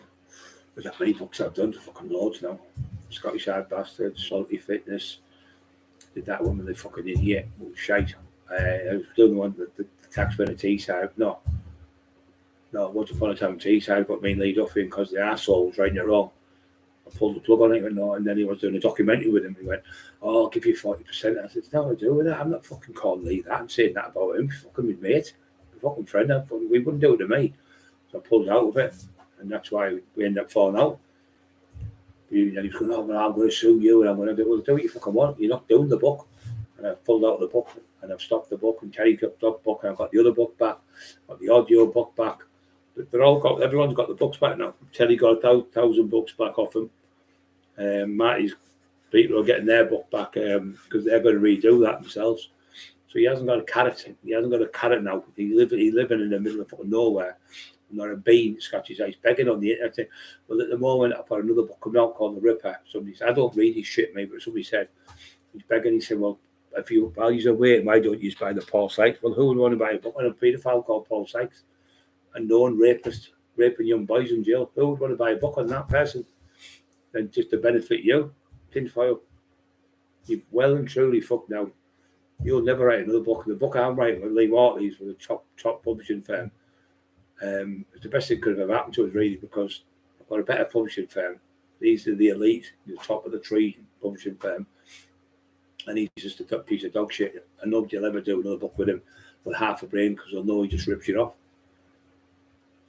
There's that many books I've done, fucking loads now. Scottish Hard Bastard, Salty Fitness. Did that one with the fucking idiot. It was shite. I was doing the one that the taxman at Teesside. No, Once Upon a Time at Teesside got me and Lee Duffy because the arsehole was writing it wrong. I pulled the plug on it and no, and then he was doing a documentary with him. He went, "Oh, I'll give you 40%." I said, "No, I do with that. I'm not fucking calling Lee that and saying that about him. He's fucking his mate, a fucking friend. We wouldn't do it to me." So I pulled out of it, and that's why we ended up falling out. And he was going, "Oh, well, I'm going to sue you, and I'm going to do what you fucking want. You're not doing the book." And I pulled out of the book, and I've stopped the book, and Terry got the book, and I've got the other book back, got the audio book back. Everyone's got the books back now. Terry got 1,000 books back off him. Marty's people are getting their book back because they're going to redo that themselves. So he hasn't got a carrot. He hasn't got a carrot now. He's living in the middle of fucking nowhere. Not a bean scratches eyes begging on the internet. Well, at the moment, I've got another book coming out called The Ripper. Somebody said, I don't read his shit, mate, but somebody said, he's begging. He said, well, while you're away, why don't you buy the Paul Sykes? Well, who would want to buy a book on a paedophile called Paul Sykes? A known rapist, raping young boys in jail. Who would want to buy a book on that person? Then just to benefit you, tinfoil. You've well and truly fucked now. You'll never write another book. The book I'm writing with Lee Wortley's with a top publishing firm. It's the best thing could have happened to us, really, because I've got a better publishing firm. These are the elite, the top of the tree publishing firm. And he's just a piece of dog shit. And nobody will ever do another book with him with half a brain because they'll know he just rips you off.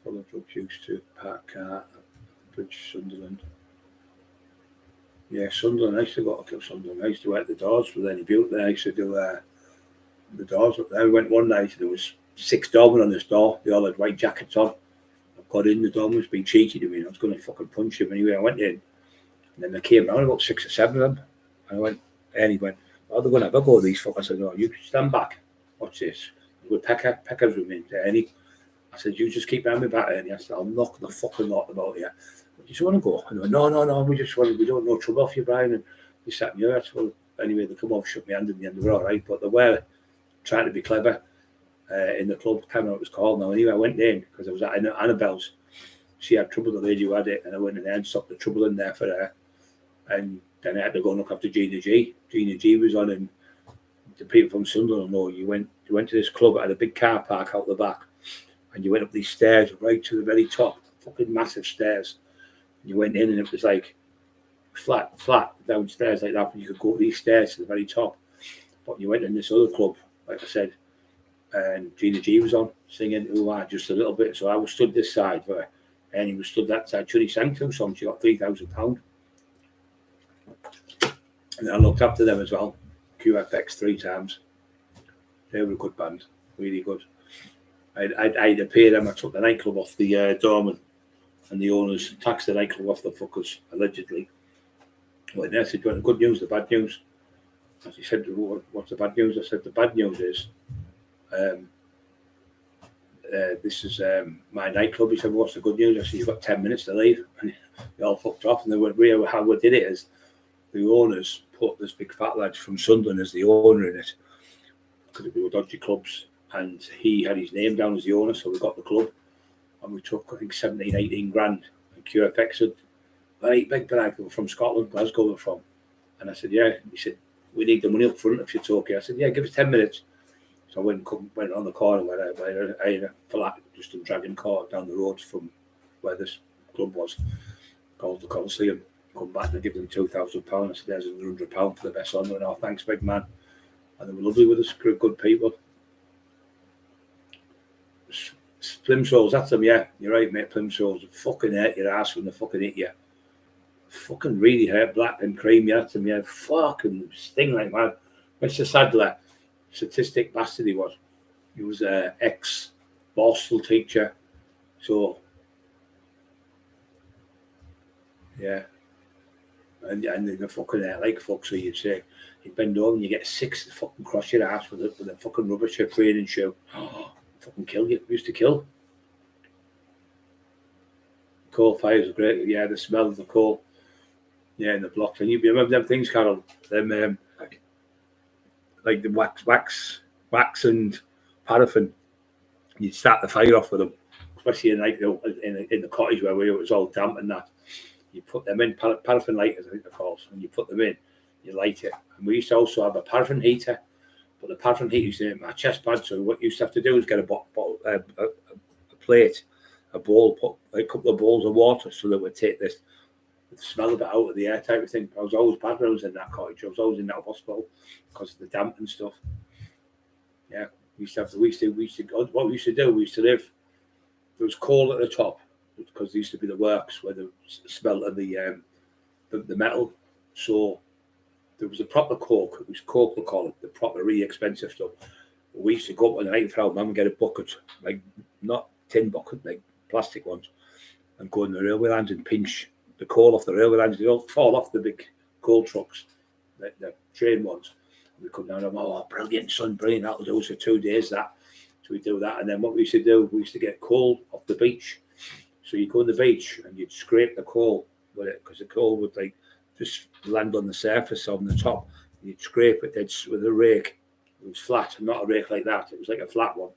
Full of drugs used to Park Car, Bridge, Sunderland. Yeah, Sunderland. I used to go to Sunderland. I used to work the doors with any built there. I used to do the doors up there. We went one night and there was 6 doormen on this door. They all had white jackets on. I got in, the doorman was being cheeky to me. I was going to fucking punch him anyway. I went in. And then they came around, about 6 or 7 of them. And I went, and he went, oh, they're going to have a go at these fuckers. I said, no, you stand back. Watch this. With Pecker's with me. Ernie. I said, you just keep behind me back, Ernie. I said, I'll knock the fucking lot about you. You just want to go? And they went, no, we don't know trouble off you, Brian. And he sat in there. Well, anyway, they come off, shook my hand in the end, they were all right. But they were trying to be clever in the club. I can't remember what it was called now. Anyway, I went in because I was at Annabelle's. She had trouble, the lady who had it, and I went in there and stopped the trouble in there for her. And then I had to go and look after Gina G. Gina G was on, and the people from Sunderland know you went to this club that had a big car park out the back, and you went up these stairs right to the very top, fucking massive stairs. And you went in, and it was like flat downstairs like that, and you could go up these stairs to the very top. But you went in this other club, like I said, and Gina G was on singing just a little bit. So I was stood this side for her, and he was stood that side. She sang 2 songs. She got £3,000. And I looked after them as well. QFX 3 times. They were a good band, really good. I'd appeared them. I took the nightclub off the doorman, and the owners taxed the nightclub off the fuckers, allegedly. Well, I said, do you want the good news, the bad news? And she said, what's the bad news? I said, the bad news is, this is my nightclub. He said, what's the good news? I said, you've got 10 minutes to leave. And they all fucked off, and they went, really, how we did it is, the owners put this big fat lad from Sunderland as the owner in it, because we were dodgy clubs, and he had his name down as the owner, so we got the club, and we took, I think, 17, 18 grand, and QFX said, right, big bag from Scotland, Glasgow we're from. And I said, yeah. He said, we need the money up front if it's okay. I said, yeah, give us 10 minutes. So I went on the corner where I had a flat, just a dragon car down the road from where this club was, called the Coliseum. Come back and I give them £2,000. I said, there's £100 for the best on. Oh, thanks, big man. And they were lovely with us, good people. Plimsolls, that's them, yeah. You're right, mate. Plimsolls fucking hurt your ass when they fucking hit you. Fucking really hurt, black and creamy, that's them, yeah. Fucking sting like mad. Mr. Sadler, statistic bastard he was. He was an ex-Borstal teacher. So, yeah. And the fucking like fuck, so you'd say, you bend over and you get 6 to fucking cross your ass with a fucking rubber training shoe. Fucking kill you. Used to kill. Coal fires are great. Yeah, the smell of the coal. Yeah, in the blocks. And you remember them things, Carol? Them like the wax and paraffin. You'd start the fire off with them, especially in like in the cottage where it was all damp and that. You put them in paraffin lighters, I think they're called, and you put them in. You light it. And we used to also have a paraffin heater, but the paraffin heater used to make my chest bad. So what you used to have to do is get a plate, a bowl, put a couple of bowls of water so that would take the smell of it out of the air type of thing. I was always bad when I was in that cottage. I was always in that hospital because of the damp and stuff. Yeah, we used to what we used to do, we used to live, there was coal at the top because there used to be the works where the smell of the metal. So there was a proper coke. It was coke, we call it, the proper really expensive stuff. We used to go up on the night for our mum and get a bucket, like not tin bucket, like plastic ones, and go in the railway lines and pinch the coal off the railway lines. They all fall off the big coal trucks, the train ones. We come down and brilliant, son, brilliant. That'll do us for 2 days, that. So we do that. And then what we used to do, we used to get coal off the beach. So you go on the beach and you'd scrape the coal with it, because the coal would like just land on the surface on the top. And you'd scrape it with a rake. It was flat, not a rake like that. It was like a flat one.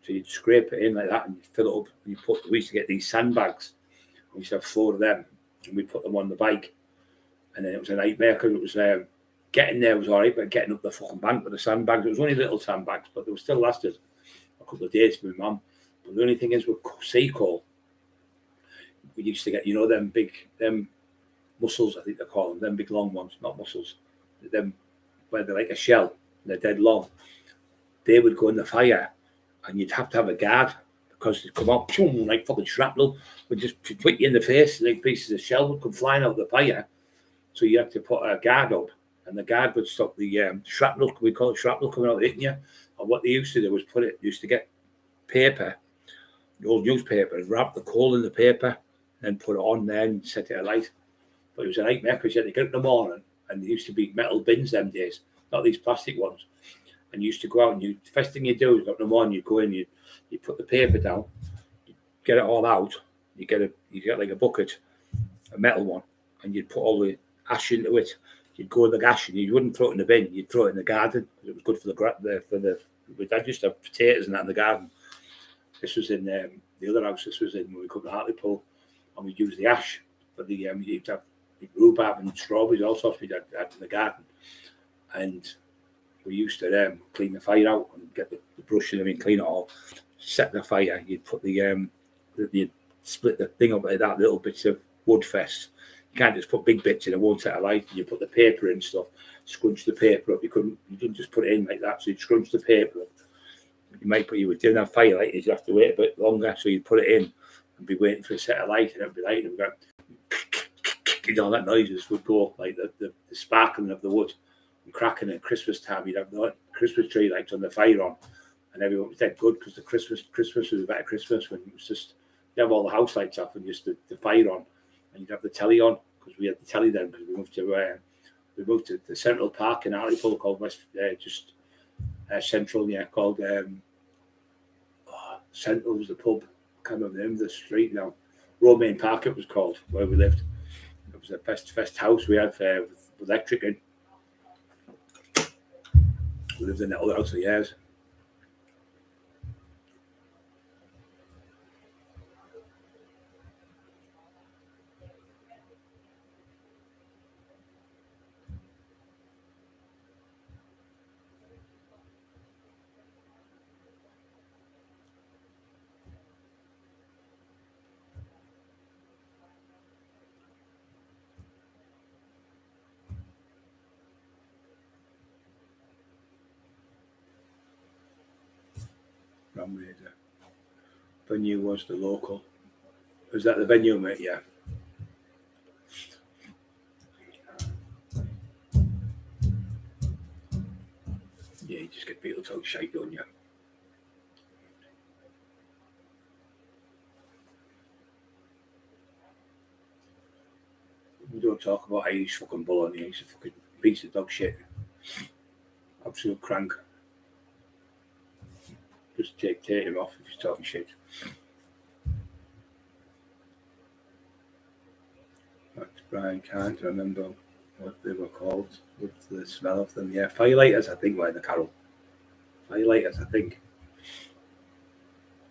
So you'd scrape it in like that and you'd fill it up. And we used to get these sandbags. We used to have 4 of them, and we put them on the bike. And then it was a nightmare because it was getting there was all right, but getting up the fucking bank with the sandbags, it was only little sandbags, but they were still lasted a couple of days with my mum. But the only thing is with sea coal, we used to get, them mussels, I think they're called them big long ones, not mussels, them where they're like a shell, they're dead long. They would go in the fire, and you'd have to have a guard because they'd come out, like fucking shrapnel, would just put you in the face, like pieces of shell would come flying out of the fire. So you had to put a guard up, and the guard would stop the shrapnel, we call it shrapnel, coming out hitting you. And what they used to do was used to get paper, the old newspaper, and wrap the coal in the paper, and put it on there and set it alight. But it was a nightmare because you had to get up in the morning, and there used to be metal bins them days, not these plastic ones. And you used to go out, and the first thing you do is up in the morning, you go in, you put the paper down, you get it all out, you get like a bucket, a metal one, and you'd put all the ash into it. You'd go in the ash, and you wouldn't throw it in the bin. You'd throw it in the garden because it was good for the. My dad used to have potatoes and that in the garden. This was in the other house. This was in when we come to Hartlepool, and we'd use the ash for the. You'd have rhubarb and strawberries, all sorts we had in the garden, and we used to clean the fire out and get the brush and everything, clean it all, set the fire. You'd put you'd split the thing up like that, little bits of wood first. You can't just put big bits in, it won't set alight. You put the paper in stuff, scrunch the paper up. You didn't just put it in like that. So you'd scrunch the paper up. You would do that fire light, you'd have to wait a bit longer. So you'd put it in and be waiting for a set of light, and it'd be light, and go, that noises would go like the sparkling of the wood and cracking at Christmas time. You'd have the Christmas tree lights on the fire on, and everyone was dead good because the Christmas was a better Christmas when it was just you have all the house lights off and just the fire on. And you'd have the telly on because we had the telly then because we moved to the Central Park in Hartlepool called Central, called Central was the pub. I can't remember the name of the street now. Romaine Park it was called where we lived. It was the first house we had with electric in. We lived in that other house for years. Venue was the local. Was that the venue, mate? Yeah. Yeah, you just get people talk shite, don't you? We don't talk about Irish fucking bull on here. He's a fucking piece of dog shit. Absolute crank. Just take him off if he's talking shit. That's Brian, can't remember what they were called with the smell of them. Yeah, firelighters, I think, were in the Carol. Firelighters, I think.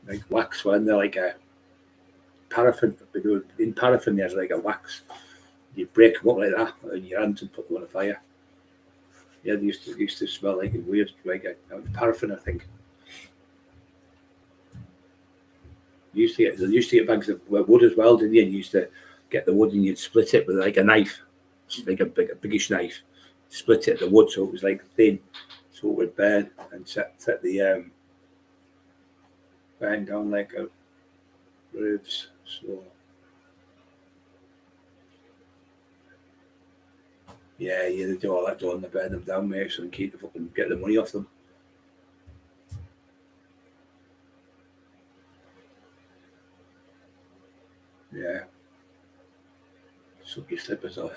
Like wax, when they're like a paraffin. In paraffin, there's like a wax. You break them up like that in your hands and put them on a fire. Yeah, they used to smell like a weird, like a paraffin, I think. They used to get bags of wood as well, didn't you? And you used to get the wood and you'd split it with like a knife, like a biggish knife. Split it, the wood, so it was like thin, so it would burn and set the burn down like a ribs. So yeah, they do all that, don't they? Burn them down, mate, so they keep the fucking get the money off them. Yeah. Suck your slippers off.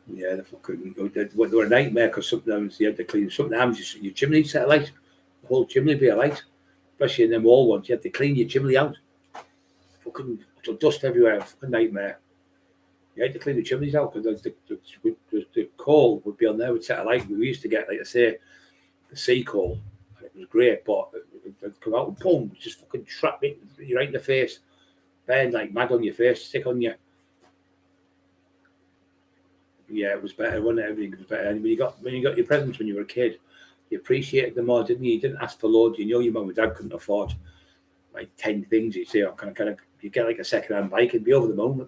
Yeah, they were a nightmare because sometimes you had to clean. Sometimes your chimney set alight, the whole chimney be alight, especially in them old ones. You had to clean your chimney out. Fucking dust everywhere, fucking nightmare. You had to clean the chimneys out because the coal would be on there, would set alight. We used to get, like I say, the sea coal. It was great, but it'd come out and boom, just fucking trap it right in the face, burn like mad on your face, stick on you. Yeah, it was better, wasn't it? Everything was better. And when you got your presents when you were a kid, you appreciated them more, didn't you? You didn't ask for loads. You know your mum and dad couldn't afford like 10 things. You'd say, oh, kind of, you get like a second-hand bike and be over the moon.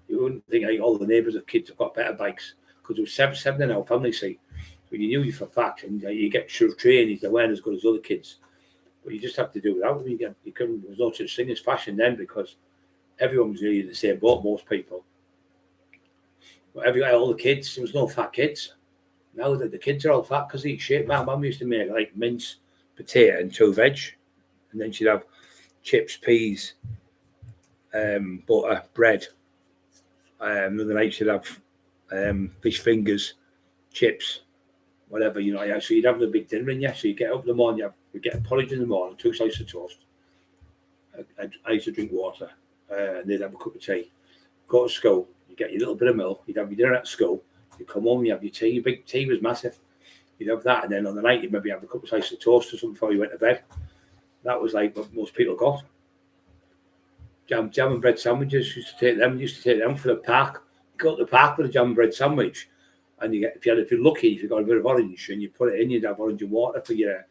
You wouldn't think like all the neighbours of kids have got better bikes because there was seven in our family, see. So you knew you for a fact, and you get sure trained, they weren't as good as other kids. But you just have to do without them. There was no such thing as fashion then because everyone was really in the same boat, most people. But all the kids, there was no fat kids. Now that the kids are all fat because they eat shit. My mum used to make like mince, potato, and 2 veg, and then she'd have chips, peas, butter, bread. Another night she'd have fish fingers, chips, whatever, you know. So you'd have the big dinner in you. So you get up in the morning, you get a porridge in the morning, 2 slices of toast. I used to drink water, and they'd have a cup of tea. Go to school, you get your little bit of milk, you'd have your dinner at school, you come home, you have your tea, your big tea was massive. You'd have that, and then on the night, you'd maybe have a couple of slices of toast or something before you went to bed. That was like what most people got. Jam and bread sandwiches, used to take them for the park. You go to the park with a jam and bread sandwich, and if you're lucky, if you got a bit of orange and you put it in, you'd have orange and water for your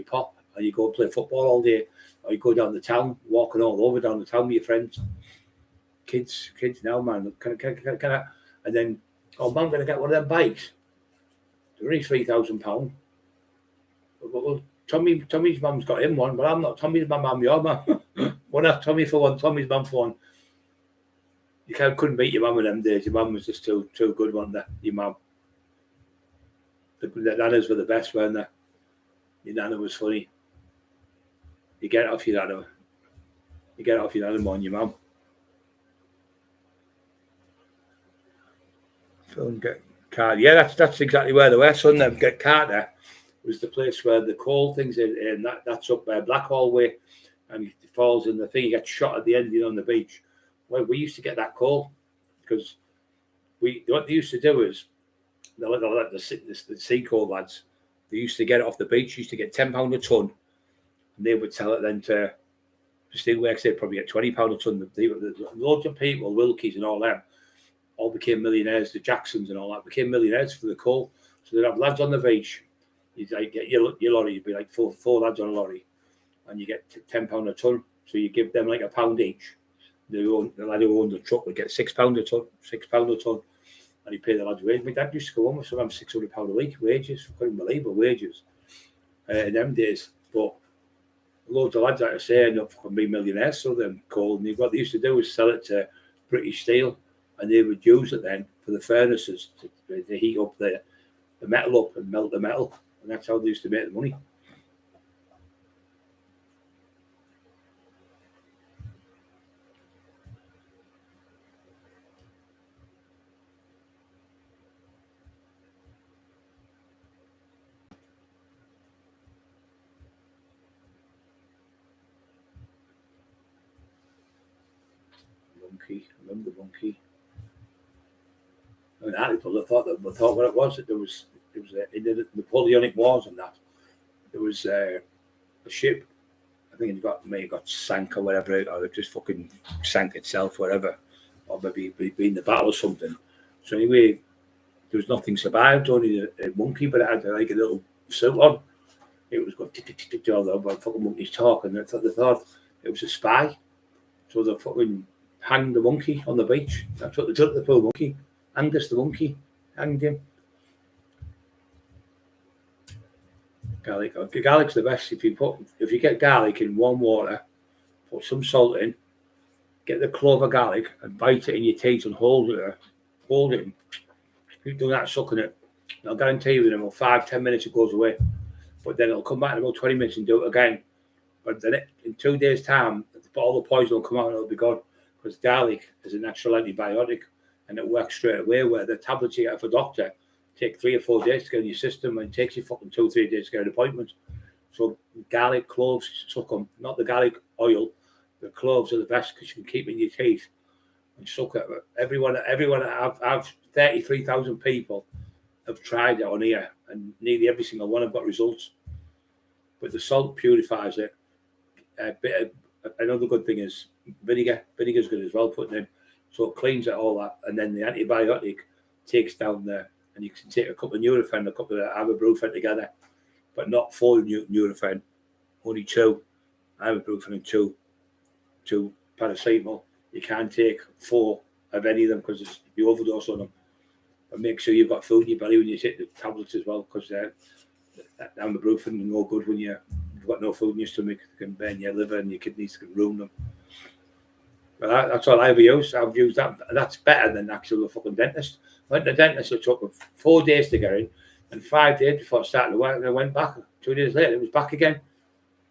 pop, and you go play football all day, or you go down the town, walking all over down the town with your friends. Kids now, man, and then, oh, man, I'm going to get one of them bikes. They're only £3,000. Well, Tommy's mum's got him one, but I'm not Tommy's mum, I'm your mum. One have Tommy for one, Tommy's mum for one. You couldn't beat your mum in them days. Your mum was just too good, wasn't they? Your mum. The nanas were the best, weren't they? Your nana was funny. You get it off your nana. You get it off your nana more than your mum. Yeah, that's exactly where they were. Son, get Carter was the place where the coal things in, and that's up there, Blackhall way, and it falls in the thing. You get shot at the end, on the beach. Well, we used to get that coal because what they used to do is the sea coal lads. They used to get it off the beach. Used to get £10 a ton, and they would sell it then to steelworks. They'd probably get £20 a ton. Loads of people, Wilkies and all them, all became millionaires. The Jacksons and all that became millionaires for the coal. So they'd have lads on the beach. You'd like get your lorry. You'd be like four lads on a lorry, and you get £10 a ton. So you give them like £1 each. The lad who owned the truck would get £6 a ton, and he paid the lads wages. My dad used to go home with some £600 a week wages, unbelievable wages in them days. But loads of lads, like I say, end up fucking being millionaires, so them coal. And what they used to do was sell it to British Steel, and they would use it then for the furnaces to heat up the metal up and melt the metal, and that's how they used to make the money. Monkey, I remember the monkey. I mean, I thought what it was that there was in the Napoleonic Wars and that there was a ship. I think it got sank or whatever, or it just fucking sank itself, whatever, or maybe in the battle or something. So anyway, there was nothing survived, only a monkey, but it had like a little suit on. It was going tick tick tick tick all the fucking monkeys talk, and they thought it was a spy. So they fucking hanged the monkey on the beach. That's what they took the poor monkey. Angus the monkey, hanged him. Garlic's the best. If you get garlic in warm water, put some salt in, get the clove of garlic and bite it in your teeth and hold it. Keep doing that, sucking it. I'll guarantee you in about 5-10 minutes it goes away. But then it'll come back in about 20 minutes and do it again. But then in 2 days' time, all the poison will come out and it'll be gone. Because garlic is a natural antibiotic and it works straight away, where the tablets you get off a doctor take 3 or 4 days to get in your system, and it takes you fucking 2 or 3 days to get an appointment. So garlic, cloves, suck them. Not the garlic oil. The cloves are the best because you can keep in your teeth and suck it. Everyone I've 33,000 people have tried it on here, and nearly every single one have got results. But the salt purifies it. Another good thing is vinegar. Vinegar's good as well, putting in. So it cleans it all that, and then the antibiotic takes down there. And you can take a couple of Nurofen, a couple of ibuprofen together, but not 4 Nurofen, only 2 ibuprofen and 2 paracetamol. You can't take 4 of any of them because you overdose on them. But make sure you've got food in your belly when you take the tablets as well, because ibuprofen is no good when you've got no food in your stomach. It can burn your liver and your kidneys, can ruin them. But that's all I've used. I've used that. That's better than actually the fucking dentist. I went to the dentist, it took 4 days to get in, and 5 days before I started to work, and I went back. 2 days later, it was back again.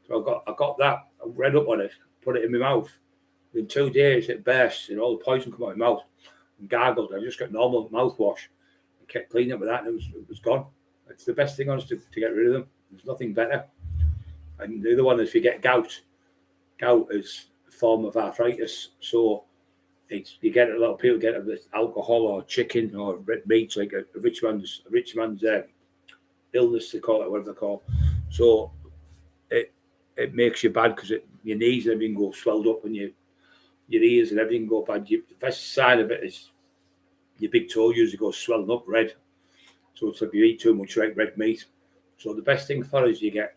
So I got that, I read up on it, put it in my mouth. In 2 days, it burst, and all the poison came out of my mouth, and gargled. I just got normal mouthwash. I kept cleaning up with that, and it was gone. It's the best thing on us to get rid of them. There's nothing better. And the other one is if you get gout. Gout is a form of arthritis, so you get a lot of people get it with alcohol or chicken or red meat, like a rich man's illness, they call it, whatever they call. So it makes you bad because your knees and everything go swelled up, and your ears and everything go bad. The best side of it is your big toe usually goes swelling up red. So it's if you eat too much red meat. So the best thing for it is you get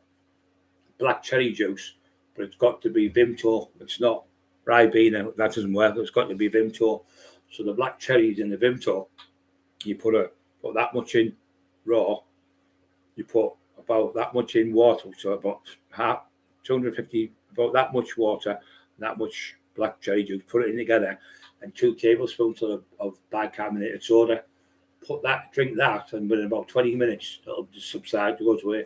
black cherry juice, but it's got to be Vimto. It's not Ribena, that doesn't work. It's got to be Vimto. So the black cherries in the Vimto, you put that much in raw. You put about that much in water, so about 250, about that much water, that much black cherry juice. Put it in together, and 2 tablespoons of bicarbonated soda. Drink that, and within about 20 minutes, it'll just subside. It goes away.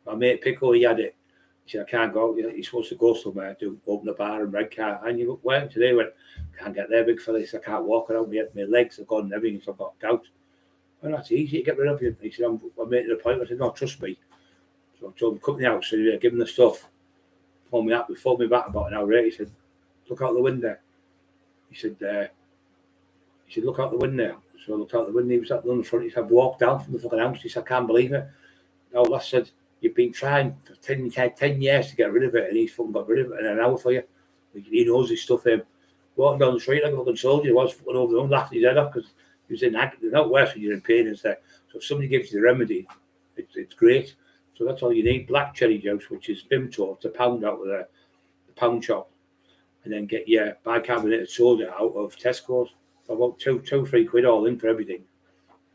My mate Pico, he had it. He said, I can't go. You're supposed to go somewhere to open a bar and red car. And you went today, went, can't get there, big fella. He said, I can't walk around. My legs are gone and everything. So I've got gout. Well, that's easy to get rid of. He said, I'm making an appointment. I said, no, trust me. So I told him, come to the house. So give him the stuff. Phoned me back about an hour later. He said, look out the window. He said, look out the window. So I looked out the window. He was at the front. He said, walked down from the fucking house. He said, I can't believe it. No, I said, you've been trying for 10 years to get rid of it, and he's fucking got rid of it in an hour for you. He knows his stuff. Walking down the street like a fucking soldier, he was fucking over the room, laughing his head off because he was in agony. They're not worse when you're in pain and stuff. So if somebody gives you the remedy, it's great. So that's all you need. Black cherry juice, which is Vimto, it's a pound out of the pound shop, and then get your bicarbonated soda out of Tesco's for about £2-3 all in for everything.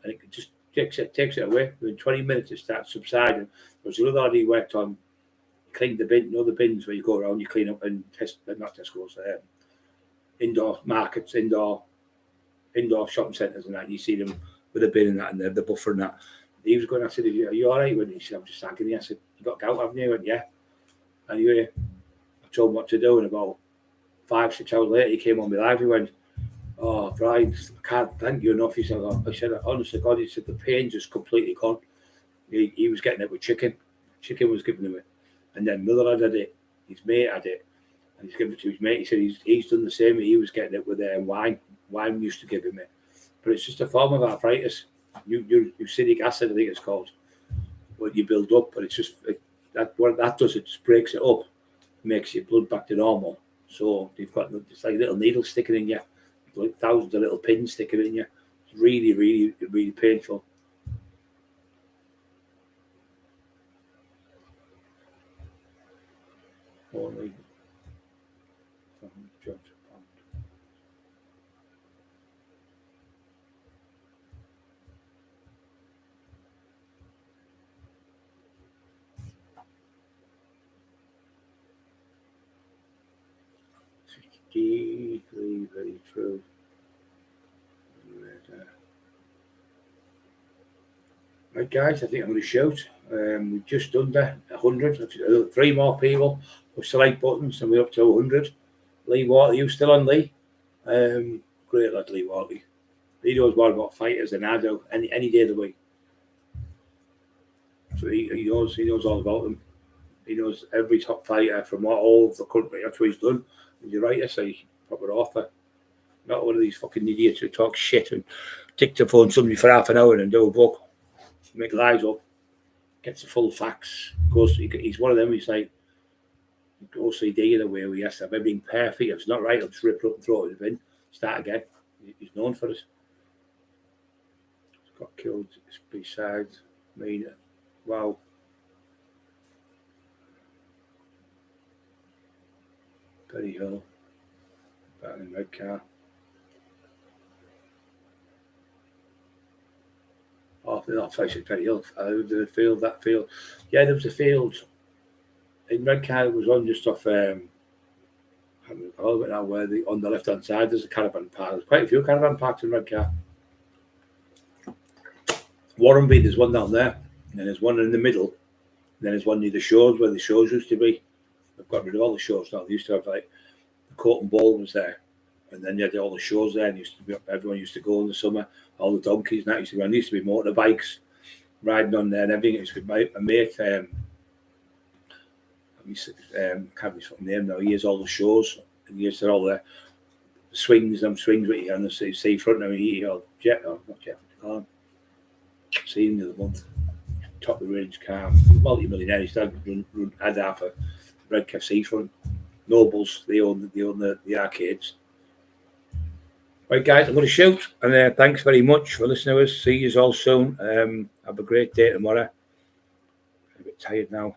and it just takes it away. Within 20 minutes, it starts subsiding. There was another lad he worked on, cleaned the bin, the bins where you go around, you clean up, and not Tesco's, indoor markets, indoor shopping centres and that. And you see them with a bin and that, and the buffer and that. He was going, I said, are you all right? He said, I'm just agony. I said, you got gout, haven't you? He went, yeah. Anyway, I told him what to do, and about 5-6 hours later, he came on my live. He went, oh, Brian, I can't thank you enough. He said, honestly, God, he said, the pain just completely gone. He was getting it with chicken. Chicken was giving him it. And then Miller had it, his mate had it, and he's given it to his mate. He said he's done the same. He was getting it with wine. Wine used to give him it. But it's just a form of arthritis. Eucydic acid, I think it's called. What you build up, but it's just what that does. It just breaks it up, makes your blood back to normal. So you've got it's like little needles sticking in you, like thousands of little pins sticking in you. It's really, really, really painful. Only from Judge Pond. Deeply, very true. Right, guys, I think I'm going to shout. We're just under 100. 3 more people. Push the like buttons, and we're up to 100. Lee Water, you still on, Lee? Great lad, Lee Water. He knows more about fighters than I do any day of the week. So he knows all about them. He knows every top fighter from all of the country. That's what he's done. And you're right, I say, proper author. Not one of these fucking idiots who talk shit and dictaphone somebody for half an hour and do a book. Make lies up. Gets the full facts. He's one of them. He's like OCD in a way where he has to have everything perfect. If it's not right, he'll just rip it up and throw it in the bin. Start again. He's known for it. He's got killed besides me. Wow. Berry Hill. Back in red car. Oh, no, Tyson, Berry Hill. The field, that field. Yeah, there was a field in red car. It was on just off. I can't recall it now. Where on the left hand side there's a caravan park. There's quite a few caravan parks in red car. Warrenby, there's one down there, and then there's one in the middle. And then there's one near the shores where the shores used to be. They've got rid of all the shores now. They used to have like the court and ball was there, and then you had all the shores there. And everyone used to go in the summer. All the donkeys and that used to be. And there used to be motorbikes riding on there and everything. It used to be my mate. I can't be fucking name now. He has all the shows, and he has all the swings what you on the seafront. I mean, not Jeff. Seen the other month. Top of the range car, multi-millionaire. He's had half a red car seafront. Nobles, they own the arcades. Right, guys, I'm going to shoot, and thanks very much for listening to us. See you all soon. Have a great day tomorrow. I'm a bit tired now.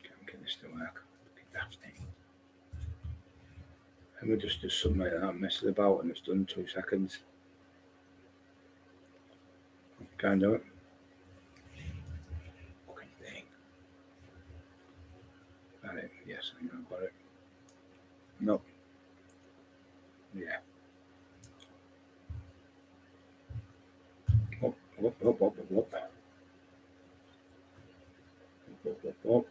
Can't get this to work. And we just do something like that, mess it about, and it's done 2 seconds. Can't do it. Fucking thing. Got it. Yes, I think I've got it. No. Yeah. Up.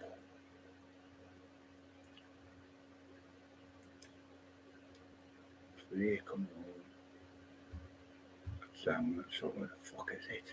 Three, come on. Sam, so where the fuck is it?